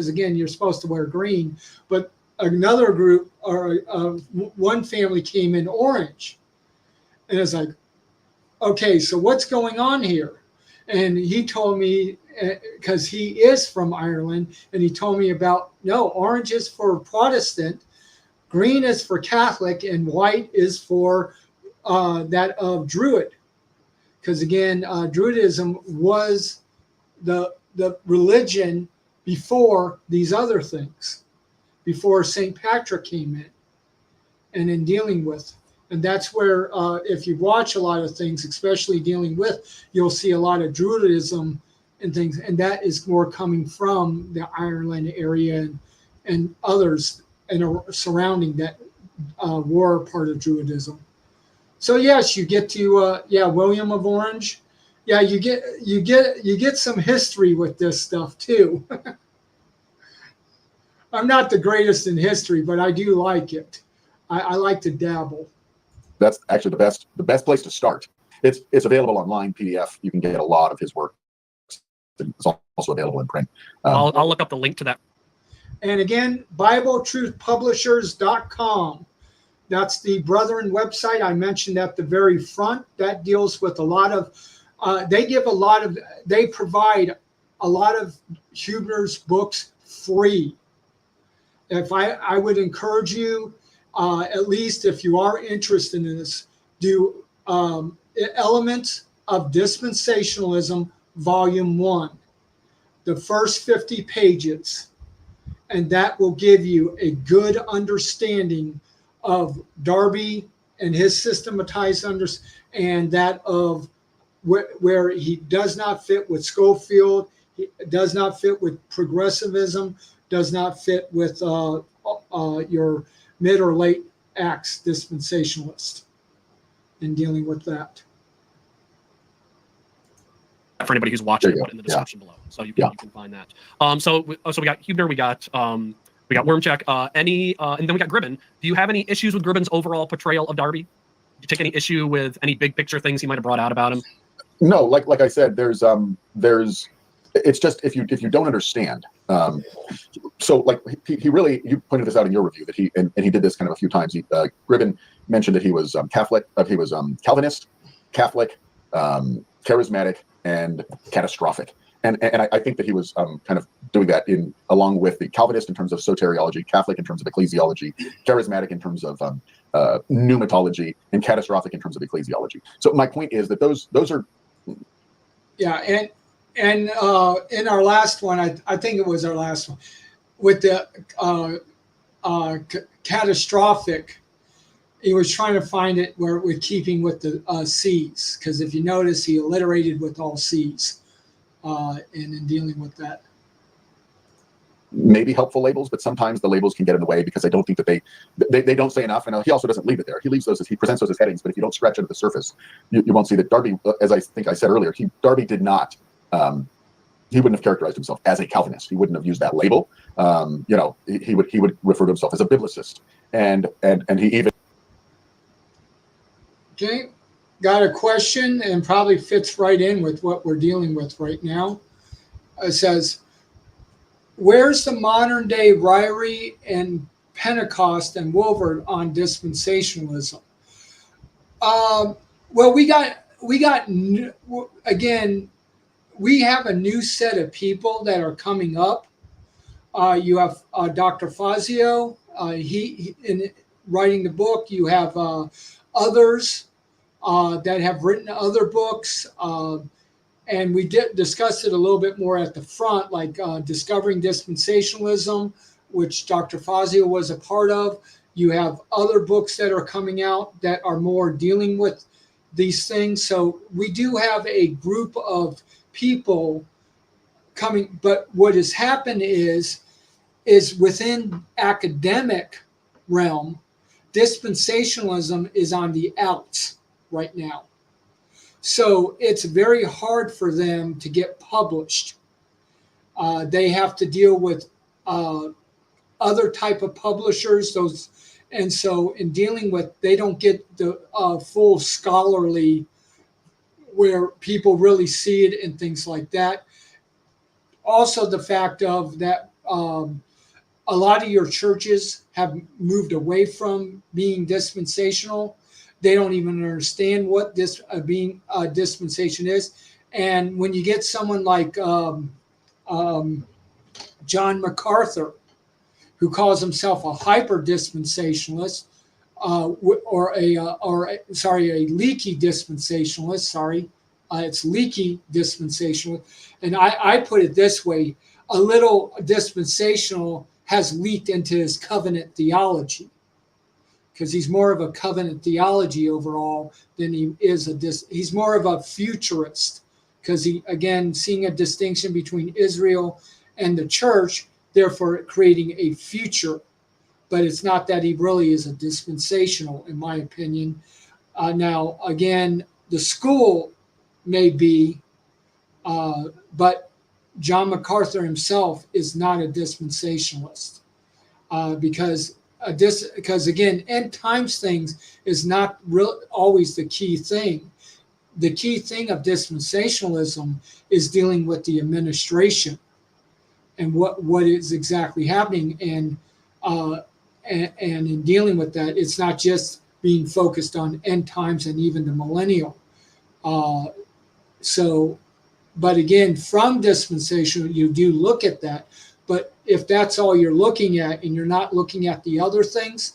again, you're supposed to wear green. But another group, or one family came in orange. And it's like, okay, so what's going on here? And he told me, because he is from Ireland, and he told me about, no, orange is for Protestant, green is for Catholic, and white is for that of Druid. Because again, Druidism was the religion before these other things, before St. Patrick came in and in dealing with. And that's where, if you watch a lot of things, especially dealing with, you'll see a lot of Druidism and things. And that is more coming from the Ireland area and others and surrounding that war part of Druidism. So yes, you get to William of Orange. Yeah, you get some history with this stuff too. I'm not the greatest in history, but I do like it. I like to dabble. That's actually the best place to start. It's available online PDF. You can get a lot of his work. It's also available in print. I'll look up the link to that. And again, BibleTruthPublishers.com. That's the Brethren website I mentioned at the very front. That deals with a lot of, they provide a lot of Huebner's books free. If I would encourage you, at least if you are interested in this, do Elements of Dispensationalism, Volume 1, the first 50 pages, and that will give you a good understanding of Darby and his systematized and that of where he does not fit with Schofield, he does not fit with progressivism, does not fit with your mid or late Acts dispensationalist in dealing with that. For anybody who's watching, There you put go. in the description below, so you can find that. So we got Huebner, we got Wormcheck, and then we got Gribben. Do you have any issues with Gribben's overall portrayal of Darby? Do you take any issue with any big picture things he might have brought out about him? No, like I said, there's it's just if you don't understand. So like he really, you pointed this out in your review that he did this kind of a few times. Gribben mentioned that he was Catholic, he was Calvinist, Catholic, charismatic, and catastrophic. And I think that he was kind of doing that along with the Calvinist in terms of soteriology, Catholic in terms of ecclesiology, charismatic in terms of pneumatology, and catastrophic in terms of ecclesiology. So my point is that those are. Yeah, and in our last one, I think it was our last one, with the catastrophic, he was trying to find it where we're keeping with the C's, because if you notice, he alliterated with all C's, and in dealing with that. Maybe helpful labels, but sometimes the labels can get in the way because I don't think that they don't say enough. And he also doesn't leave it there. He leaves those he presents those as headings, but if you don't scratch under the surface, you won't see that Darby, as I think I said earlier, Darby did not. He wouldn't have characterized himself as a Calvinist. He wouldn't have used that label. He would refer to himself as a biblicist, and he even. Okay, got a question and probably fits right in with what we're dealing with right now. It says, where's the modern day Ryrie and Pentecost and Wilvard on dispensationalism? Well, we got again, we have a new set of people that are coming up. You have Dr. Fazio, he in writing the book. You have others that have written other books. And we did discuss it a little bit more at the front, like Discovering Dispensationalism, which Dr. Fazio was a part of. You have other books that are coming out that are more dealing with these things. So we do have a group of people coming. But what has happened is within academic realm, dispensationalism is on the outs right now. So it's very hard for them to get published. They have to deal with other type of publishers. And so in dealing with, they don't get the full scholarly where people really see it and things like that. Also, the fact of that a lot of your churches have moved away from being dispensational. They don't even understand what this being dispensation is. And when you get someone like John MacArthur, who calls himself a hyper dispensationalist, or a leaky dispensationalist. It's leaky dispensationalist. And I put it this way: a little dispensational has leaked into his covenant theology, because he's more of a covenant theology overall than he is he's more of a futurist, because he, again, seeing a distinction between Israel and the church, therefore creating a future but it's not that he really is a dispensational, in my opinion. Now, again, the school may be, but John MacArthur himself is not a dispensationalist, because again, end times things is not always the key thing. The key thing of dispensationalism is dealing with the administration and what is exactly happening, and in dealing with that, it's not just being focused on end times and even the millennial. But again, from dispensation, you do look at that. But if that's all you're looking at and you're not looking at the other things,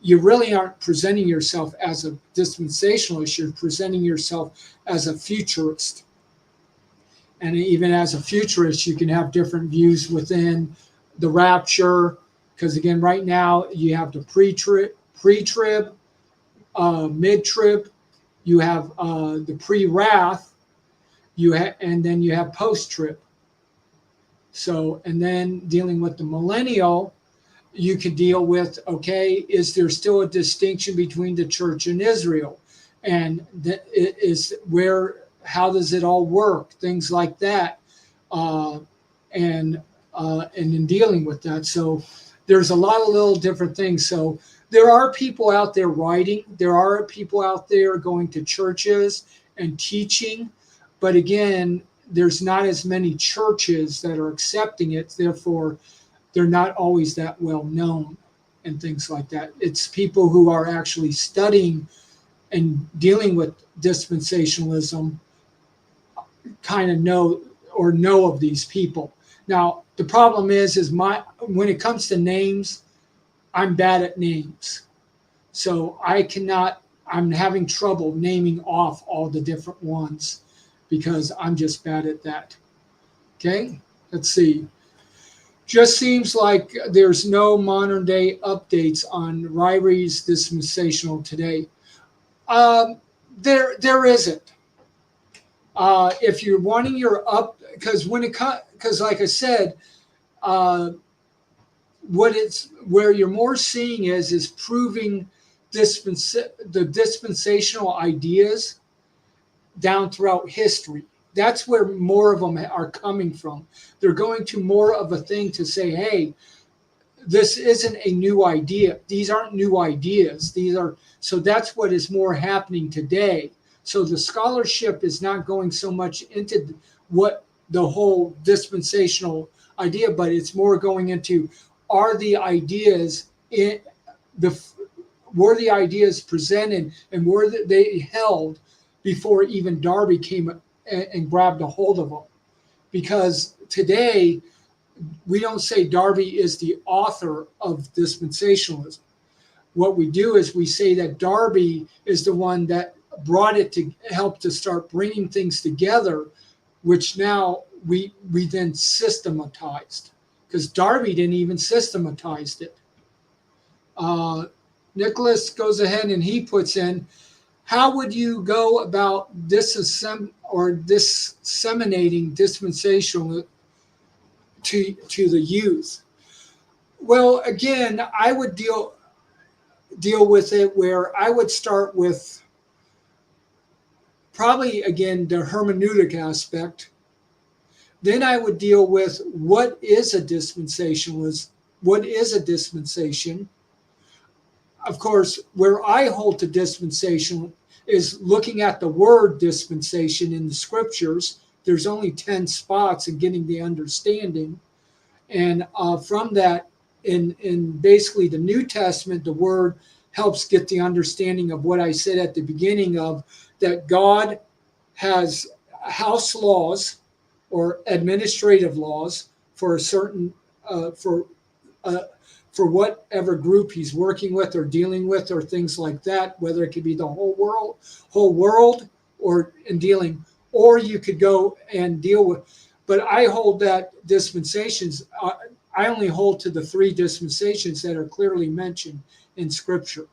you really aren't presenting yourself as a dispensationalist. You're presenting yourself as a futurist. And even as a futurist, you can have different views within the rapture. Because again, right now you have the pre-trib, mid-trib, you have the pre-wrath, and then you have post-trib. So, and then dealing with the millennial, you could deal with, okay, is there still a distinction between the church and Israel? And how does it all work? Things like that. And in dealing with that. So there's a lot of little different things. So there are people out there writing. There are people out there going to churches and teaching. But again, there's not as many churches that are accepting it. Therefore, they're not always that well known and things like that. It's people who are actually studying and dealing with dispensationalism kind of know of these people. Now, the problem is when it comes to names, I'm bad at names. So I'm having trouble naming off all the different ones because I'm just bad at that. Okay, let's see. Just seems like there's no modern day updates on Ryrie's dispensational today. There isn't. If you're wanting your because like I said, where you're more seeing is proving the dispensational ideas down throughout history. That's where more of them are coming from. They're going to more of a thing to say, hey, this isn't a new idea. These aren't new ideas. So that's what is more happening today. So the scholarship is not going so much into what the whole dispensational idea, but it's more going into were the ideas presented and were they held before even Darby came and grabbed a hold of them. Because today, we don't say Darby is the author of dispensationalism. What we do is we say that Darby is the one that brought it to help to start bringing things together, which now we then systematized. Because Darby didn't even systematize it. Nicholas goes ahead and he puts in, how would you go about disseminating dispensational to the youth? Well, again, I would deal with it where I would start with probably, again, the hermeneutic aspect. Then I would deal with what is a dispensationalist, what is a dispensation. Of course, where I hold to dispensation is looking at the word dispensation in the scriptures. There's only 10 spots and getting the understanding. And from that, in basically the New Testament, the word helps get the understanding of what I said at the beginning of that God has house laws or administrative laws for a certain, for whatever group he's working with or dealing with or things like that, whether it could be the whole world or in dealing, or you could go and deal with, but I hold that dispensations, I only hold to the 3 dispensations that are clearly mentioned in scripture.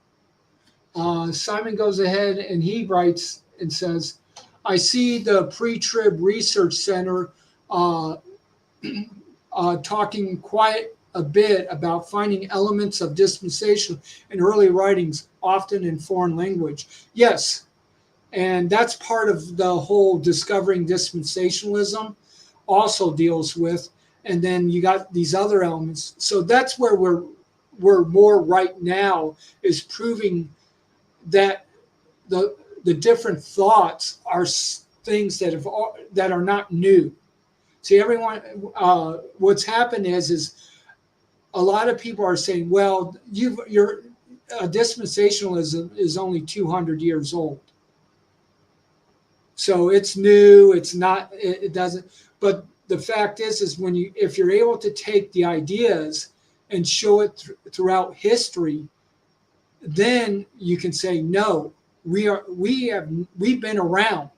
Simon goes ahead and he writes and says, I see the pre-trib research center talking quite a bit about finding elements of dispensation in early writings, often in foreign language. Yes, and that's part of the whole discovering dispensationalism also deals with. And then you got these other elements. So that's where we're more right now, is proving that the different thoughts are things that are not new. See, everyone, what's happened is a lot of people are saying, well, your dispensationalism is only 200 years old. So it's new, it's not, it doesn't, but the fact is if you're able to take the ideas and show it throughout history, then you can say, no, we've been around.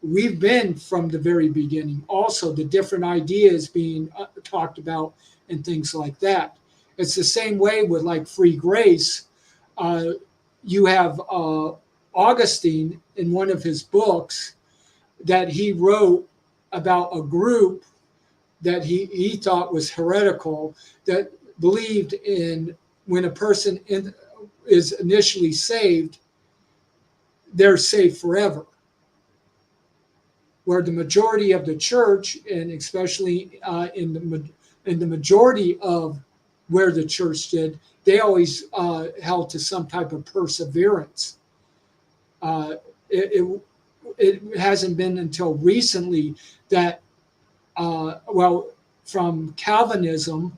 We've been from the very beginning. Also, the different ideas being talked about and things like that. It's the same way with like free grace. You have Augustine in one of his books that he wrote about a group that he thought was heretical, that believed in when a person is initially saved, they're saved forever. Where the majority of the church, and especially in the majority of where the church did, they always held to some type of perseverance. It hasn't been until recently that, from Calvinism,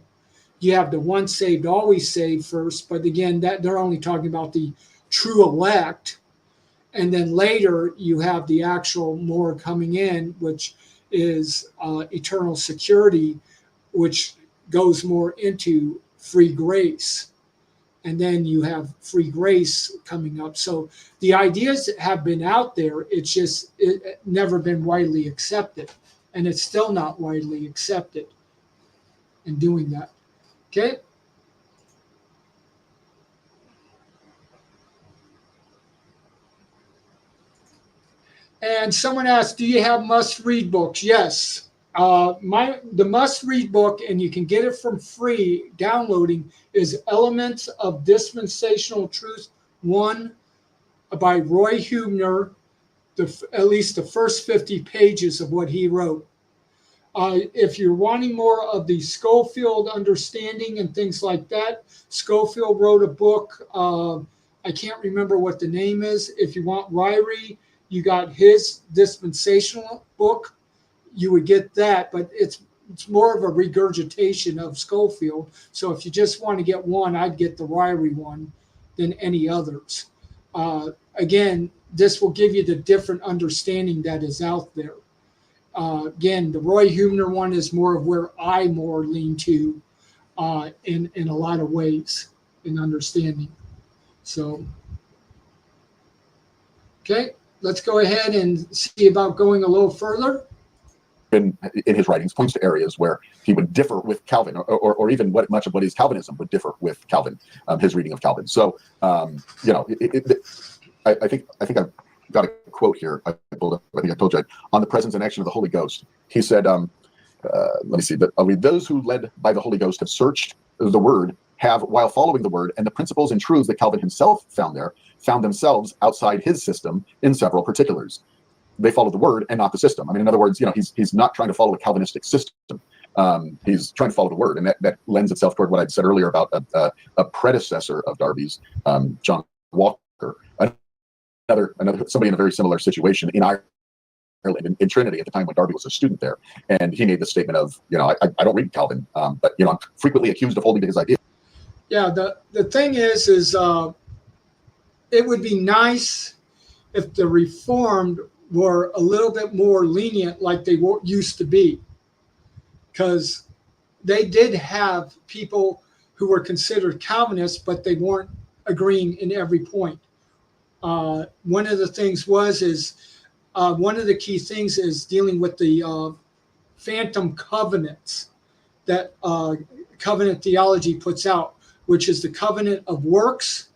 you have the once saved, always saved first, but again, that they're only talking about the true elect. And then later you have the actual more coming in, which is eternal security, which goes more into free grace. And then you have free grace coming up. So the ideas have been out there. It's just never been widely accepted. And it's still not widely accepted in doing that. Okay? And someone asked, do you have must-read books? Yes. The must-read book, and you can get it from free downloading, is Elements of Dispensational Truth 1 by Roy Huebner, at least the first 50 pages of what he wrote. If you're wanting more of the Scofield understanding and things like that, Scofield wrote a book. I can't remember what the name is. If you want Ryrie, you got his dispensational book. You would get that, but it's more of a regurgitation of Scofield. So if you just want to get one, I'd get the Ryrie one than any others. Again, this will give you the different understanding that is out there. Again, the Roy Huebner one is more of where I more lean to in a lot of ways in understanding. So, okay, let's go ahead and see about going a little further. In his writings, points to areas where he would differ with Calvin, or even much of what is Calvinism would differ with Calvin, his reading of Calvin. So, I think I've got a quote here. I think I told you, on the presence and action of the Holy Ghost. He said, let me see, those who led by the Holy Ghost have searched the Word, have, while following the Word and the principles and truths that Calvin himself found there, found themselves outside his system in several particulars. They follow the Word and not the system. I mean, in other words, he's not trying to follow a Calvinistic system. He's trying to follow the Word, and that lends itself toward what I'd said earlier about a predecessor of Darby's, John Walker, another somebody in a very similar situation in Ireland, in Trinity at the time when Darby was a student there, and he made the statement of, I don't read Calvin, but I'm frequently accused of holding to his ideas. Yeah, the thing is it would be nice if the Reformed were a little bit more lenient like they used to be, because they did have people who were considered Calvinists, but they weren't agreeing in every point. One of the things one of the key things is dealing with the phantom covenants that covenant theology puts out, which is the covenant of works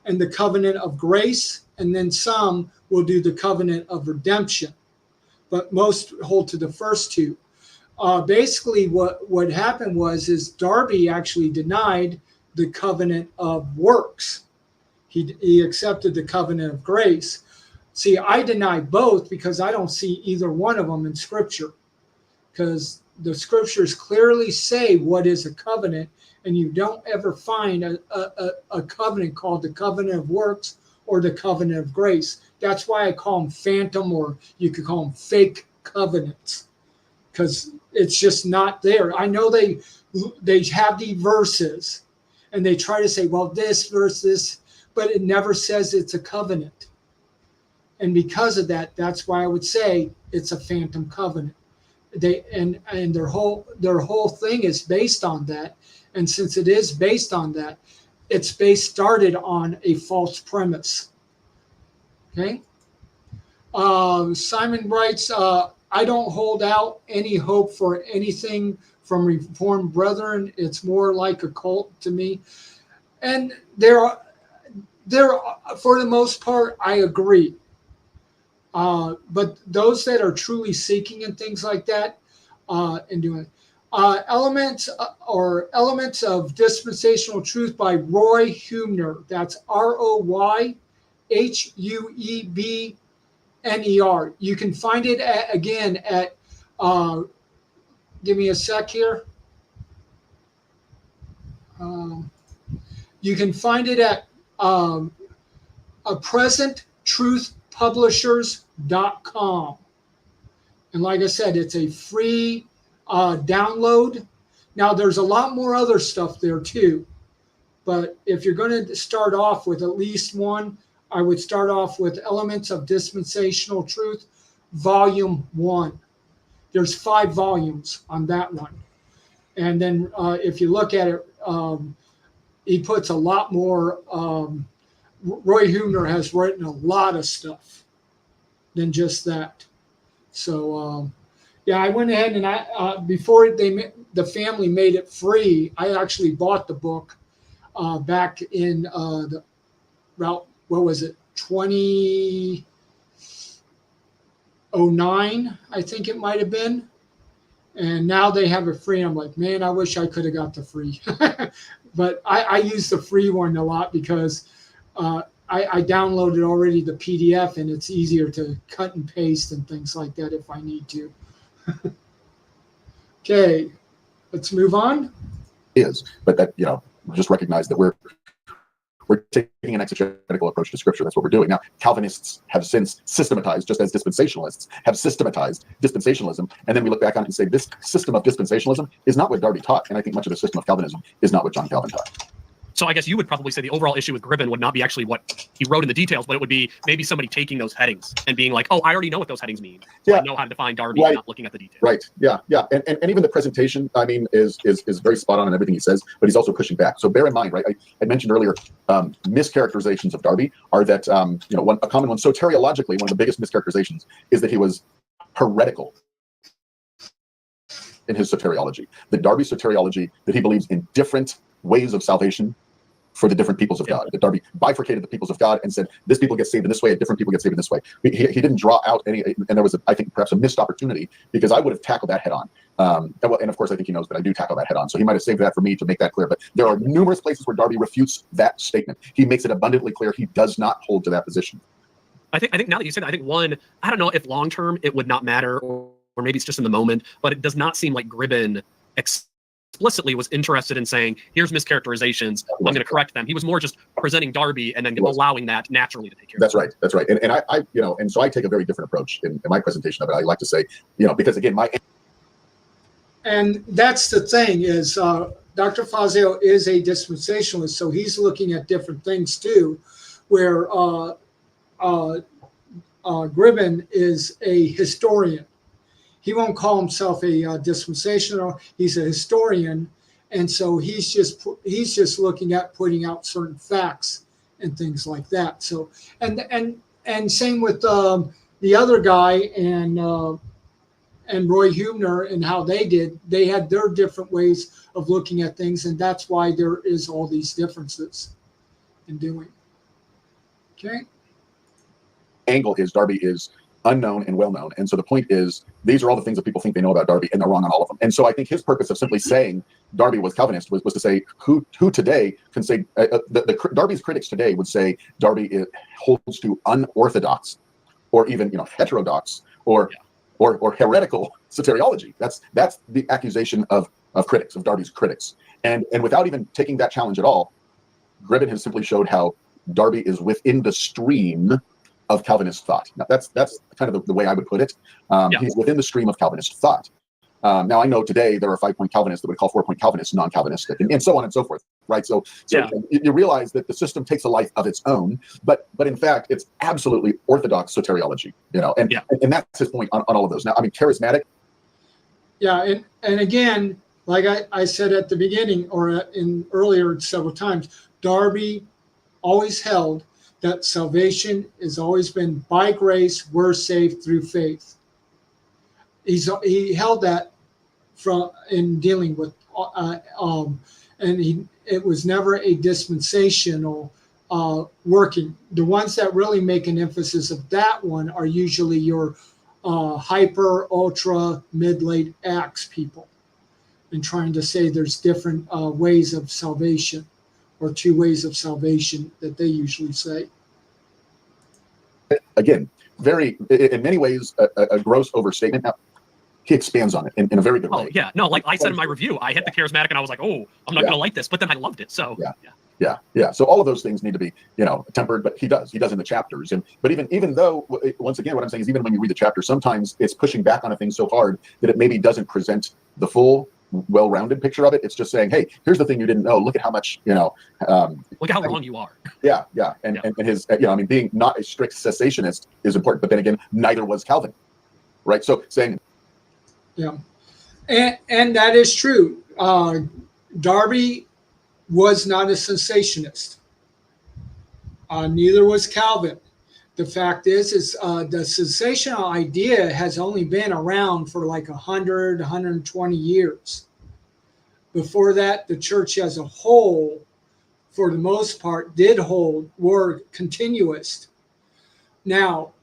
and the covenant of grace, and then some will do the covenant of redemption, but most hold to the first two. Basically, what happened is Darby actually denied the covenant of works. He accepted the covenant of grace. See, I deny both because I don't see either one of them in Scripture, because the Scriptures clearly say what is a covenant, and you don't ever find a covenant called the covenant of works or the covenant of grace. That's why I call them phantom, or you could call them fake covenants, because it's just not there. I know they have the verses, and they try to say, well, this verse, this, but it never says it's a covenant. And because of that, that's why I would say it's a phantom covenant. They and their whole thing is based on that. And since it is based on that, it's started on a false premise. Okay. Simon writes, I don't hold out any hope for anything from Reformed Brethren. It's more like a cult to me. And there, for the most part, I agree. But those that are truly seeking and things like that, and doing elements of dispensational truth by Roy Huebner. That's RoyHuebner. You can find it again at. Give me a sec here. You can find it at presenttruthpublishers.com. And like I said, it's a free download. Now, there's a lot more other stuff there too. But if you're going to start off with at least one, I would start off with Elements of Dispensational Truth, Volume 1. There's 5 volumes on that one. And then if you look at it, he puts a lot more. Roy Huebner has written a lot of stuff than just that. So, yeah, I went ahead and before the family made it free, I actually bought the book back in what was it, 2009, I think it might have been. And now they have it free. I'm like, man, I wish I could have got the free. But I use the free one a lot because I downloaded already the PDF, and it's easier to cut and paste and things like that if I need to. Okay, let's move on. But that, just recognize that we're taking an exegetical approach to Scripture. That's what we're doing. Now, Calvinists have since systematized, just as dispensationalists have systematized dispensationalism, and then we look back on it and say, this system of dispensationalism is not what Darby taught, and I think much of the system of Calvinism is not what John Calvin taught. So I guess you would probably say the overall issue with Gribben would not be actually what he wrote in the details, but it would be maybe somebody taking those headings and being like, oh, I already know what those headings mean. So I know how to define Darby, and not looking at the details. Right. Yeah. And even the presentation, I mean, is very spot on in everything he says, but he's also pushing back. So bear in mind, right, I mentioned earlier, mischaracterizations of Darby are that, a common one, soteriologically, one of the biggest mischaracterizations is that he was heretical in his soteriology. The Darby soteriology, that he believes in different ways of salvation for the different peoples of God. That Darby bifurcated the peoples of God and said, this people get saved in this way, and different people get saved in this way. He didn't draw out any, and there was, I think, perhaps a missed opportunity, because I would have tackled that head on. And of course, I think he knows that I do tackle that head on. So he might have saved that for me to make that clear. But there are numerous places where Darby refutes that statement. He makes it abundantly clear he does not hold to that position. I think now that you said that, I think one, I don't know if long term it would not matter, or maybe it's just in the moment, but it does not seem like Gribben explicitly was interested in saying, here's mischaracterizations, I'm going to correct them. He was more just presenting Darby and then allowing that naturally to take care of it. That's right. And I and so I take a very different approach in my presentation of it. I like to say, because again, and that's the thing is, Dr. Fazio is a dispensationalist, so he's looking at different things too, where Gribben is a historian. He won't call himself a dispensational. He's a historian, and so he's just looking at putting out certain facts and things like that. So and same with the other guy and Roy Huebner and how they had their different ways of looking at things, and that's why there is all these differences in doing. Okay. Angle is Darby is unknown and well known. And so the point is, these are all the things that people think they know about Darby, and they're wrong on all of them. And so I think his purpose of simply saying Darby was Calvinist was to say who today can say Darby's critics today would say Darby holds to unorthodox, or even heterodox, or heretical soteriology. That's the accusation of critics, of Darby's critics. And without even taking that challenge at all, Gribben has simply showed how Darby is within the stream of Calvinist thought. Now, that's kind of the way I would put it. He's within the stream of Calvinist thought. Now, I know today there are 5-point Calvinists that would call 4-point Calvinists non-Calvinistic, and so on and so forth, right? So you realize that the system takes a life of its own, but in fact, it's absolutely orthodox soteriology, and that's his point on all of those. Now, I mean, charismatic. Yeah, and again, like I said at the beginning or in earlier several times, Darby always held that salvation has always been by grace, we're saved through faith. He held that in dealing with, and it was never a dispensational working. The ones that really make an emphasis of that one are usually your hyper, ultra, mid-late Acts people, and trying to say there's different ways of salvation, or 2 ways of salvation that they usually say. Again, in many ways, a gross overstatement. Now, he expands on it in a very good way. Oh, yeah. No, like I said in my review, I hit the charismatic and I was like, oh, I'm not going to like this. But then I loved it. So, yeah. So all of those things need to be, tempered, but he does in the chapters. But even though, once again, what I'm saying is, even when you read the chapter, sometimes it's pushing back on a thing so hard that it maybe doesn't present the full, well-rounded picture of it. It's just saying, hey, here's the thing you didn't know. Look at how much, look at how wrong you are. Yeah. And his, being not a strict cessationist is important. But then again, neither was Calvin, right? So saying, yeah, and that is true. Darby was not a cessationist. Neither was Calvin. The fact is the cessational idea has only been around for like 100, 120 years. Before that, the church as a whole, for the most part, were continuist. Now,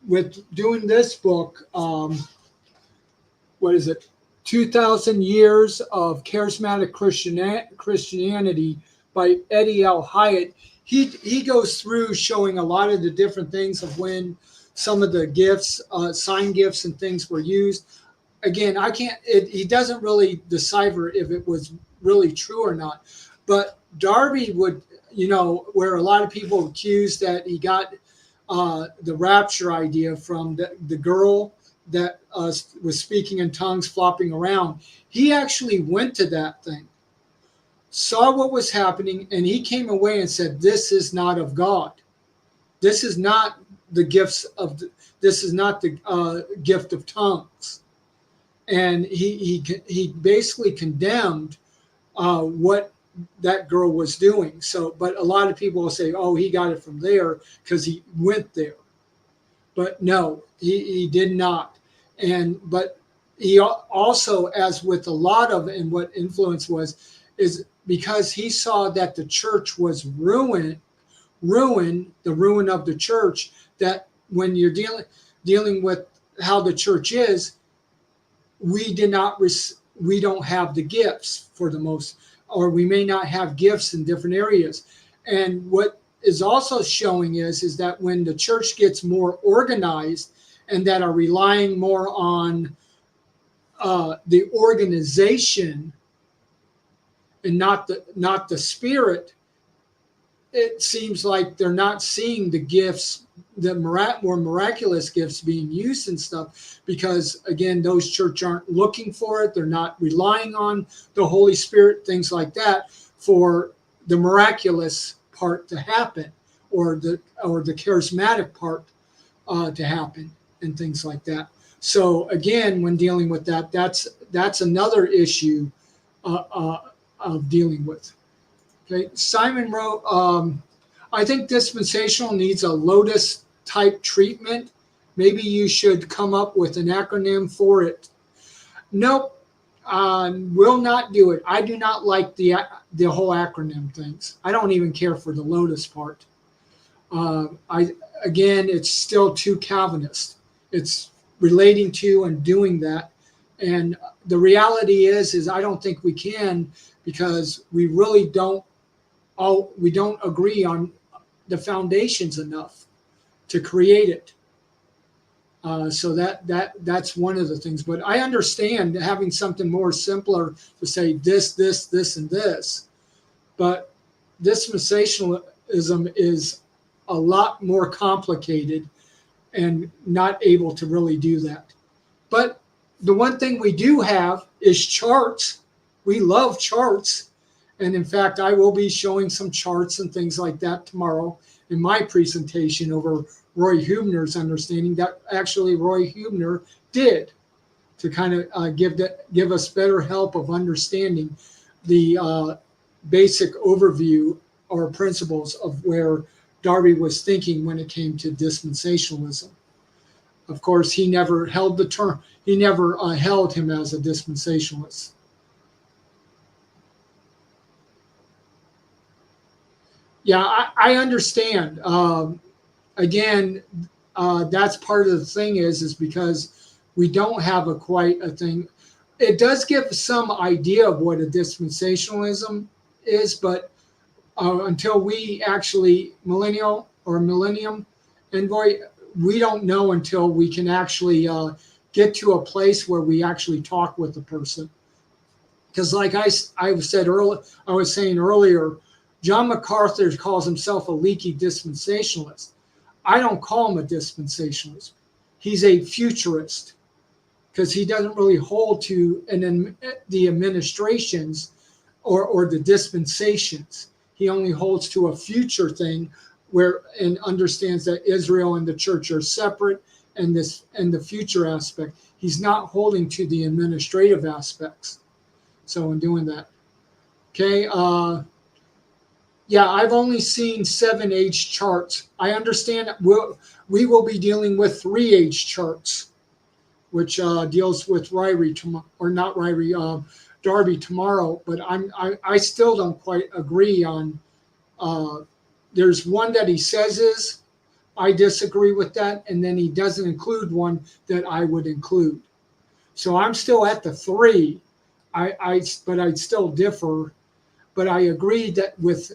with doing this book, what is it? 2,000 Years of Charismatic Christianity by Eddie L. Hyatt. He goes through showing a lot of the different things of when some of the gifts, sign gifts and things were used. Again, he doesn't really decipher if it was really true or not. But Darby would, where a lot of people accuse that he got the rapture idea from the girl that was speaking in tongues, flopping around. He actually went to that thing, saw what was happening, and he came away and said, this is not of God. This is not the this is not the gift of tongues. And he basically condemned what that girl was doing. So, but a lot of people will say, oh, he got it from there because he went there. But no, he did not. But he also, as with a lot of, and what influence is because he saw that the church was ruin, the ruin of the church, that when you're dealing with how the church is, we don't have the gifts for the most, or we may not have gifts in different areas. And what is also showing is that when the church gets more organized and that are relying more on the organization and not the spirit, it seems like they're not seeing the gifts, the more miraculous gifts being used and stuff, because again, those church aren't looking for it. They're not relying on the Holy Spirit, things like that, for the miraculous part to happen, or the charismatic part to happen, and things like that. So again, when dealing with that, that's another issue of dealing with. Okay, Simon wrote, I think dispensational needs a Lotus type treatment. Maybe you should come up with an acronym for it. Nope, will not do it. I do not like the whole acronym things. I don't even care for the Lotus part. again, it's still too Calvinist. It's relating to and doing that. And the reality is I don't think we can, because we really don't agree on the foundations enough to create it. So that's one of the things. But I understand having something more simpler to say this, and this. But dispensationalism is a lot more complicated and not able to really do that. But the one thing we do have is charts. We love charts. And in fact, I will be showing some charts and things like that tomorrow in my presentation over Roy Huebner's understanding that actually Roy Huebner did, to kind of give us better help of understanding the basic overview or principles of where Darby was thinking when it came to dispensationalism. Of course, he never held the term. He never held him as a dispensationalist. Yeah, I understand. Again, that's part of the thing is because we don't have quite a thing. It does give some idea of what a dispensationalism is, but until we actually millennium envoy, we don't know until we can actually get to a place where we actually talk with the person. Because like I said earlier, I was saying earlier, John MacArthur calls himself a leaky dispensationalist. I don't call him a dispensationalist. He's a futurist, because he doesn't really hold to the administrations or the dispensations. He only holds to a future thing and understands that Israel and the church are separate, and the future aspect. He's not holding to the administrative aspects. So in doing that, okay. Yeah, I've only seen 7H charts. I understand we will be dealing with 3H charts, which deals with Darby tomorrow. But I still don't quite agree on. There's one that he says is, I disagree with that, and then he doesn't include one that I would include. So I'm still at the 3. But I'd still differ. But I agree with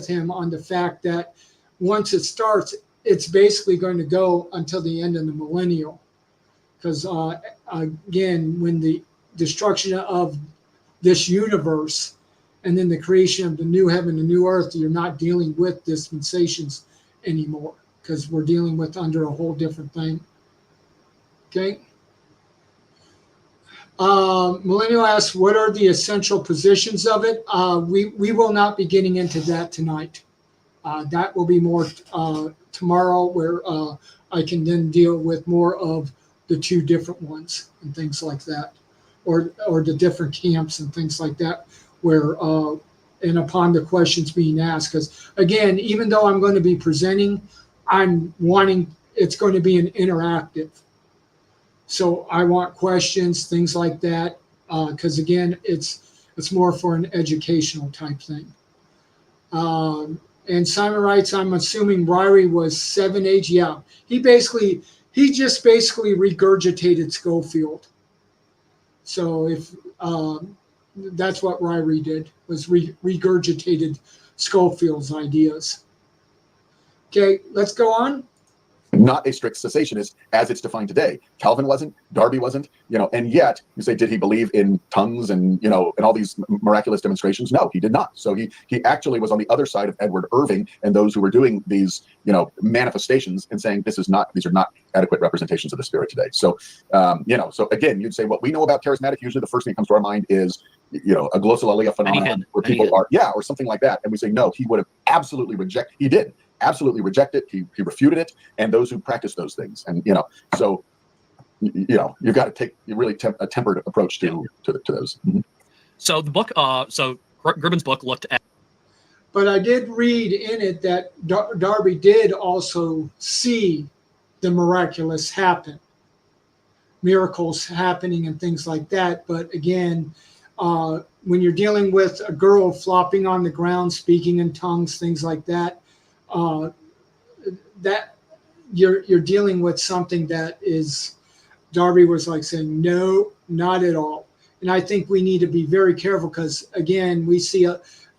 him on the fact that once it starts, it's basically going to go until the end of the millennial. Because again, when the destruction of this universe and then the creation of the new heaven and new earth, you're not dealing with dispensations anymore, because we're dealing with under a whole different thing. Okay. Millennial asks, what are the essential positions of it? We will not be getting into that tonight. That will be more tomorrow, where I can then deal with more of the 2 different ones and things like that, or the different camps and things like that, where and upon the questions being asked. Because again, even though I'm going to be presenting, it's going to be an interactive. So I want questions, things like that, because again, it's more for an educational type thing. And Simon writes, I'm assuming Ryrie was 7H. Yeah, he just basically regurgitated Schofield. So if that's what Ryrie did, was regurgitated Schofield's ideas. Okay, let's go on. Not a strict cessationist as it's defined today. Calvin wasn't, Darby wasn't, and yet you say, did he believe in tongues and, and all these miraculous demonstrations? No, he did not. So he actually was on the other side of Edward Irving and those who were doing these, manifestations and saying, these are not adequate representations of the Spirit today. So, so again, you'd say what we know about charismatic, usually the first thing that comes to our mind is, a glossolalia phenomenon where people are, or something like that. And we say, no, he would have absolutely absolutely reject it. He refuted it, and those who practice those things, and so you've got to take a tempered approach to those. Mm-hmm. So the book, Gribben's book looked at. But I did read in it that Darby did also see the miraculous happen, miracles happening and things like that. But again, when you're dealing with a girl flopping on the ground, speaking in tongues, things like that. that you're dealing with something that is, Darby was like saying, no, not at all. And I think we need to be very careful because, again, we see,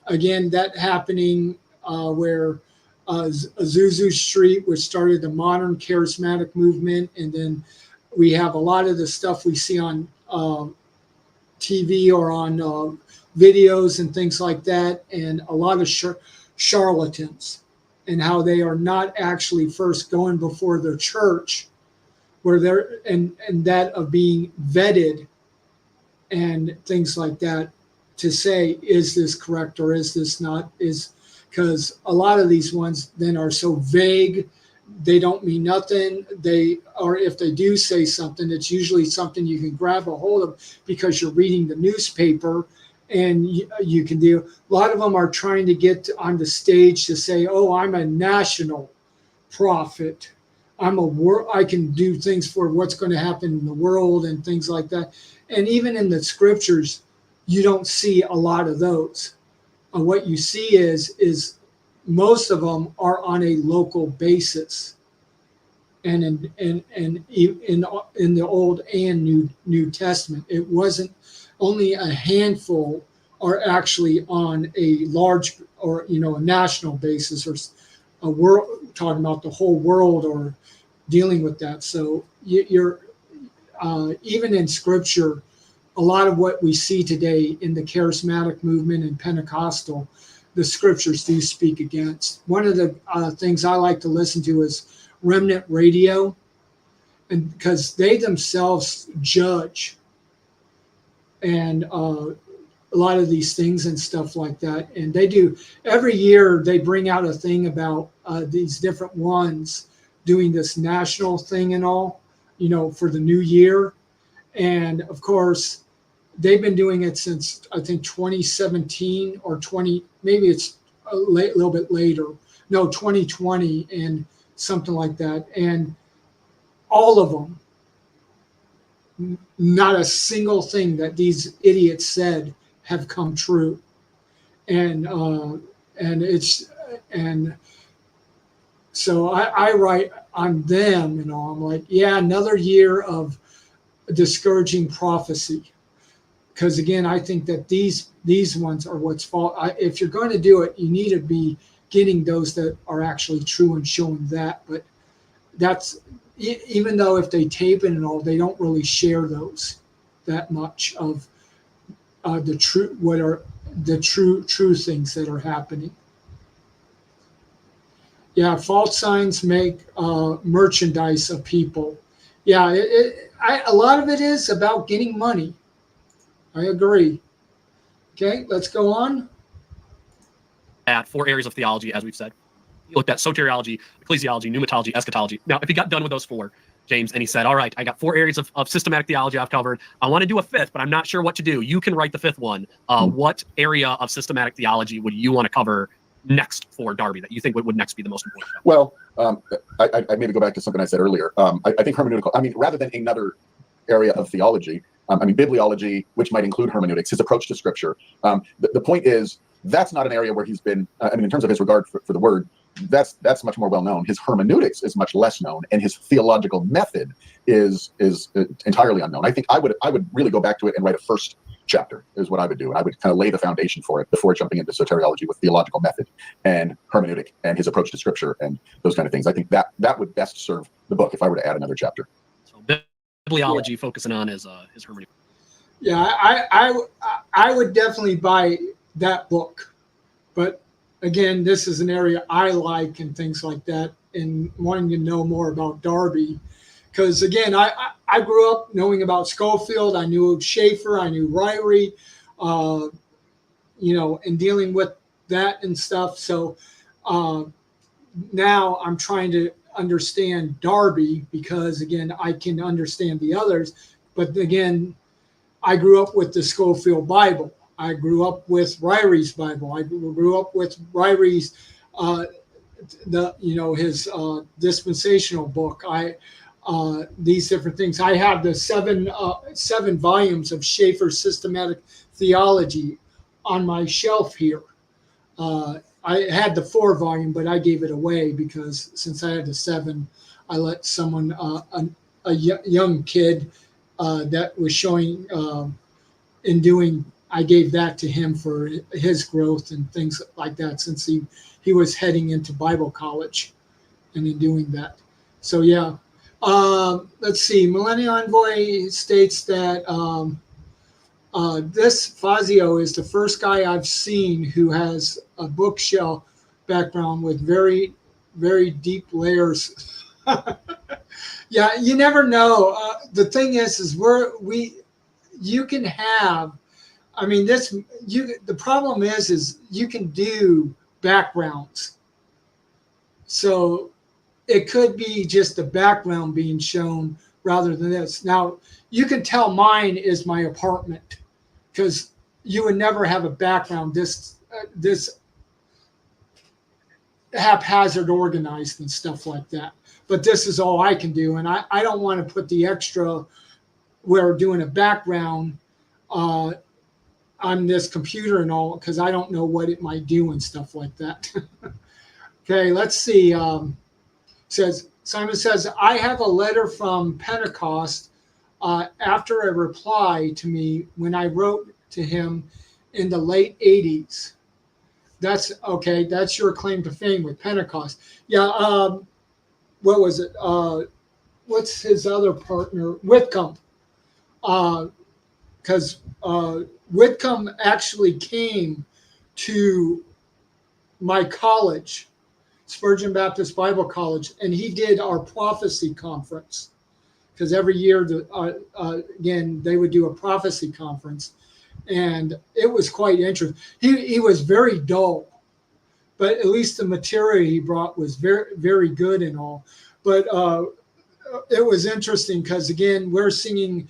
again, that happening where Azusa Street, which started the modern charismatic movement. And then we have a lot of the stuff we see on TV or on videos and things like that. And a lot of charlatans and how they are not actually first going before their church where they're, and that of being vetted and things like that to say, is this correct or is this not? Is because a lot of these ones then are so vague, they don't mean nothing. Or if they do say something, it's usually something you can grab a hold of because you're reading the newspaper and you can do. A lot of them are trying to get on the stage to say, oh, I'm a national prophet. I can do things for what's going to happen in the world and things like that. And even in the scriptures, you don't see a lot of those. What you see is most of them are on a local basis, and in the Old and New Testament, it wasn't. Only a handful are actually on a large or a national basis or a world, talking about the whole world or dealing with that. So you're even in Scripture. A lot of what we see today in the charismatic movement and Pentecostal, the scriptures do speak against. One of the things I like to listen to is Remnant Radio, and because they themselves judge and a lot of these things and stuff like that. And they do every year they bring out a thing about these different ones doing this national thing and all, for the new year. And of course, they've been doing it since I think 2017 or maybe it's a little bit later. No, 2020 and something like that. And all of them, not a single thing that these idiots said have come true. And so I write on them and all. I'm like, yeah, another year of discouraging prophecy. Because again, I think that these ones are what's fault. If you're going to do it, you need to be getting those that are actually true and showing that. But that's, even though if they tape it and all, they don't really share those that much of the true, what are the true things that are happening. Yeah, false signs make merchandise of people. Yeah, a lot of it is about getting money. I agree. Okay, let's go on. At 4 areas of theology, as we've said. He looked at soteriology, ecclesiology, pneumatology, eschatology. Now, if he got done with those 4, James, and he said, all right, I got 4 areas of systematic theology I've covered. I want to do a 5th, but I'm not sure what to do. You can write the 5th one. What area of systematic theology would you want to cover next for Darby that you think would next be the most important? Well, I maybe go back to something I said earlier. I think hermeneutical, rather than another area of theology, bibliology, which might include hermeneutics, his approach to scripture. The point is, that's not an area where he's been, in terms of his regard for the word, that's much more well known. His hermeneutics is much less known, and his theological method is entirely unknown. I think I would really go back to it and write a first chapter is what I would do. And I would kind of lay the foundation for it before jumping into soteriology with theological method and hermeneutic and his approach to scripture and those kind of things. I think that would best serve the book if I were to add another chapter. So bibliology focusing on his hermeneutic. Yeah, I would definitely buy that book. But again, this is an area I like and things like that, and wanting to know more about Darby. Because again, I grew up knowing about Scofield. I knew Schaeffer. I knew Ryrie, and dealing with that and stuff. So now I'm trying to understand Darby because, again, I can understand the others. But again, I grew up with the Scofield Bible. I grew up with Ryrie's Bible. I grew up with Ryrie's, his dispensational book. These different things. I have the seven volumes of Schaeffer's Systematic Theology on my shelf here. I had the 4 volume, but I gave it away because since I had the 7, I let someone, young kid that was showing in doing, I gave that to him for his growth and things like that, since he was heading into Bible college and in doing that. So yeah, let's see. Millennial Envoy states that this Fazio is the first guy I've seen who has a bookshelf background with very, very deep layers. Yeah, you never know. The thing is you can have. I mean, the problem is you can do backgrounds. So it could be just the background being shown rather than this. Now, you can tell mine is my apartment because you would never have a background this haphazard organized and stuff like that. But this is all I can do. And I don't want to put the extra where doing a background on this computer and all, because I don't know what it might do and stuff like that. Okay, let's see. Simon says, I have a letter from Pentecost after a reply to me when I wrote to him in the late 80s. That's okay. That's your claim to fame with Pentecost. Yeah. What was it? What's his other partner? Whitcomb. Because Whitcomb actually came to my college, Spurgeon Baptist Bible College, and he did our prophecy conference. Because every year, again, they would do a prophecy conference, and it was quite interesting. He was very dull, but at least the material he brought was very, very good and all. But it was interesting because, again, we're singing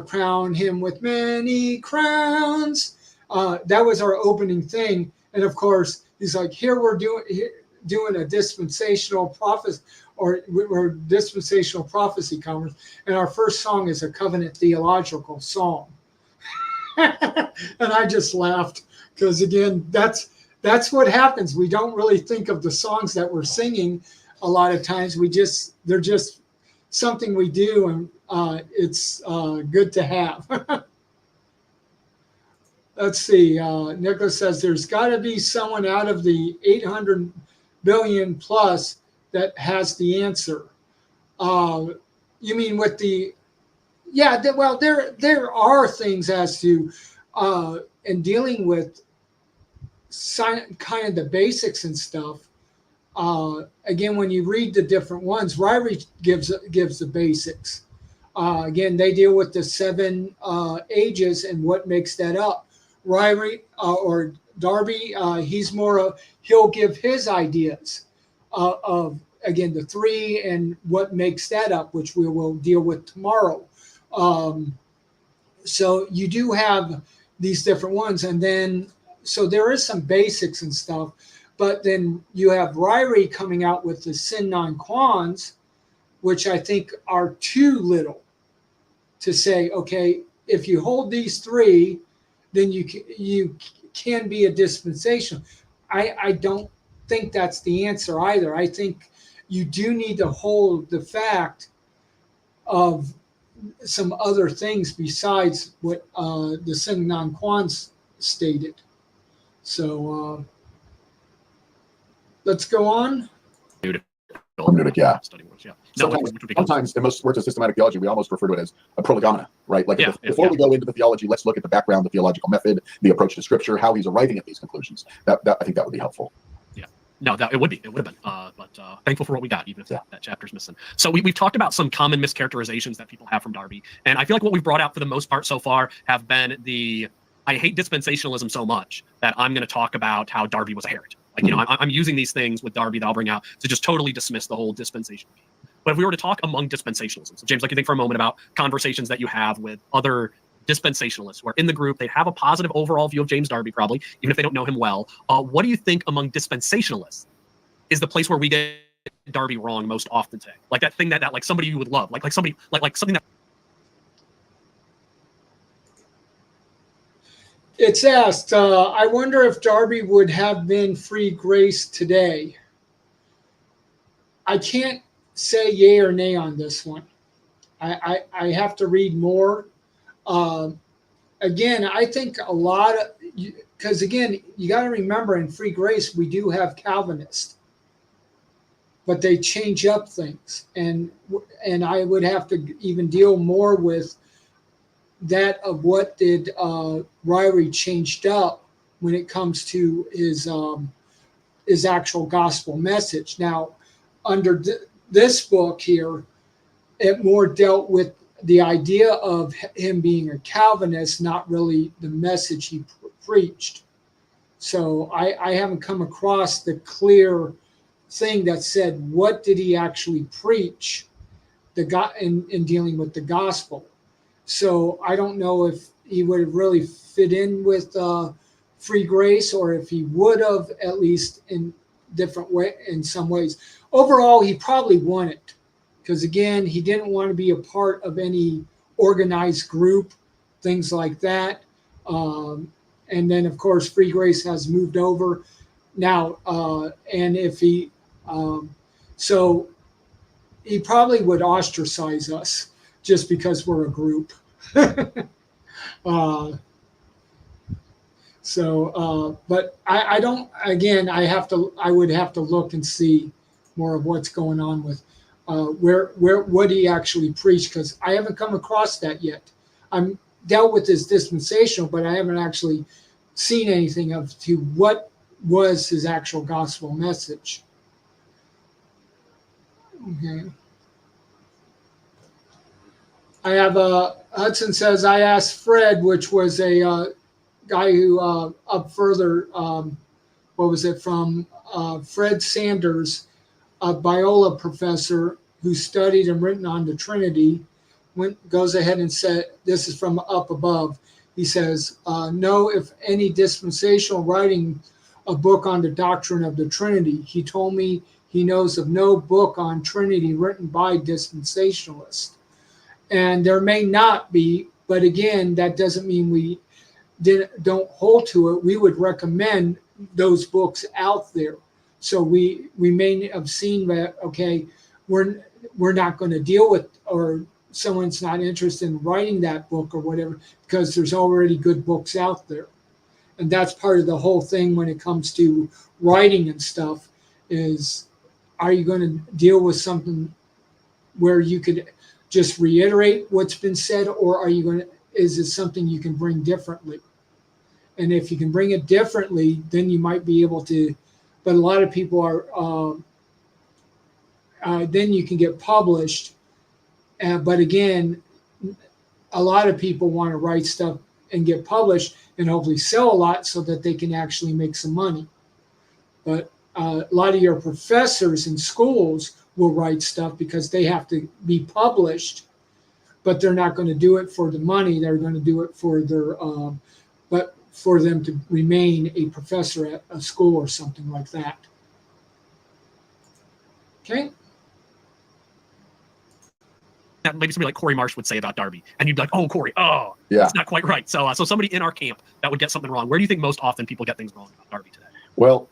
Crown Him with Many Crowns. That was our opening thing. And, of course, he's like, here we're doing a dispensational prophecy or dispensational prophecy conference. And our first song is a covenant theological song. And I just laughed because, again, that's what happens. We don't really think of the songs that we're singing a lot of times. They're just something we do, and it's good to have. Let's see. Nicholas says there's got to be someone out of the 800 billion plus that has the answer. You mean with the? Yeah. Well, there are things as to in dealing with kind of the basics and stuff. Again, when you read the different ones, Ryrie gives the basics. Again, they deal with the 7 ages and what makes that up. Ryrie or Darby, he's more of, he'll give his ideas of, again, the 3 and what makes that up, which we will deal with tomorrow. So you do have these different ones. And then, so there is some basics and stuff. But then you have Ryrie coming out with the Sin Non Quans, which I think are too little to say, okay, if you hold these 3, then you can be a dispensation. I don't think that's the answer either. I think you do need to hold the fact of some other things besides what the Sin Non Quans stated. So let's go on. Hermeneutic, yeah. Yeah. Sometimes in most works of systematic theology, we almost refer to it as a prolegomena, right? Like before we go into the theology, let's look at the background, the theological method, the approach to scripture, how he's arriving at these conclusions. That I think that would be helpful. Yeah. No, it would have been. But thankful for what we got, even if that chapter's missing. So we've talked about some common mischaracterizations that people have from Darby. And I feel like what we've brought out for the most part so far have been I hate dispensationalism so much that I'm going to talk about how Darby was a heretic. Like, I'm using these things with Darby that I'll bring out to just totally dismiss the whole dispensation. But if we were to talk among dispensationalism, so James, like you think for a moment about conversations that you have with other dispensationalists who are in the group, they have a positive overall view of James Darby, probably, even if they don't know him well. What do you think among dispensationalists is the place where we get Darby wrong most often today? Like that thing that like somebody you would love, like somebody like something that. It's asked, I wonder if Darby would have been free grace today. I can't say yay or nay on this one. I have to read more. Again, I think a lot of, because again, you got to remember in free grace, we do have Calvinists, but they change up things. And I would have to even deal more with that of what did Ryrie changed up when it comes to his actual gospel message. Now, under this book here, it more dealt with the idea of him being a Calvinist, not really the message he preached. So I haven't come across the clear thing that said what did he actually preach in dealing with the gospel. So I don't know if he would have really fit in with free grace, or if he would have, at least in different way, in some ways. Overall, he probably won it, because again, he didn't want to be a part of any organized group, things like that. And then, of course, free grace has moved over now. And if he, so he probably would ostracize us just because we're a group. But I don't, again, I would have to look and see more of what's going on with what he actually preached, because I haven't come across that yet. I'm dealt with his dispensational, but I haven't actually seen anything of to what was his actual gospel message. Okay. I have Hudson says, I asked Fred, which was a guy who up further, what was it, from Fred Sanders, a Biola professor who studied and written on the Trinity, goes ahead and said, this is from up above. He says, know if any dispensational writing a book on the doctrine of the Trinity. He told me he knows of no book on Trinity written by dispensationalists. And there may not be, but again, that doesn't mean we don't hold to it. We would recommend those books out there. So we may have seen that, okay, we're not going to deal with, or someone's not interested in writing that book or whatever, because there's already good books out there. And that's part of the whole thing when it comes to writing and stuff is, are you going to deal with something where you could just reiterate what's been said, or is it something you can bring differently? And if you can bring it differently, then you might be able to, but a lot of people are, then you can get published. But again, a lot of people want to write stuff and get published and hopefully sell a lot so that they can actually make some money. But a lot of your professors in schools will write stuff because they have to be published, but they're not going to do it for the money. They're going to do it for their, but for them to remain a professor at a school or something like that. Okay. That maybe somebody like Corey Marsh would say about Darby, and you'd be like, "Oh, Corey, yeah, that's not quite right." So, somebody in our camp that would get something wrong. Where do you think most often people get things wrong about Darby today? Well,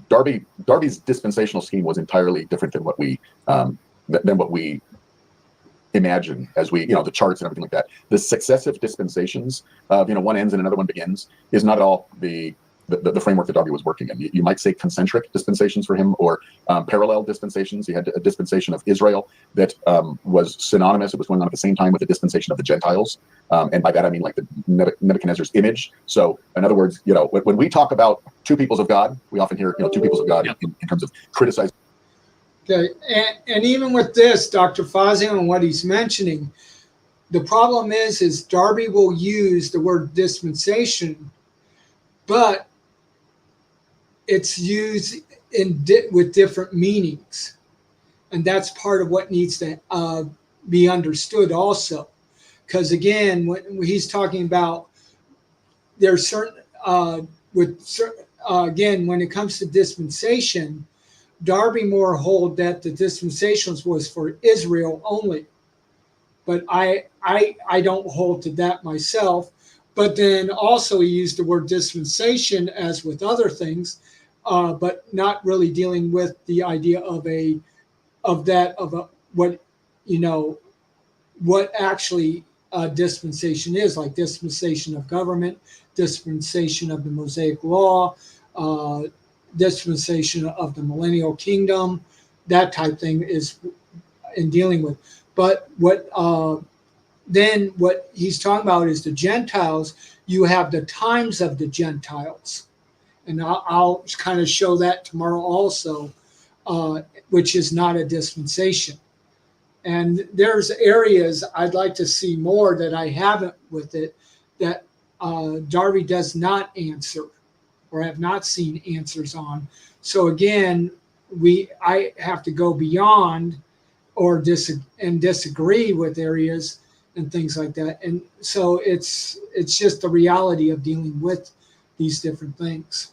Darby's dispensational scheme was entirely different than what we imagine as we, the charts and everything like that. The successive dispensations of, one ends and another one begins is not at all the framework that Darby was working in. You might say concentric dispensations for him, or parallel dispensations. He had a dispensation of Israel that was synonymous. It was going on at the same time with the dispensation of the Gentiles. And by that, I mean like the Nebuchadnezzar's image. So in other words, when we talk about two peoples of God, we often hear, two peoples of God in terms of criticizing. Okay. And even with this, Dr. Fazio and what he's mentioning, the problem is Darby will use the word dispensation, but it's used with different meanings. And that's part of what needs to be understood also. Because again, when he's talking about, there's certain, again, when it comes to dispensation, Darby more hold that the dispensations was for Israel only. But I don't hold to that myself. But then also he used the word dispensation as with other things, but not really dealing with the idea of what, what actually dispensation is, like dispensation of government, dispensation of the Mosaic law, dispensation of the millennial kingdom, that type thing is in dealing with. But then what he's talking about is the Gentiles. You have the times of the Gentiles, and I'll kind of show that tomorrow also, which is not a dispensation. And there's areas I'd like to see more that I haven't with it, that Darby does not answer or have not seen answers on. So again, I have to go beyond or disagree with areas and things like that. And so it's just the reality of dealing with these different things.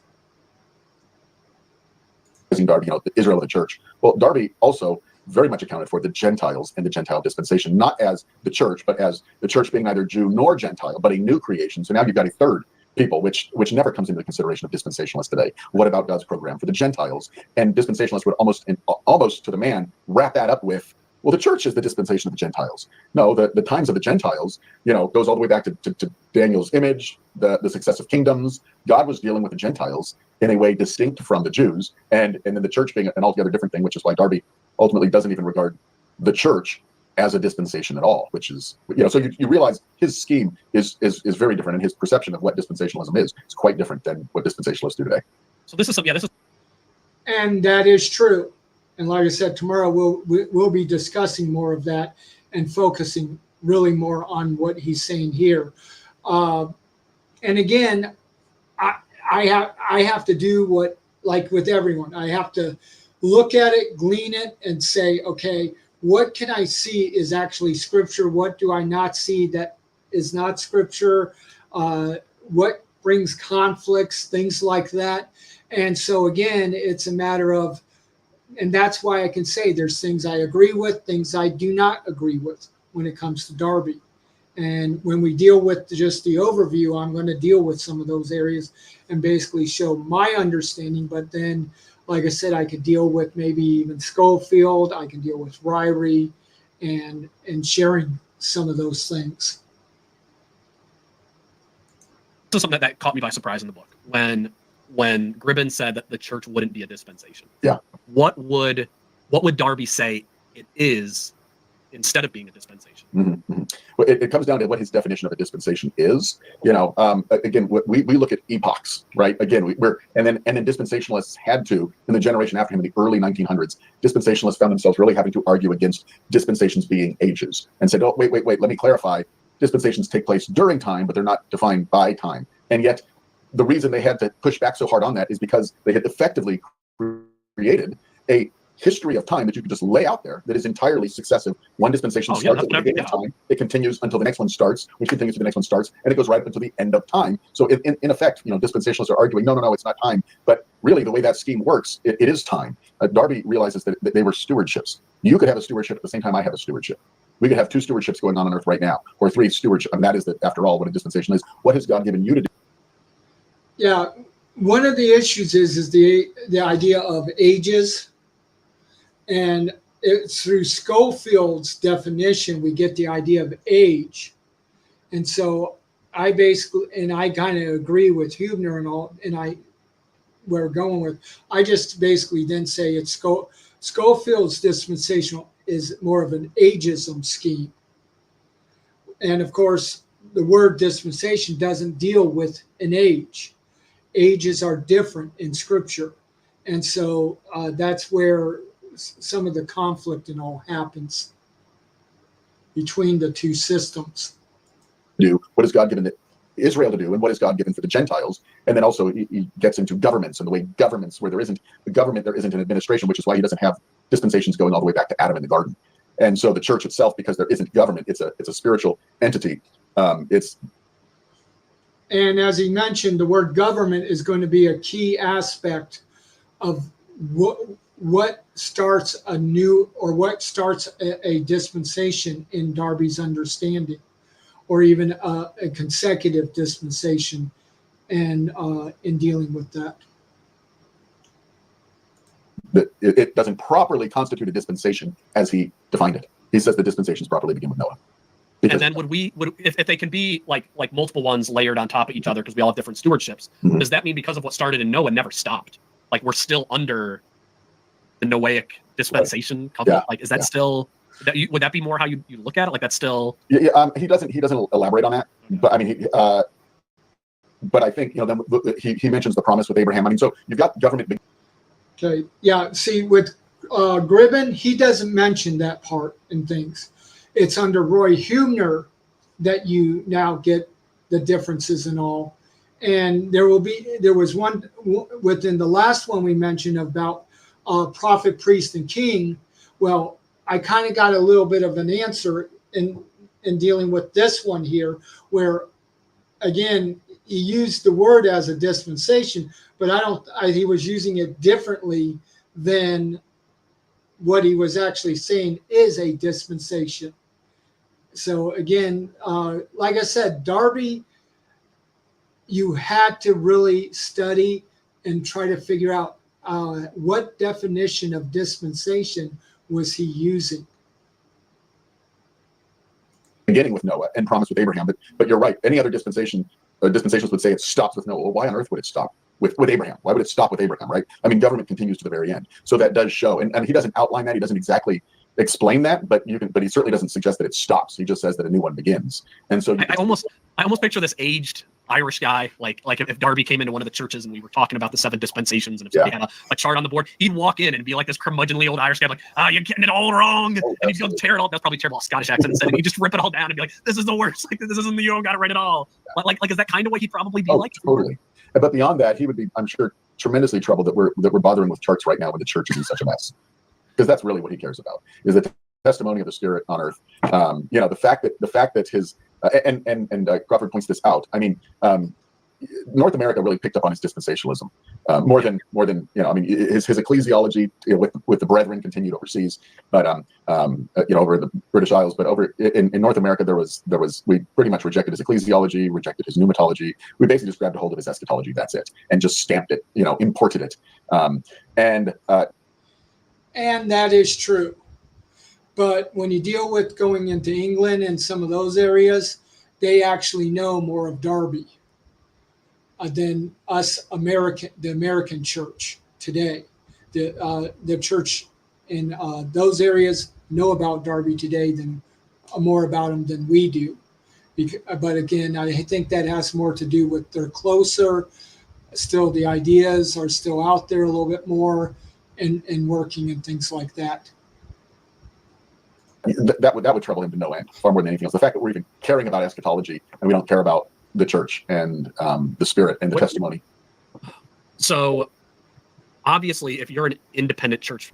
Darby, Israel of the church. Well, Darby also very much accounted for the Gentiles and the Gentile dispensation, not as the church, but as the church being neither Jew nor Gentile, but a new creation. So now you've got a third people, which never comes into the consideration of dispensationalists today. What about God's program for the Gentiles? And dispensationalists would almost to the man wrap that up with, well, the church is the dispensation of the Gentiles. No, the times of the Gentiles, goes all the way back to Daniel's image, the successive kingdoms. God was dealing with the Gentiles in a way distinct from the Jews, and then the church being an altogether different thing, which is why Darby ultimately doesn't even regard the church as a dispensation at all, which is, so you realize his scheme is very different, and his perception of what dispensationalism is quite different than what dispensationalists do today. So this is and that is true. And like I said, tomorrow we'll be discussing more of that and focusing really more on what he's saying here. And again, I have to do what, like with everyone, I have to look at it, glean it, and say, okay, what can I see is actually scripture? What do I not see that is not scripture? What brings conflicts, things like that. And so again, it's a matter of, and that's why I can say there's things I agree with, things I do not agree with when it comes to Darby. And when we deal with just the overview, I'm going to deal with some of those areas and basically show my understanding. But then, like I said, I could deal with maybe even Schofield. I can deal with Ryrie and sharing some of those things. This is something that caught me by surprise in the book when Gribben said that the church wouldn't be a dispensation. Yeah. What would Darby say it is instead of being a dispensation? Mm-hmm. Well, it comes down to what his definition of a dispensation is. Again, we look at epochs, right? Again, and then dispensationalists had to, in the generation after him in the early 1900s, dispensationalists found themselves really having to argue against dispensations being ages, and said, oh, wait, let me clarify. Dispensations take place during time, but they're not defined by time. And yet, the reason they had to push back so hard on that is because they had effectively created a history of time that you could just lay out there that is entirely successive. One dispensation starts at the beginning of time, it continues until the next one starts, which continues to the next one starts, and it goes right up until the end of time. So in effect, dispensationalists are arguing, no, it's not time. But really, the way that scheme works, it is time. Darby realizes that they were stewardships. You could have a stewardship at the same time I have a stewardship. We could have two stewardships going on earth right now, or three stewardships. And that is that, after all, what a dispensation is. What has God given you to do? Yeah, one of the issues is the idea of ages. And it's through Schofield's definition, we get the idea of age. And so I kind of agree with Huebner and all, and we're going with, I just basically then say it's Schofield's dispensational is more of an ageism scheme. And of course, the word dispensation doesn't deal with an age. Ages are different in scripture. And so that's where some of the conflict and all happens between the two systems. What has God given Israel to do, and what has God given for the Gentiles? And then also he gets into governments and the way governments, where there isn't a government, there isn't an administration, which is why he doesn't have dispensations going all the way back to Adam in the garden. And so the church itself, because there isn't government, it's a spiritual entity. And as he mentioned, the word government is going to be a key aspect of what starts a new, or what starts a dispensation in Darby's understanding, or even a consecutive dispensation, and in dealing with that. That it doesn't properly constitute a dispensation as he defined it. He says the dispensations properly begin with Noah. And then would if they can be like multiple ones layered on top of each other because we all have different stewardships, Mhm. does that mean because of what started in Noah never stopped? Like we're still under the Noahic dispensation covenant? Yeah. Like is that Yeah. still would that be more how you look at it? Like that's still He doesn't elaborate on that, but I mean, but I think then he mentions the promise with Abraham. I mean, so you've got government. Okay, yeah. See, with Gribben, he doesn't mention that part in things. It's under Roy Humner that you now get the differences and all. And there was one within the last one we mentioned about prophet, priest, and king. Well, I kind of got a little bit of an answer in dealing with this one here, where again he used the word as a dispensation, but he was using it differently than what he was actually saying is a dispensation. So again, like I said, Darby, you had to really study and try to figure out what definition of dispensation was he using. Beginning with Noah and promise with Abraham, but you're right. Any other dispensations would say it stops with Noah. Well, why on earth would it stop with Abraham? Why would it stop with Abraham, right? I mean, government continues to the very end. So that does show, and he doesn't outline that. He doesn't exactly explain that, but he certainly doesn't suggest that it stops. He just says that a new one begins. And so I almost picture this aged Irish guy, like if Darby came into one of the churches and we were talking about the 7 dispensations, and if somebody had a chart on the board, he'd walk in and be like this curmudgeonly old Irish guy, like, you're getting it all wrong, and he's going to tear it all. That's probably a terrible Scottish accent instead, and he'd just rip it all down and be like, this is the worst. Like this isn't you don't got it right at all. Like is that kind of what he'd probably be like? Totally. But beyond that, he would be, I'm sure, tremendously troubled that we're bothering with charts right now when the church is in such a mess, because that's really what he cares about, is the testimony of the Spirit on earth. The fact that his and Crawford points this out. I mean, North America really picked up on his dispensationalism more than I mean, his ecclesiology with the brethren continued overseas, but over the British Isles, but over in North America we pretty much rejected his ecclesiology, rejected his pneumatology. We basically just grabbed a hold of his eschatology. That's it, and just stamped it, imported it, and that is true. But when you deal with going into England and some of those areas, they actually know more of Darby than us the American church today. The church in those areas know about Darby today than more about him than we do. But again, I think that has more to do with they're closer. Still, the ideas are still out there a little bit more and working and things like that. That would trouble him to no end, far more than anything else. The fact that we're even caring about eschatology and we don't care about the church and the Spirit and the testimony. So obviously, if you're an independent church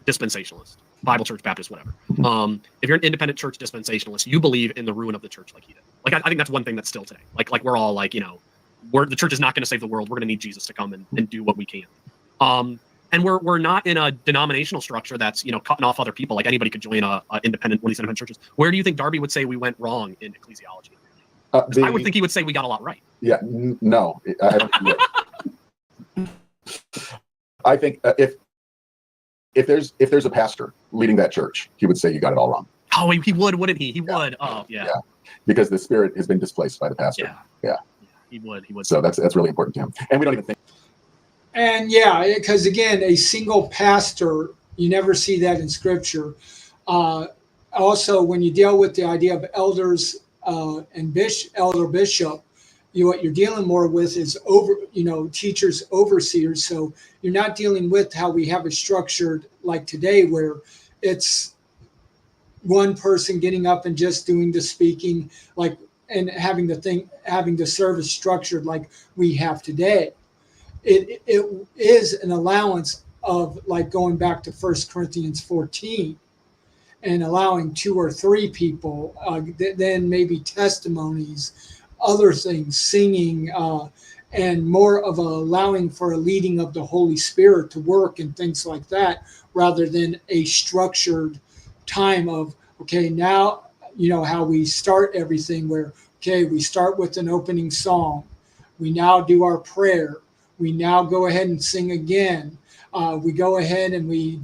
dispensationalist, Bible church, Baptist, whatever, if you're an independent church dispensationalist, you believe in the ruin of the church like he did. Like I think that's one thing that's still today. Like we're all like, the church is not going to save the world. We're going to need Jesus to come and do what we can. And we're not in a denominational structure that's cutting off other people. Like anybody could join one of these independent churches. Where do you think Darby would say we went wrong in ecclesiology? I would think he would say we got a lot right. Yeah, no, I don't think I think if there's a pastor leading that church, he would say you got it all wrong. Oh, he would, wouldn't he? He would. Oh, yeah. Because the Spirit has been displaced by the pastor. Yeah. He would. So that's really important to him, and we don't even think. And because again, a single pastor, you never see that in Scripture. Also, when you deal with the idea of elders and elder bishop, what you're dealing more with is teachers, overseers. So you're not dealing with how we have it structured like today, where it's one person getting up and just doing the speaking, and having the service structured like we have today. It is an allowance of going back to 1 Corinthians 14 and allowing 2 or 3 people, then maybe testimonies, other things, singing, and more of allowing for a leading of the Holy Spirit to work and things like that, rather than a structured time of, okay, now, how we start everything where, okay, we start with an opening song. We now do our prayer. We now go ahead and sing again. We go ahead and we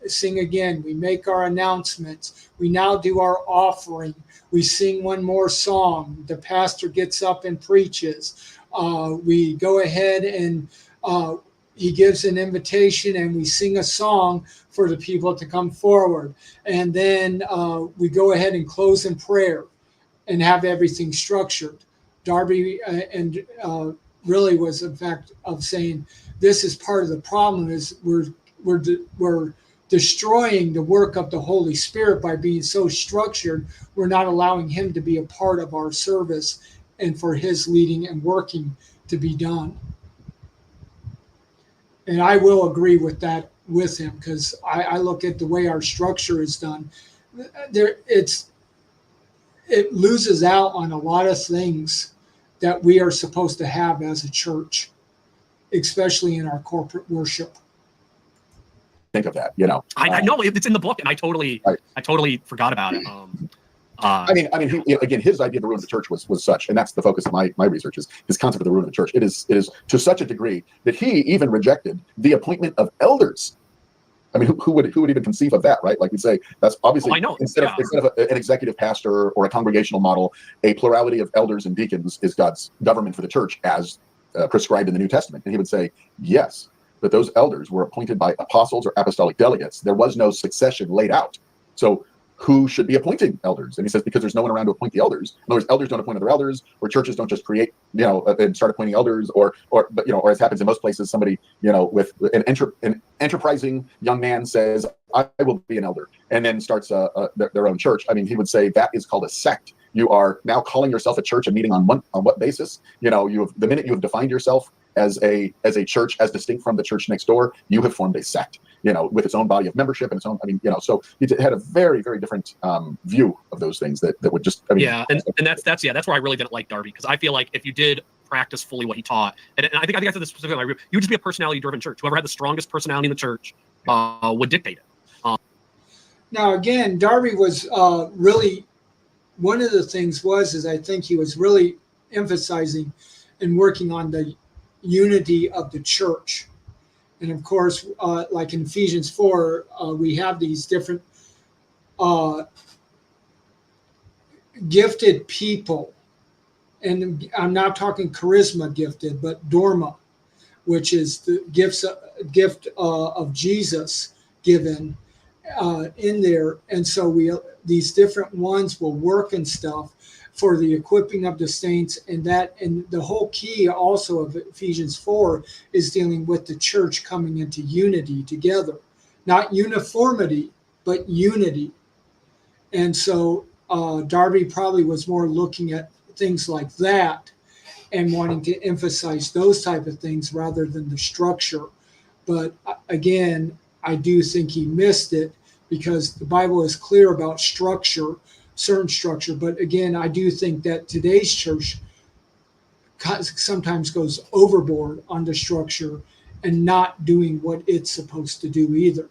sing again. We make our announcements. We now do our offering. We sing one more song. The pastor gets up and preaches. We go ahead and he gives an invitation and we sing a song for the people to come forward. And then we go ahead and close in prayer and have everything structured. Darby and really was in fact of saying this is part of the problem is we're destroying the work of the Holy Spirit by being so structured. We're not allowing him to be a part of our service and for his leading and working to be done. And I will agree with that with him because I look at the way our structure is done. It loses out on a lot of things that we are supposed to have as a church, especially in our corporate worship. Think of that, I know it's in the book, and I totally forgot about it. Again, his idea of the ruin of the church was such, and that's the focus of my research is his concept of the ruin of the church. It is to such a degree that he even rejected the appointment of elders. I mean, who would even conceive of that, right? Like we say, that's obviously instead of an executive pastor or a congregational model, a plurality of elders and deacons is God's government for the church as prescribed in the New Testament. And he would say, yes, but those elders were appointed by apostles or apostolic delegates. There was no succession laid out. So who should be appointing elders? And he says, because there's no one around to appoint the elders. In other words, elders don't appoint other elders, or churches don't just create, and start appointing elders, or as happens in most places, somebody, with an enterprising young man says, I will be an elder, and then starts their own church. I mean, he would say that is called a sect. You are now calling yourself a church and meeting on what basis? The minute you have defined yourself as a church as distinct from the church next door, you have formed a sect, with its own body of membership and its own, so he had a very, very different view of those things that would just, and that's where I really didn't like Darby, because I feel like if you did practice fully what he taught, and I think I said this specifically in my review, you would just be a personality-driven church. Whoever had the strongest personality in the church would dictate it. Now, again, Darby was really, one of the things is I think he was really emphasizing and working on the unity of the church. And of course, like in Ephesians 4, we have these different gifted people. And I'm not talking charisma gifted, but dorma, which is the gift of Jesus given in there. And so these different ones will work and stuff for the equipping of the saints, and the whole key also of Ephesians 4 is dealing with the church coming into unity together, not uniformity, but unity. And so Darby probably was more looking at things like that and wanting to emphasize those type of things rather than the structure. But again, I do think he missed it because the Bible is clear about structure, certain structure. But again, I do think that today's church sometimes goes overboard on the structure and not doing what it's supposed to do either.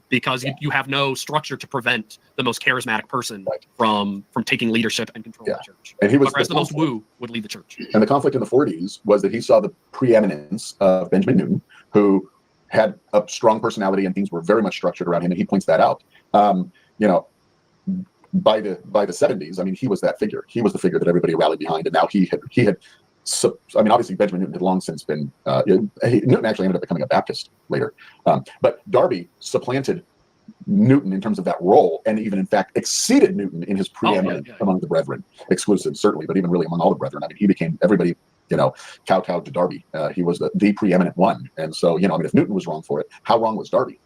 Because you have no structure to prevent the most charismatic person from taking leadership and control the church. And he was the most woo would lead the church. And the conflict in the 40s was that he saw the preeminence of Benjamin Newton, who had a strong personality and things were very much structured around him, and he points that out. By the 70s, I mean, he was that figure. He was the figure that everybody rallied behind, and now he had. Obviously, Benjamin Newton had long since been. Newton actually ended up becoming a Baptist later, but Darby supplanted Newton in terms of that role, and even in fact exceeded Newton in his preeminence among the brethren, exclusive certainly, but even really among all the brethren. I mean, he became everybody. Kowtowed to Darby. He was the preeminent one, and so if Newton was wrong for it, how wrong was Darby?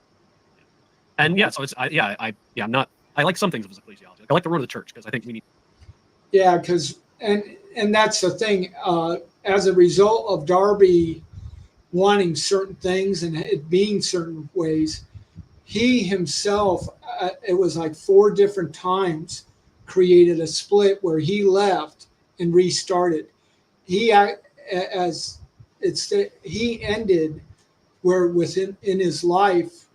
And so it's I'm not. I like some things of his ecclesiology. I like the root of the church because I think we need. Yeah, because and that's the thing. As a result of Darby wanting certain things and it being certain ways, he himself, it was like 4 different times, created a split where he left and restarted. He ended where within in his life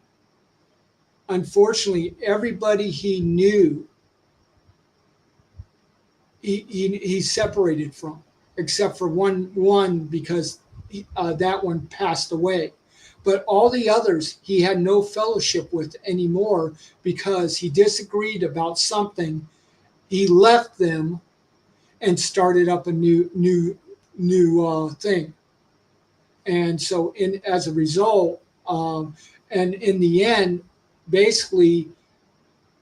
unfortunately, everybody he knew, he separated from, except for one because that one passed away. But all the others he had no fellowship with anymore because he disagreed about something. He left them and started up a new thing. And so, as a result, and in the end, basically,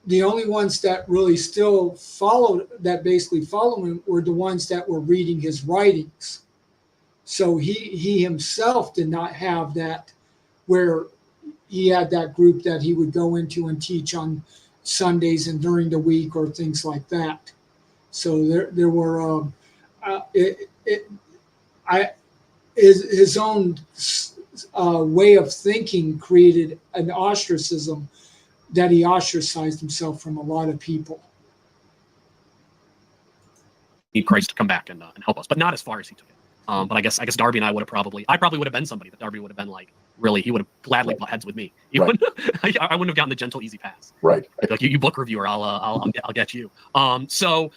the only ones that really still followed him were the ones that were reading his writings. So he himself did not have that, where he had that group that he would go into and teach on Sundays and during the week or things like that. So there were his own way of thinking created an ostracism that he ostracized himself from a lot of people. Need Christ to come back and help us, but not as far as he took it. But I guess Darby and I would have I probably would have been somebody that Darby would have been like, really, he would have gladly butt heads with me. I wouldn't have gotten the gentle, easy pass. Right. Like you book reviewer, I'll get you. So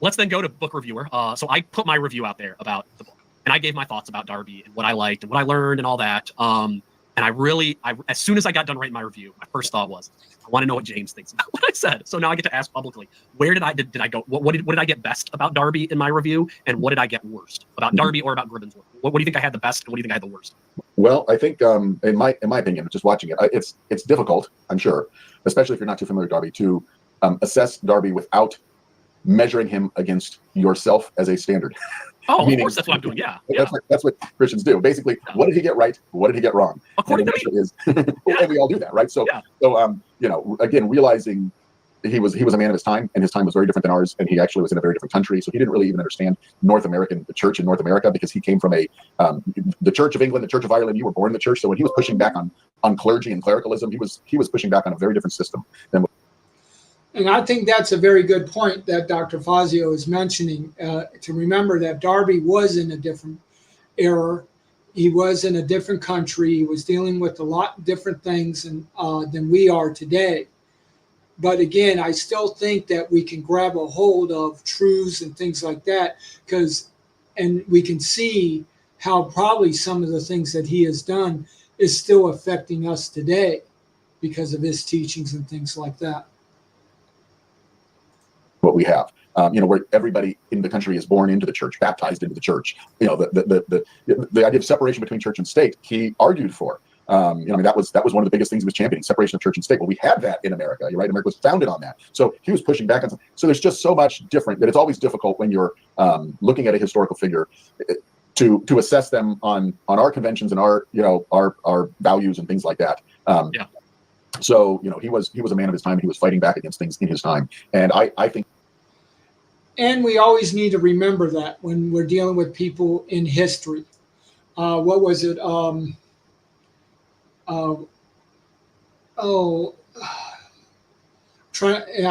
let's then go to book reviewer. So I put my review out there about the book, and I gave my thoughts about Darby and what I liked and what I learned and all that. And as soon as I got done writing my review, my first thought was, I want to know what James thinks about what I said. So now I get to ask publicly, where did I go? What did I get best about Darby in my review, and what did I get worst about Darby or about Gribben's work? What do you think I had the best, and what do you think I had the worst? Well, I think in my opinion, just watching it, it's difficult, I'm sure, especially if you're not too familiar with Darby, to assess Darby without measuring him against yourself as a standard. Oh, of course, that's what I'm doing. Yeah. That's what Christians do. Basically, what did he get right? What did he get wrong? According to me. And we all do that, right? So, again, realizing he was a man of his time, and his time was very different than ours, and he actually was in a very different country, so he didn't really even understand the church in North America, because he came from the Church of England, the Church of Ireland. You were born in the church, so when he was pushing back on clergy and clericalism, he was pushing back on a very different system than. And I think that's a very good point that Dr. Fazio is mentioning, to remember that Darby was in a different era. He was in a different country. He was dealing with a lot different things than we are today. But again, I still think that we can grab a hold of truths and things like that, and we can see how probably some of the things that he has done is still affecting us today because of his teachings and things like that. What we have, where everybody in the country is born into the church, baptized into the church. The idea of separation between church and state, he argued for. That was one of the biggest things he was championing, separation of church and state. Well, we had that in America, right? America was founded on that. So he was pushing back on. So there's just so much different that it's always difficult when you're looking at a historical figure to assess them on our conventions and our values and things like that. So, he was a man of his time, and he was fighting back against things in his time. And I think. And we always need to remember that when we're dealing with people in history. What was it? I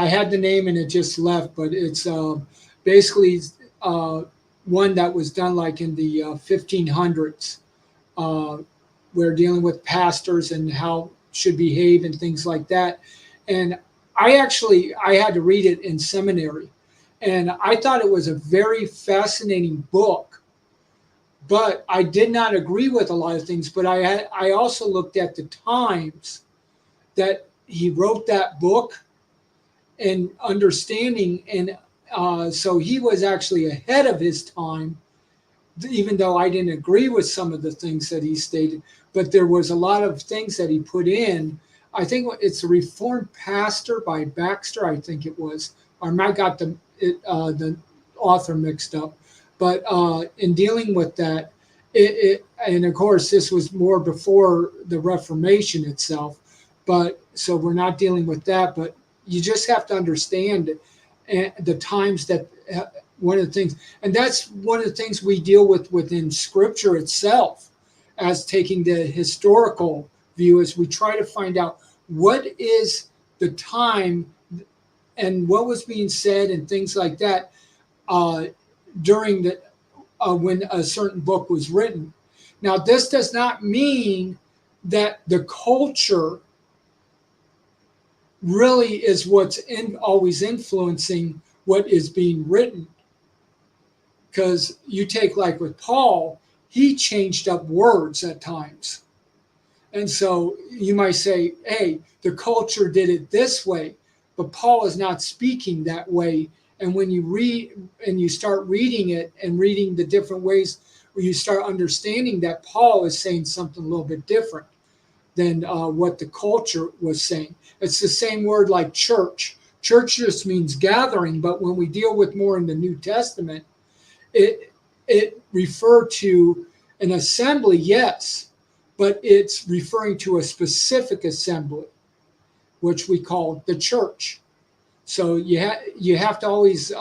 had the name and it just left, but it's basically one that was done like in the 1500s. We're dealing with pastors and how should behave and things like that. And I had to read it in seminary, and I thought it was a very fascinating book, but I did not agree with a lot of things. But I also looked at the times that he wrote that book and understanding, and so he was actually ahead of his time, even though I didn't agree with some of the things that he stated. But there was a lot of things that he put in. I think it's a Reformed Pastor by Baxter, I think it was. I might got the author mixed up. But in dealing with that, and of course, this was more before the Reformation itself. But so we're not dealing with that. But you just have to understand the times that one of the things, and that's one of the things we deal with within Scripture itself, as taking the historical view, as we try to find out what is the time and what was being said and things like that during the when a certain book was written. Now, this does not mean that the culture really is what's always influencing what is being written. Because you take like with Paul, he changed up words at times. And so you might say, hey, the culture did it this way, but Paul is not speaking that way. And when you read and you start reading it and reading the different ways, where you start understanding that Paul is saying something a little bit different than what the culture was saying. It's the same word like church. Church just means gathering, but when we deal with more in the New Testament, it referred to an assembly, yes, but it's referring to a specific assembly, which we call the church. So you have to always,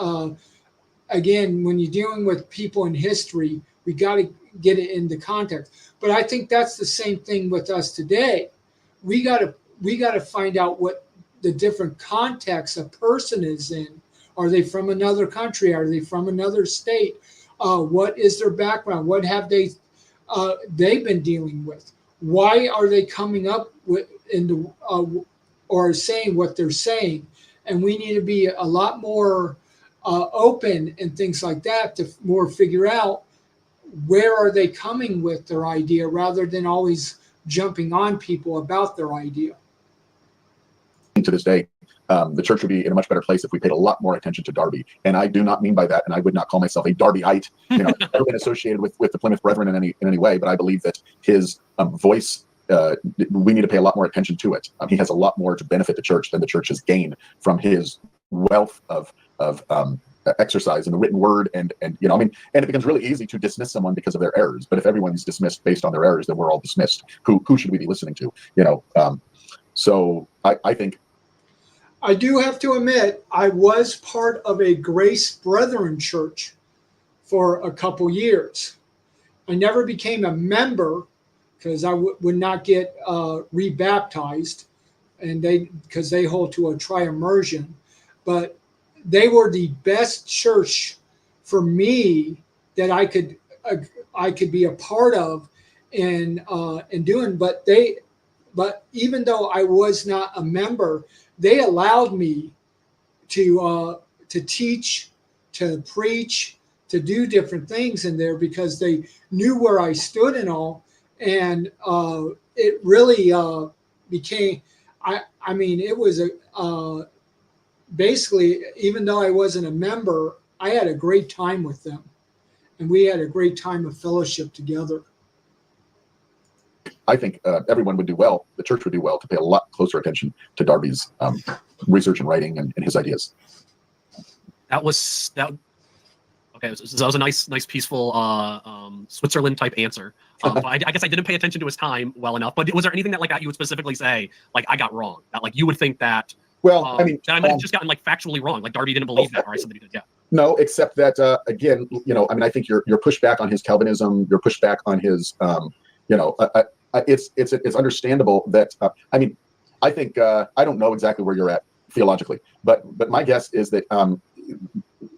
again, when you're dealing with people in history, we got to get it into context. But I think that's the same thing with us today. We got to find out what the different contexts a person is in. Are they from another country? Are they from another state? What is their background? What have they've been dealing with? Why are they coming up with or saying what they're saying? And we need to be a lot more open and things like that to more figure out where are they coming with their idea rather than always jumping on people about their idea. To this day, the church would be in a much better place if we paid a lot more attention to Darby. And I do not mean by that, and I would not call myself a Darbyite. You know, I've never been associated with the Plymouth Brethren in any way, but I believe that his voice, we need to pay a lot more attention to it. He has a lot more to benefit the church than the church has gained from his wealth of exercise in the written word. And you know, I mean, and it becomes really easy to dismiss someone because of their errors. But if everyone's dismissed based on their errors, then we're all dismissed. Who should we be listening to? You know, so I think. I do have to admit, I was part of a Grace Brethren church for a couple years. I never became a member because I would not get rebaptized, and because they hold to a tri-immersion. But they were the best church for me that I could be a part of in doing. But even though I was not a member, they allowed me to teach, to preach, to do different things in there because they knew where I stood and all. And it really became, I mean, it was basically, even though I wasn't a member, I had a great time with them. And we had a great time of fellowship together. I think everyone would do well, the church would do well to pay a lot closer attention to Darby's research and writing and his ideas. That was. Okay, so that was a nice, peaceful Switzerland type answer. But I guess I didn't pay attention to his time well enough. But was there anything that like that you would specifically say, like I got wrong? That like you would think that. Well, I mean, that I might have just gotten like factually wrong. Like Darby didn't believe that, or I said that he did. Yeah. No, except that again, you know, I mean, I think your pushback on his Calvinism, your pushback on his, you know, it's understandable that I mean, I think I don't know exactly where you're at theologically, but my guess is that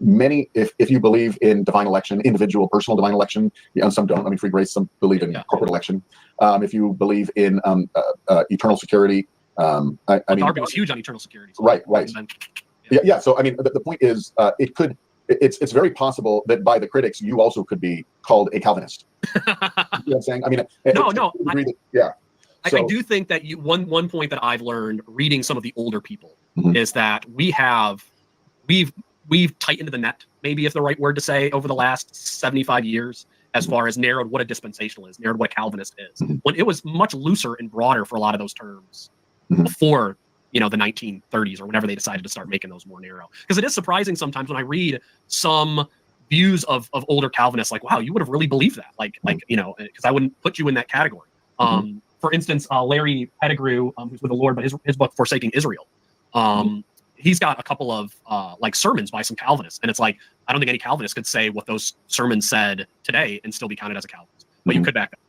many, if you believe in divine election, individual, personal divine election, you know, some don't. I mean, free grace. Some believe in corporate election. If you believe in eternal security, I mean, Darby was huge on eternal security. So right. Yeah. So I mean, the point is, it's very possible that by the critics, you also could be called a Calvinist. You know what I'm saying? I mean, no. Yeah. So, I do think that one point that I've learned reading some of the older people Mhm. is that we've tightened the net, maybe if the right word to say, over the last 75 years, as far as narrowed what a dispensational is, narrowed what a Calvinist is. Mhm. When it was much looser and broader for a lot of those terms Mhm. before, you know, the 1930s or whenever they decided to start making those more narrow. Because it is surprising sometimes when I read some views of older Calvinists, like, wow, you would have really believed that. Like, you know, because I wouldn't put you in that category. For instance, Larry Pettigrew, who's with the Lord, but his book Forsaking Israel, he's got a couple of like sermons by some Calvinists, and it's like I don't think any Calvinist could say what those sermons said today and still be counted as a Calvinist, but you could back up.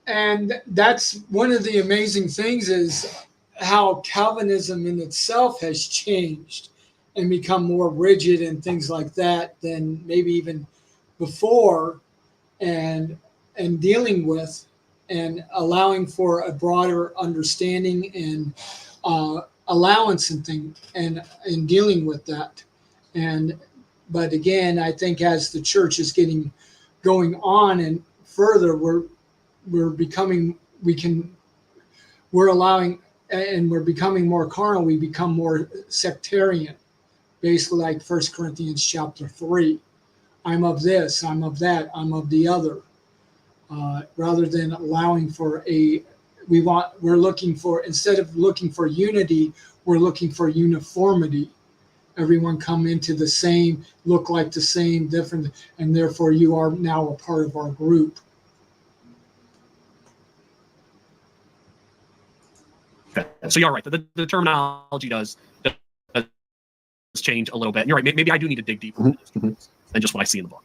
And that's one of the amazing things is how Calvinism in itself has changed and become more rigid and things like that than maybe even before, and dealing with and allowing for a broader understanding and allowance and thing and in dealing with that. But again, I think as the church is going on and further, we're allowing, and we're becoming more carnal. We become more sectarian, basically like 1 Corinthians chapter 3. I'm of this, I'm of that, I'm of the other. Rather than allowing for instead of looking for unity, we're looking for uniformity. Everyone come into the same, look like the same, different, and therefore you are now a part of our group. So you're right. The terminology does change a little bit. And you're right. Maybe I do need to dig deeper into this than just what I see in the book.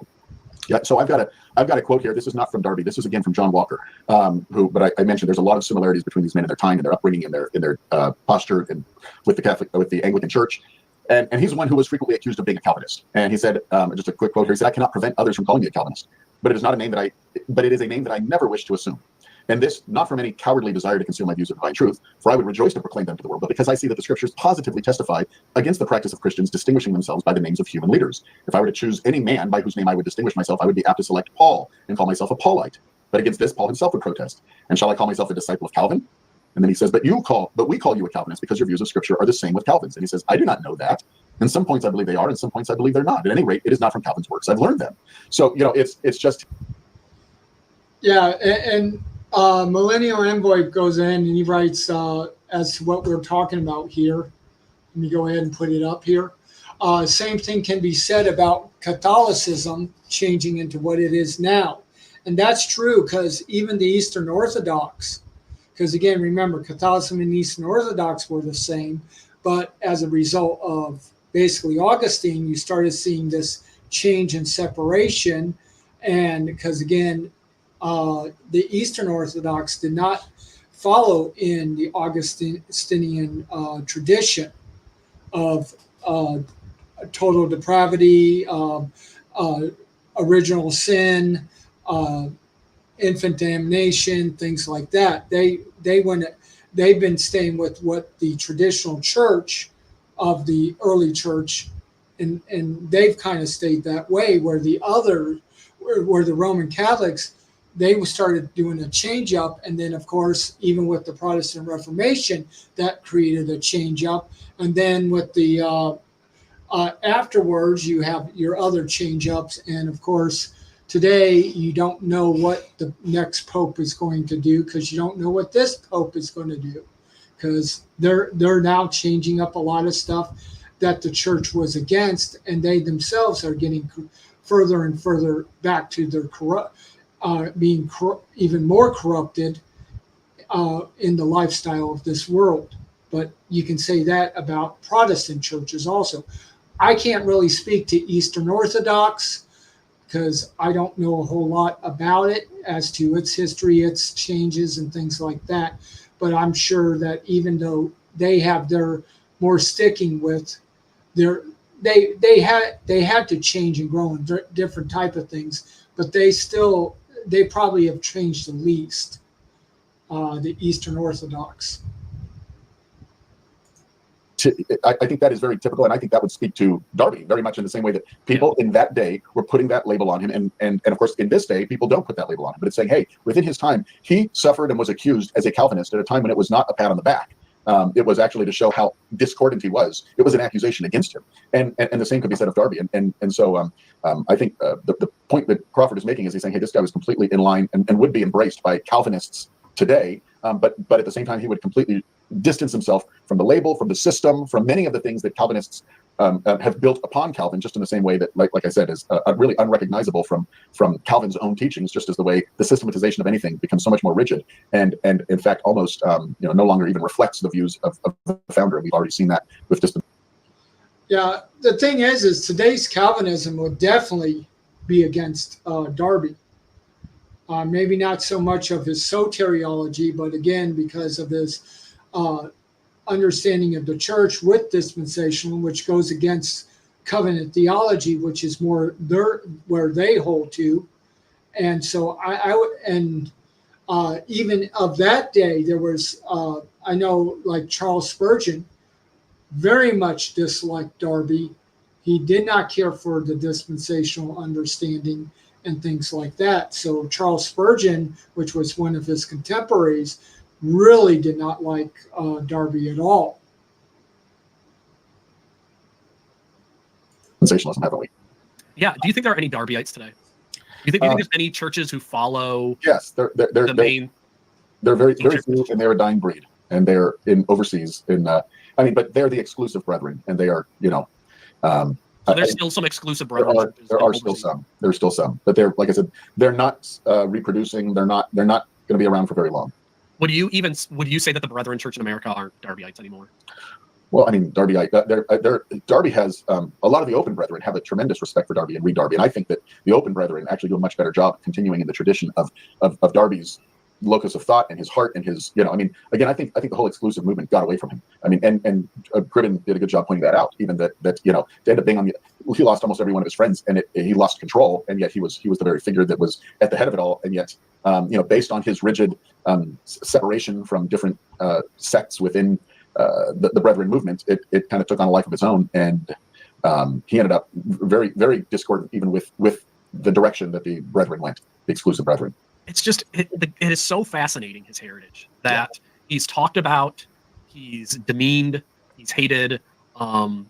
Yeah, so I've got a quote here. This is not from Darby. This is again from John Walker, but I mentioned there's a lot of similarities between these men and their time and their upbringing and their posture and with the Anglican Church. And he's the one who was frequently accused of being a Calvinist. And he said, just a quick quote here. He said, "I cannot prevent others from calling me a Calvinist, but it is a name that I never wish to assume. And this, not from any cowardly desire to conceal my views of divine truth, for I would rejoice to proclaim them to the world, but because I see that the scriptures positively testify against the practice of Christians distinguishing themselves by the names of human leaders. If I were to choose any man by whose name I would distinguish myself, I would be apt to select Paul and call myself a Paulite. But against this, Paul himself would protest. And shall I call myself a disciple of Calvin?" And then he says, but we call you a Calvinist because your views of scripture are the same with Calvin's. And he says, "I do not know that. In some points I believe they are, in some points I believe they're not. At any rate, it is not from Calvin's works. I've learned them." So, it's just. Yeah, and Millennial Envoy goes in and he writes as to what we're talking about here. Let me go ahead and put it up here. Same thing can be said about Catholicism changing into what it is now. And that's true because even the Eastern Orthodox, because again, remember, Catholicism and Eastern Orthodox were the same, but as a result of basically Augustine, you started seeing this change and separation. And because again, the Eastern Orthodox did not follow in the Augustinian tradition of total depravity, original sin, infant damnation, things like that. They've been staying with what the traditional church of the early church, and they've kind of stayed that way. Where the Roman Catholics, they started doing a change up, and then of course, even with the Protestant Reformation, that created a change up, and then with the afterwards, you have your other change ups, and of course, today you don't know what the next pope is going to do because you don't know what this pope is going to do, because they're now changing up a lot of stuff that the church was against, and they themselves are getting further and further back to their being even more corrupted in the lifestyle of this world. But you can say that about Protestant churches also. I can't really speak to Eastern Orthodox because I don't know a whole lot about it as to its history, its changes, and things like that. But I'm sure that even though they have their more sticking with their, they had to change and grow in different type of things, but they probably have changed the least, the Eastern Orthodox. I think that is very typical, and I think that would speak to Darby very much in the same way that people in that day were putting that label on him, and of course in this day people don't put that label on him, but it's saying, hey, within his time he suffered and was accused as a Calvinist at a time when it was not a pat on the back. It was actually to show how discordant he was. It was an accusation against him, and the same could be said of Darby. And so I think the point that Crawford is making is he's saying, hey, this guy was completely in line and would be embraced by Calvinists today, but at the same time he would completely distance himself from the label, from the system, from many of the things that Calvinists have built upon Calvin, just in the same way that, like I said, is really unrecognizable from Calvin's own teachings, just as the way the systematization of anything becomes so much more rigid and in fact almost no longer even reflects the views of the founder. We've already seen that with just Yeah, the thing is today's Calvinism would definitely be against Darby. Maybe not so much of his soteriology, but again, because of his understanding of the church with dispensational, which goes against covenant theology, which is more where they hold to. And so I would, even of that day, there was, I know like Charles Spurgeon very much disliked Darby. He did not care for the dispensational understanding and things like that. So Charles Spurgeon, which was one of his contemporaries, really did not like Darby at all. Sensationalism, haven't we? Yeah. Do you think there are any Darbyites today? Do you think there's any churches who follow Yes, the main? they're very few, and they're a dying breed, and they're in overseas. But they're the exclusive brethren, and they are, So there's still some exclusive brethren churches. there are still some. There's still some, but they're, like I said, they're not reproducing. They're not going to be around for very long. Would you say that the Brethren Church in America aren't Darbyites anymore? Well, I mean, Darby has a lot of the Open Brethren have a tremendous respect for Darby and read Darby, and I think that the Open Brethren actually do a much better job continuing in the tradition of Darby's locus of thought and his heart and his, again, I think the whole exclusive movement got away from him. I mean, and Gribben did a good job pointing that out. Even that they ended up being he lost almost every one of his friends, and he lost control, and yet he was the very figure that was at the head of it all, and yet based on his rigid separation from different sects within the Brethren movement, it kind of took on a life of its own, and he ended up very, very discordant even with the direction that the Brethren went, the exclusive Brethren. It's just it is so fascinating, his heritage, that he's talked about, he's demeaned, he's hated, the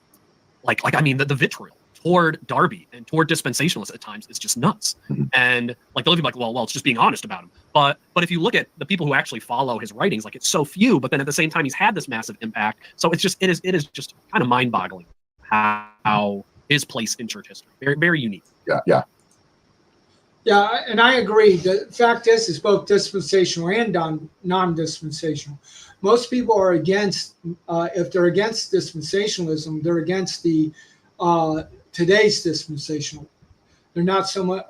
vitriol toward Darby and toward dispensationalists at times is just nuts. Mm-hmm. And like they'll be like, well, it's just being honest about him. But if you look at the people who actually follow his writings, like, it's so few, but then at the same time he's had this massive impact. So it is just kind of mind-boggling how his place in church history, very, very unique. Yeah, and I agree. The fact is both dispensational and non-dispensational. Most people are against, if they're against dispensationalism, they're against the today's dispensational. They're not so much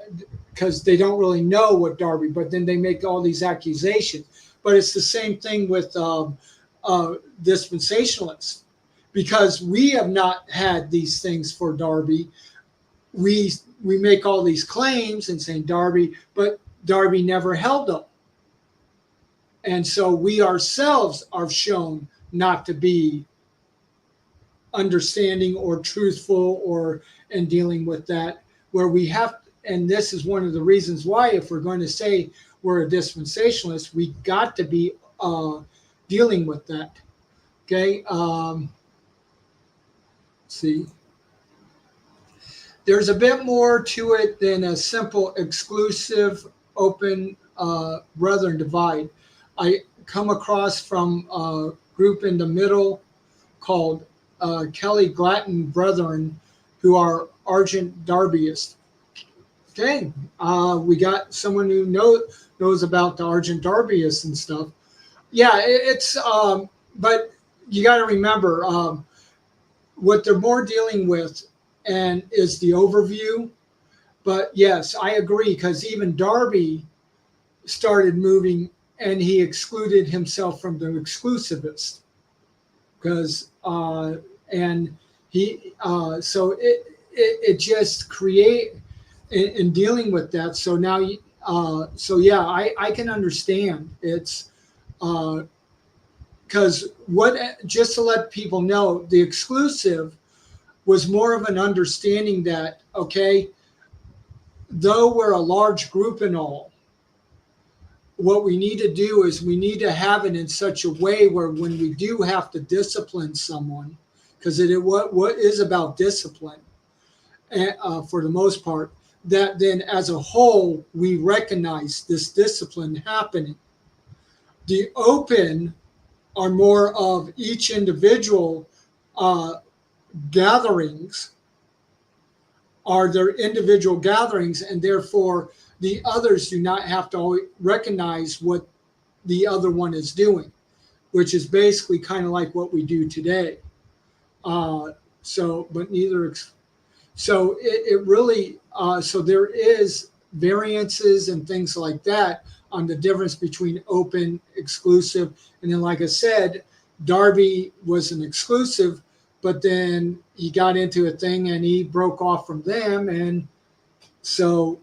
because they don't really know what Darby, but then they make all these accusations. But it's the same thing with dispensationalists, because we have not had these things for Darby. We make all these claims and saying Darby, but Darby never held them. And so we ourselves are shown not to be understanding or truthful or in dealing with that, where we have, and this is one of the reasons why, if we're going to say we're a dispensationalist, we got to be dealing with that. Okay. Let's see. There's a bit more to it than a simple exclusive open brethren divide. I come across from a group in the middle called Kelly Glatton Brethren, who are Argent Darbyists. Okay, we got someone who knows about the Argent Darbyists and stuff. Yeah, it's but you got to remember what they're more dealing with and is the overview. But yes, I agree, because even Darby started moving and he excluded himself from the exclusivist, because and he so it just create in dealing with that. So now so yeah, I can understand. It's because just to let people know, the exclusive was more of an understanding that, okay, though we're a large group and all, what we need to do is we need to have it in such a way where when we do have to discipline someone, because what is about discipline for the most part, that then as a whole, we recognize this discipline happening. The open are more of each individual gatherings are their individual gatherings, and therefore the others do not have to always recognize what the other one is doing, which is basically kind of like what we do today. So it really, so there is variances and things like that on the difference between open, exclusive, and then, like I said, Darby was an exclusive, but then he got into a thing and he broke off from them. And so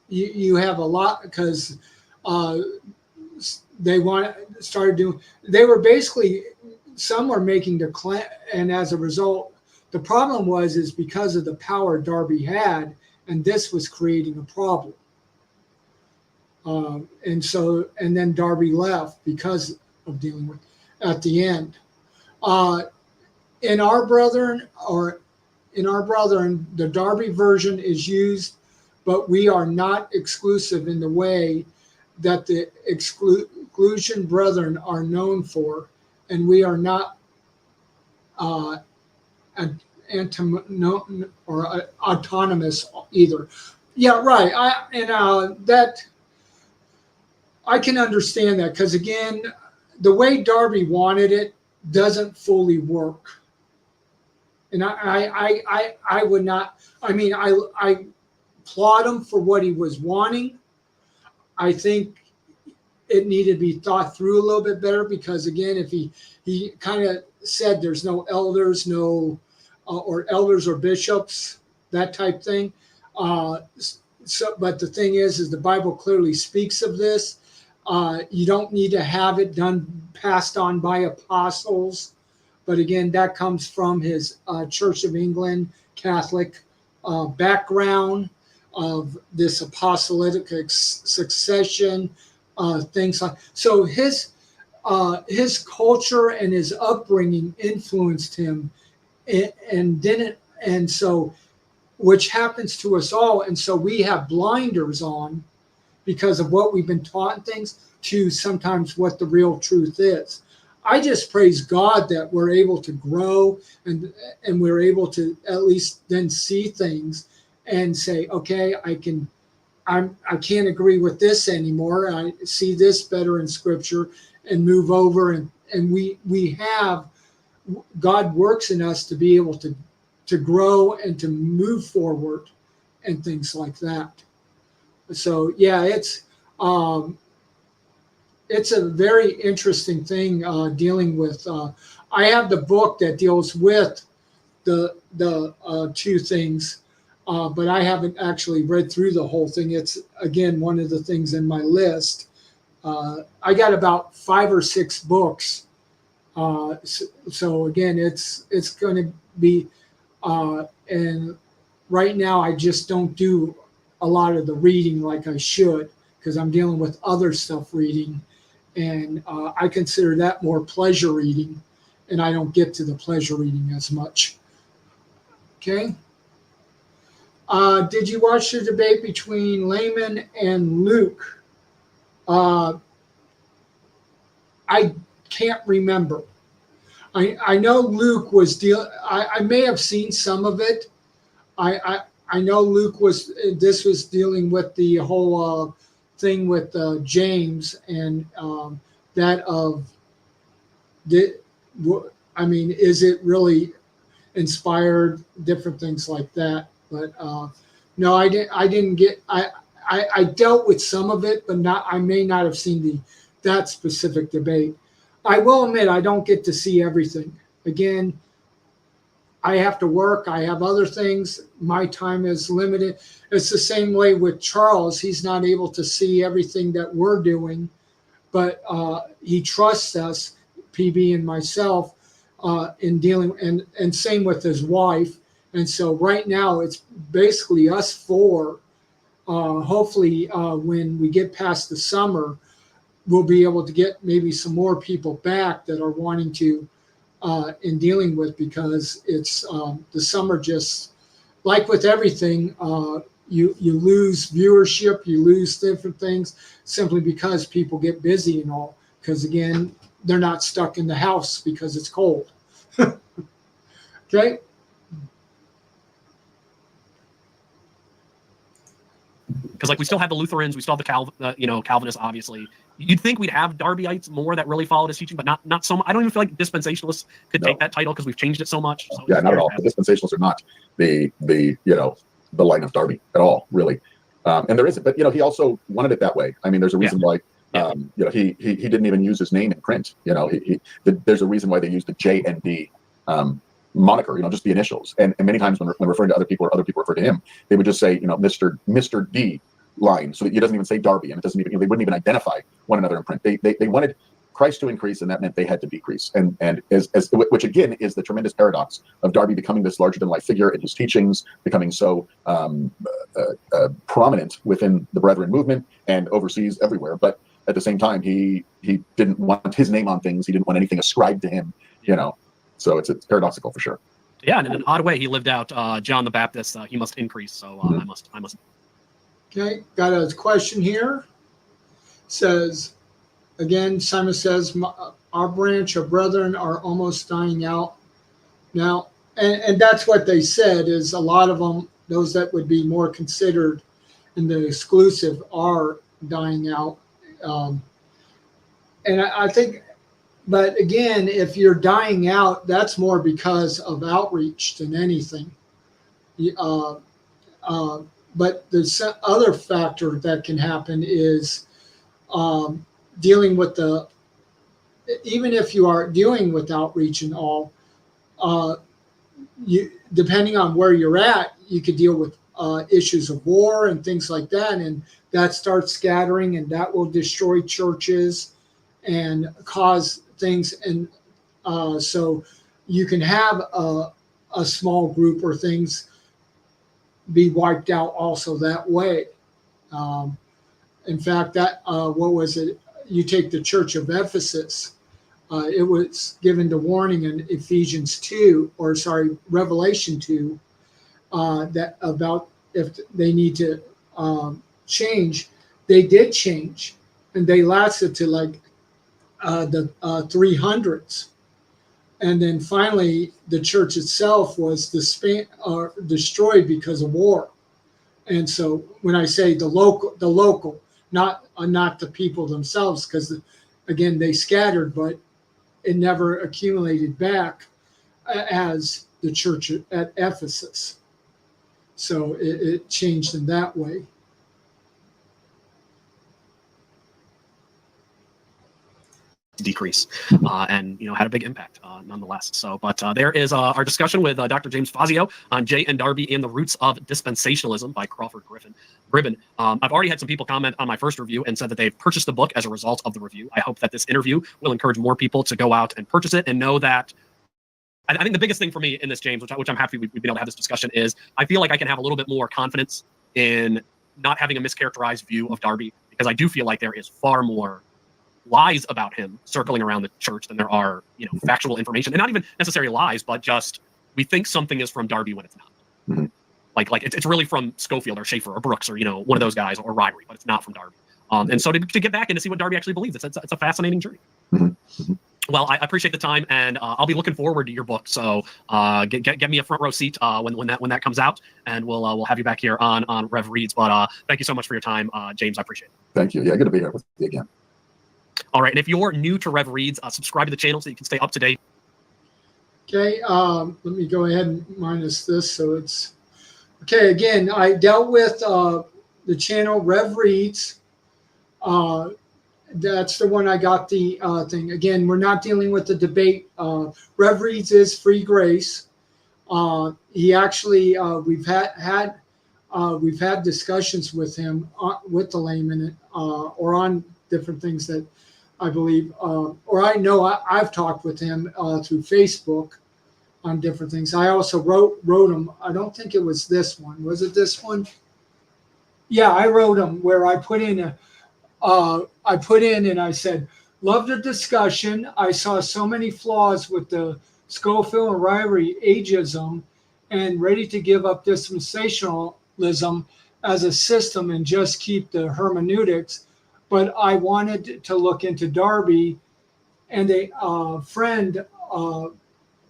you have a lot, because they were basically, some are making the claim, and as a result, the problem is because of the power Darby had, and this was creating a problem. And then Darby left because of dealing with at the end. In our brethren, the Darby version is used, but we are not exclusive in the way that the exclusion brethren are known for, and we are not autonomous either. Yeah, right. I can understand that, because again, the way Darby wanted it doesn't fully work. And I would not, I mean, I applaud him for what he was wanting. I think it needed to be thought through a little bit better, because again, if he kind of said there's no elders, or elders or bishops, that type thing. But the thing is the Bible clearly speaks of this. You don't need to have it passed on by apostles. But again, that comes from his Church of England Catholic background of this apostolic succession, things like so. His culture and his upbringing influenced him, and so, which happens to us all. And so we have blinders on because of what we've been taught and things, to sometimes what the real truth is. I just praise God that we're able to grow and we're able to at least then see things and say, okay, I can't agree with this anymore. I see this better in Scripture, and move over. And we have, God works in us to be able to grow and to move forward and things like that. So yeah, it's a very interesting thing dealing with. I have the book that deals with the two things, but I haven't actually read through the whole thing. It's again one of the things in my list. I got about 5 or 6 books. So again, it's going to be, and right now I just don't do a lot of the reading like I should, because I'm dealing with other stuff reading, and I consider that more pleasure reading, and I don't get to the pleasure reading as much. Okay. Did you watch the debate between Layman and Luke? I can't remember. I know Luke was I may have seen some of it. I know Luke was dealing with the whole thing with James, and that of I mean, is it really inspired, different things like that. But no, I didn't get. I dealt with some of it, but I may not have seen that specific debate. I will admit I don't get to see everything. Again, I have to work. I have other things. My time is limited. It's the same way with Charles. He's not able to see everything that we're doing, but he trusts us, PB and myself, in dealing, and same with his wife. And so right now it's basically us 4. Hopefully when we get past the summer, we'll be able to get maybe some more people back that are wanting to in dealing with, because it's the summer, just like with everything, you lose viewership, you lose different things simply because people get busy and all, because again, they're not stuck in the house because it's cold. Okay. Because like we still have the Lutherans, we still have the Calvinists, obviously. You'd think we'd have Darbyites more that really followed his teaching, but not so much. I don't even feel like dispensationalists could take that title, because we've changed it so much. So yeah, not at all. The dispensationalists are not the line of Darby at all, really. And there isn't, but he also wanted it that way. I mean, there's a reason why. He didn't even use his name in print. There's a reason why they use the JND moniker. Just the initials. And many times when referring to other people, or other people refer to him, they would just say Mr. D line, so that he doesn't even say Darby, and it doesn't even they wouldn't even identify one another in print. They wanted Christ to increase, and that meant they had to decrease. And which again is the tremendous paradox of Darby becoming this larger than life figure in his teachings, becoming so prominent within the Brethren movement and overseas everywhere. But at the same time, he didn't want his name on things. He didn't want anything ascribed to him, So it's paradoxical for sure. Yeah, and in an odd way, he lived out John the Baptist. He must increase, so I must. Okay, got a question here. Says, again, Simon says, our branch of brethren are almost dying out now. And that's what they said, is a lot of them, those that would be more considered in the exclusive, are dying out. And I think, but again, if you're dying out, that's more because of outreach than anything. But the other factor that can happen is dealing with even if you are dealing with outreach and all, depending on where you're at, you could deal with issues of war and things like that, and that starts scattering, and that will destroy churches and cause things. And so you can have a small group or things be wiped out also that way. In fact, that what was it? You take the Church of Ephesus. It was given the warning in Revelation 2, that about if they need to change. They did change, and they lasted to like the 300s. And then finally, the church itself was destroyed because of war. And so when I say the local, not the people themselves, because again, they scattered, but it never accumulated back as the church at Ephesus. So it changed in that way. Decrease and had a big impact nonetheless. So, but there is our discussion with Dr. James Fazio on J. and Darby and the Roots of Dispensationalism by Crawford Gribben. I've already had some people comment on my first review and said that they've purchased the book as a result of the review. I hope that this interview will encourage more people to go out and purchase it and know that. I think the biggest thing for me in this, James, which I'm happy we've been able to have this discussion, is I feel like I can have a little bit more confidence in not having a mischaracterized view of Darby, because I do feel like there is far more lies about him circling around the church than there are, factual information, and not even necessarily lies, but just we think something is from Darby when it's not. Mm-hmm. Like it's really from Schofield or Schaefer or Brooks or one of those guys, or Ryrie, but it's not from Darby. And so to get back and to see what Darby actually believes, it's a fascinating journey. Mm-hmm. Well, I appreciate the time, and I'll be looking forward to your book. So get me a front row seat when that comes out, and we'll have you back here on Rev Reads. But thank you so much for your time, James. I appreciate it. Thank you. Yeah, good to be here with you again. All right, and if you're new to Rev Reads, subscribe to the channel so you can stay up to date. Okay, let me go ahead and minus this so it's okay. Again, I dealt with the channel Rev Reads. That's the one I got the thing. Again, we're not dealing with the debate. Rev Reads is free grace. He actually, we've had discussions with him with the layman or on different things that I believe, or I know I've talked with him through Facebook on different things. I also wrote him. I don't think it was this one. Was it this one? Yeah, I wrote him where I put in and I said, love the discussion. I saw so many flaws with the Schofield and Ryrie ageism, and ready to give up dispensationalism as a system and just keep the hermeneutics. But I wanted to look into Darby, and a friend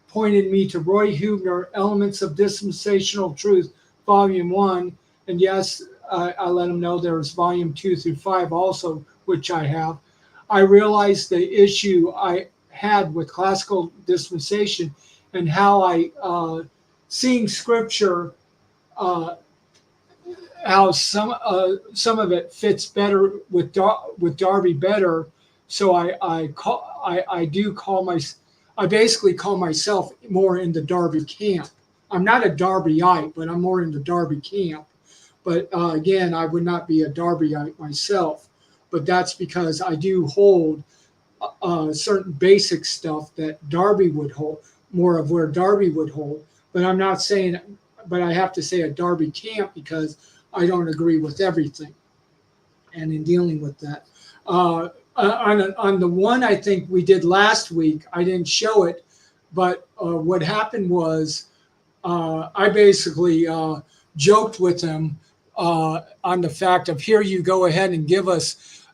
pointed me to Roy Huebner, Elements of Dispensational Truth, Volume 1. And yes, I let him know there was Volume 2 through 5 also, which I have. I realized the issue I had with classical dispensation and how I, seeing Scripture, how some of it fits better with Darby better. So I basically call myself more in the Darby camp. I'm not a Darbyite, but I'm more in the Darby camp. But again, I would not be a Darbyite myself. But that's because I do hold certain basic stuff that Darby would hold, more of where Darby would hold. But I'm not saying, but I have to say a Darby can't because I don't agree with everything. And in dealing with that, on the one I think we did last week, I didn't show it, but what happened was I basically joked with him on the fact of, here you go ahead and give us,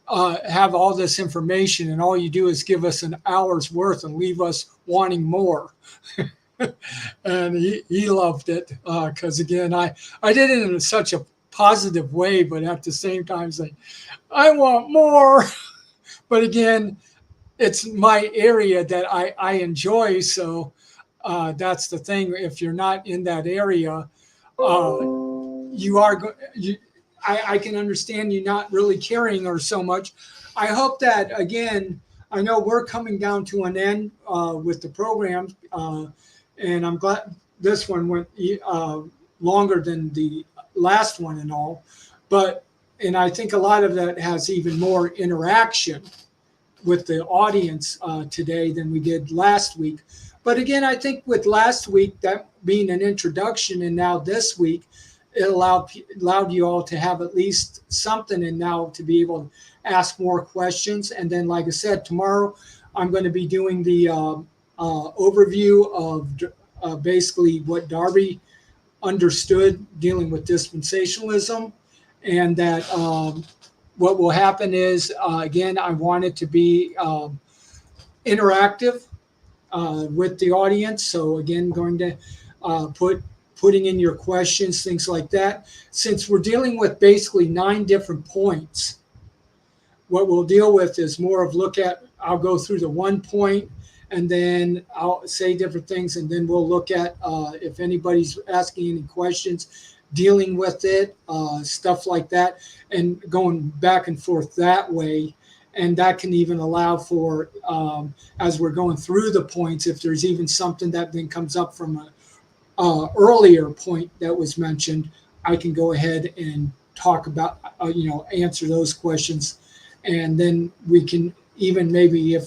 have all this information, and all you do is give us an hour's worth and leave us wanting more. And he loved it because, again, I did it in such a positive way, but at the same time say, I want more. But again, it's my area that I enjoy. So that's the thing. If you're not in that area, I can understand you not really caring or so much. I hope that, again, I know we're coming down to an end with the program, and I'm glad this one went longer than the last one and all. And I think a lot of that has even more interaction with the audience today than we did last week. But again, I think with last week, that being an introduction, and now this week, it allowed you all to have at least something, and now to be able to ask more questions. And then, like I said, tomorrow I'm going to be doing the overview of basically what Darby understood dealing with dispensationalism. And that what will happen is, again, I want it to be interactive with the audience. So again, going to putting in your questions, things like that. Since we're dealing with basically 9 different points, what we'll deal with is more of I'll go through the 1 point, and then I'll say different things, and then we'll look at if anybody's asking any questions, dealing with it, stuff like that, and going back and forth that way. And that can even allow for, as we're going through the points, if there's even something that then comes up from a earlier point that was mentioned, I can go ahead and talk about, answer those questions. And then we can even maybe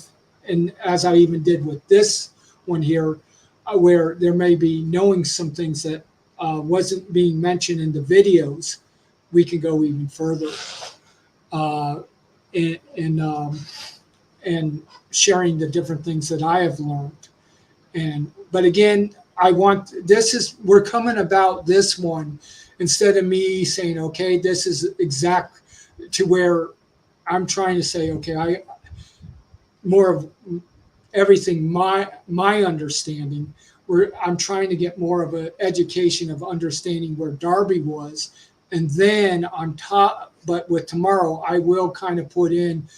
and as I even did with this one here, where there may be knowing some things that wasn't being mentioned in the videos, we can go even further and sharing the different things that I have learned. But again, we're coming about this one instead of me saying, okay, this is exact, to where I'm trying to say, okay, more of everything, my understanding, where I'm trying to get more of an education of understanding where Darby was. And then on top, but with tomorrow, I will kind of put in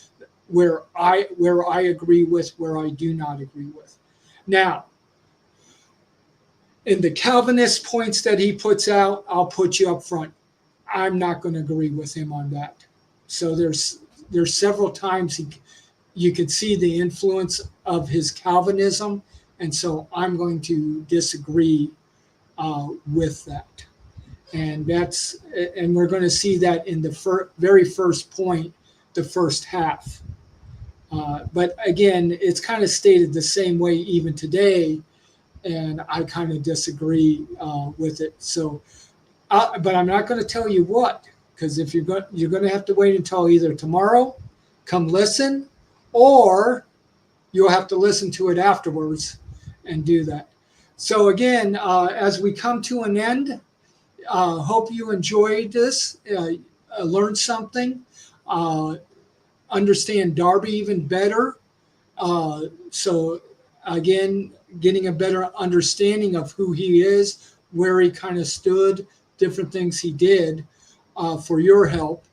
where I agree with, where I do not agree with. Now, in the Calvinist points that he puts out, I'll put you up front. I'm not going to agree with him on that. So there's several times you could see the influence of his Calvinism, and so I'm going to disagree with that. And we're going to see that in the very first point, the first half. But again, it's kind of stated the same way even today, and I kind of disagree with it. So, but I'm not going to tell you what, because if you're going to have to wait until either tomorrow, come listen, or you'll have to listen to it afterwards and do that. So again, as we come to an end, hope you enjoyed this, learned something, understand Darby even better. So again, getting a better understanding of who he is, where he kind of stood, different things he did for your help.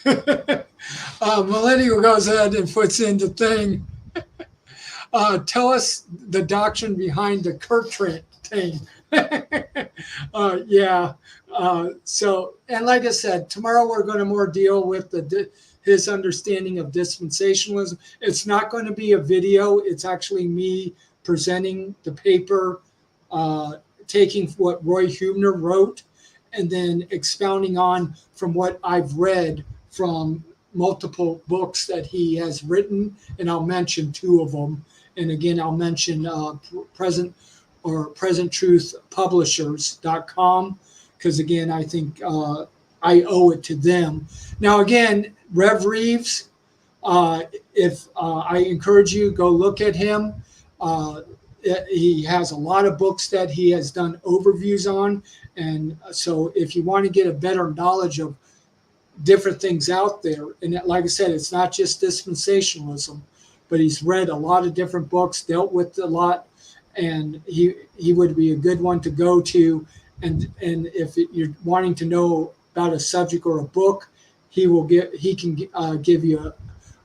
Millennial goes ahead and puts in the thing. Tell us the doctrine behind the Kurt thing. Yeah. So, and like I said, tomorrow we're going to more deal with his understanding of dispensationalism. It's not going to be a video. It's actually me presenting the paper, taking what Roy Huebner wrote, and then expounding on from what I've read from multiple books that he has written, and I'll mention two of them. And again, I'll mention presenttruthpublishers.com, because again, I think I owe it to them. Now, again, Rev Reeves, if I encourage you, go look at him. He has a lot of books that he has done overviews on. And so if you want to get a better knowledge of different things out there, and like I said, it's not just dispensationalism, but he's read a lot of different books, dealt with a lot, and he would be a good one to go to. And if you're wanting to know about a subject or a book, he can give you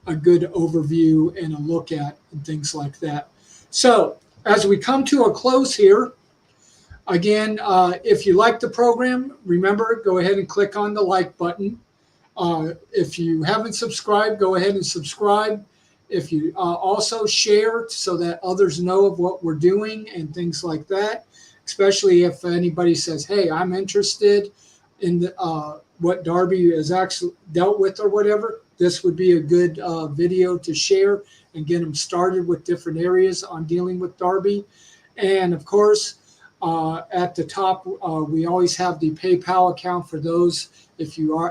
a good overview and a look at and things like that. So as we come to a close here, again, if you like the program, remember, go ahead and click on the like button. If you haven't subscribed, go ahead and subscribe. If you also share so that others know of what we're doing and things like that, especially if anybody says, hey, I'm interested in what Darby has actually dealt with or whatever, this would be a good video to share and get them started with different areas on dealing with Darby. And of course, at the top, we always have the PayPal account for those if you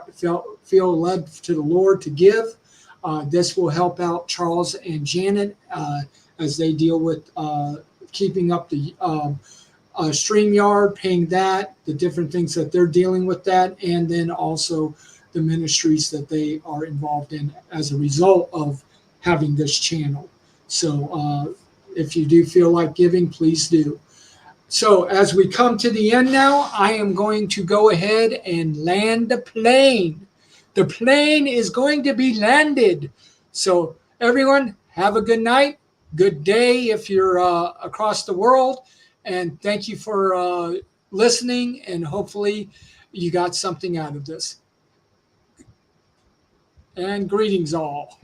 feel led to the Lord to give. This will help out Charles and Janet as they deal with keeping up the StreamYard, paying that, the different things that they're dealing with that, and then also the ministries that they are involved in as a result of having this channel. So if you do feel like giving, please do. So as we come to the end now, I am going to go ahead and land the plane. The plane is going to be landed. So everyone, have a good night, good day if you're across the world. And thank you for listening, and hopefully you got something out of this. And greetings all.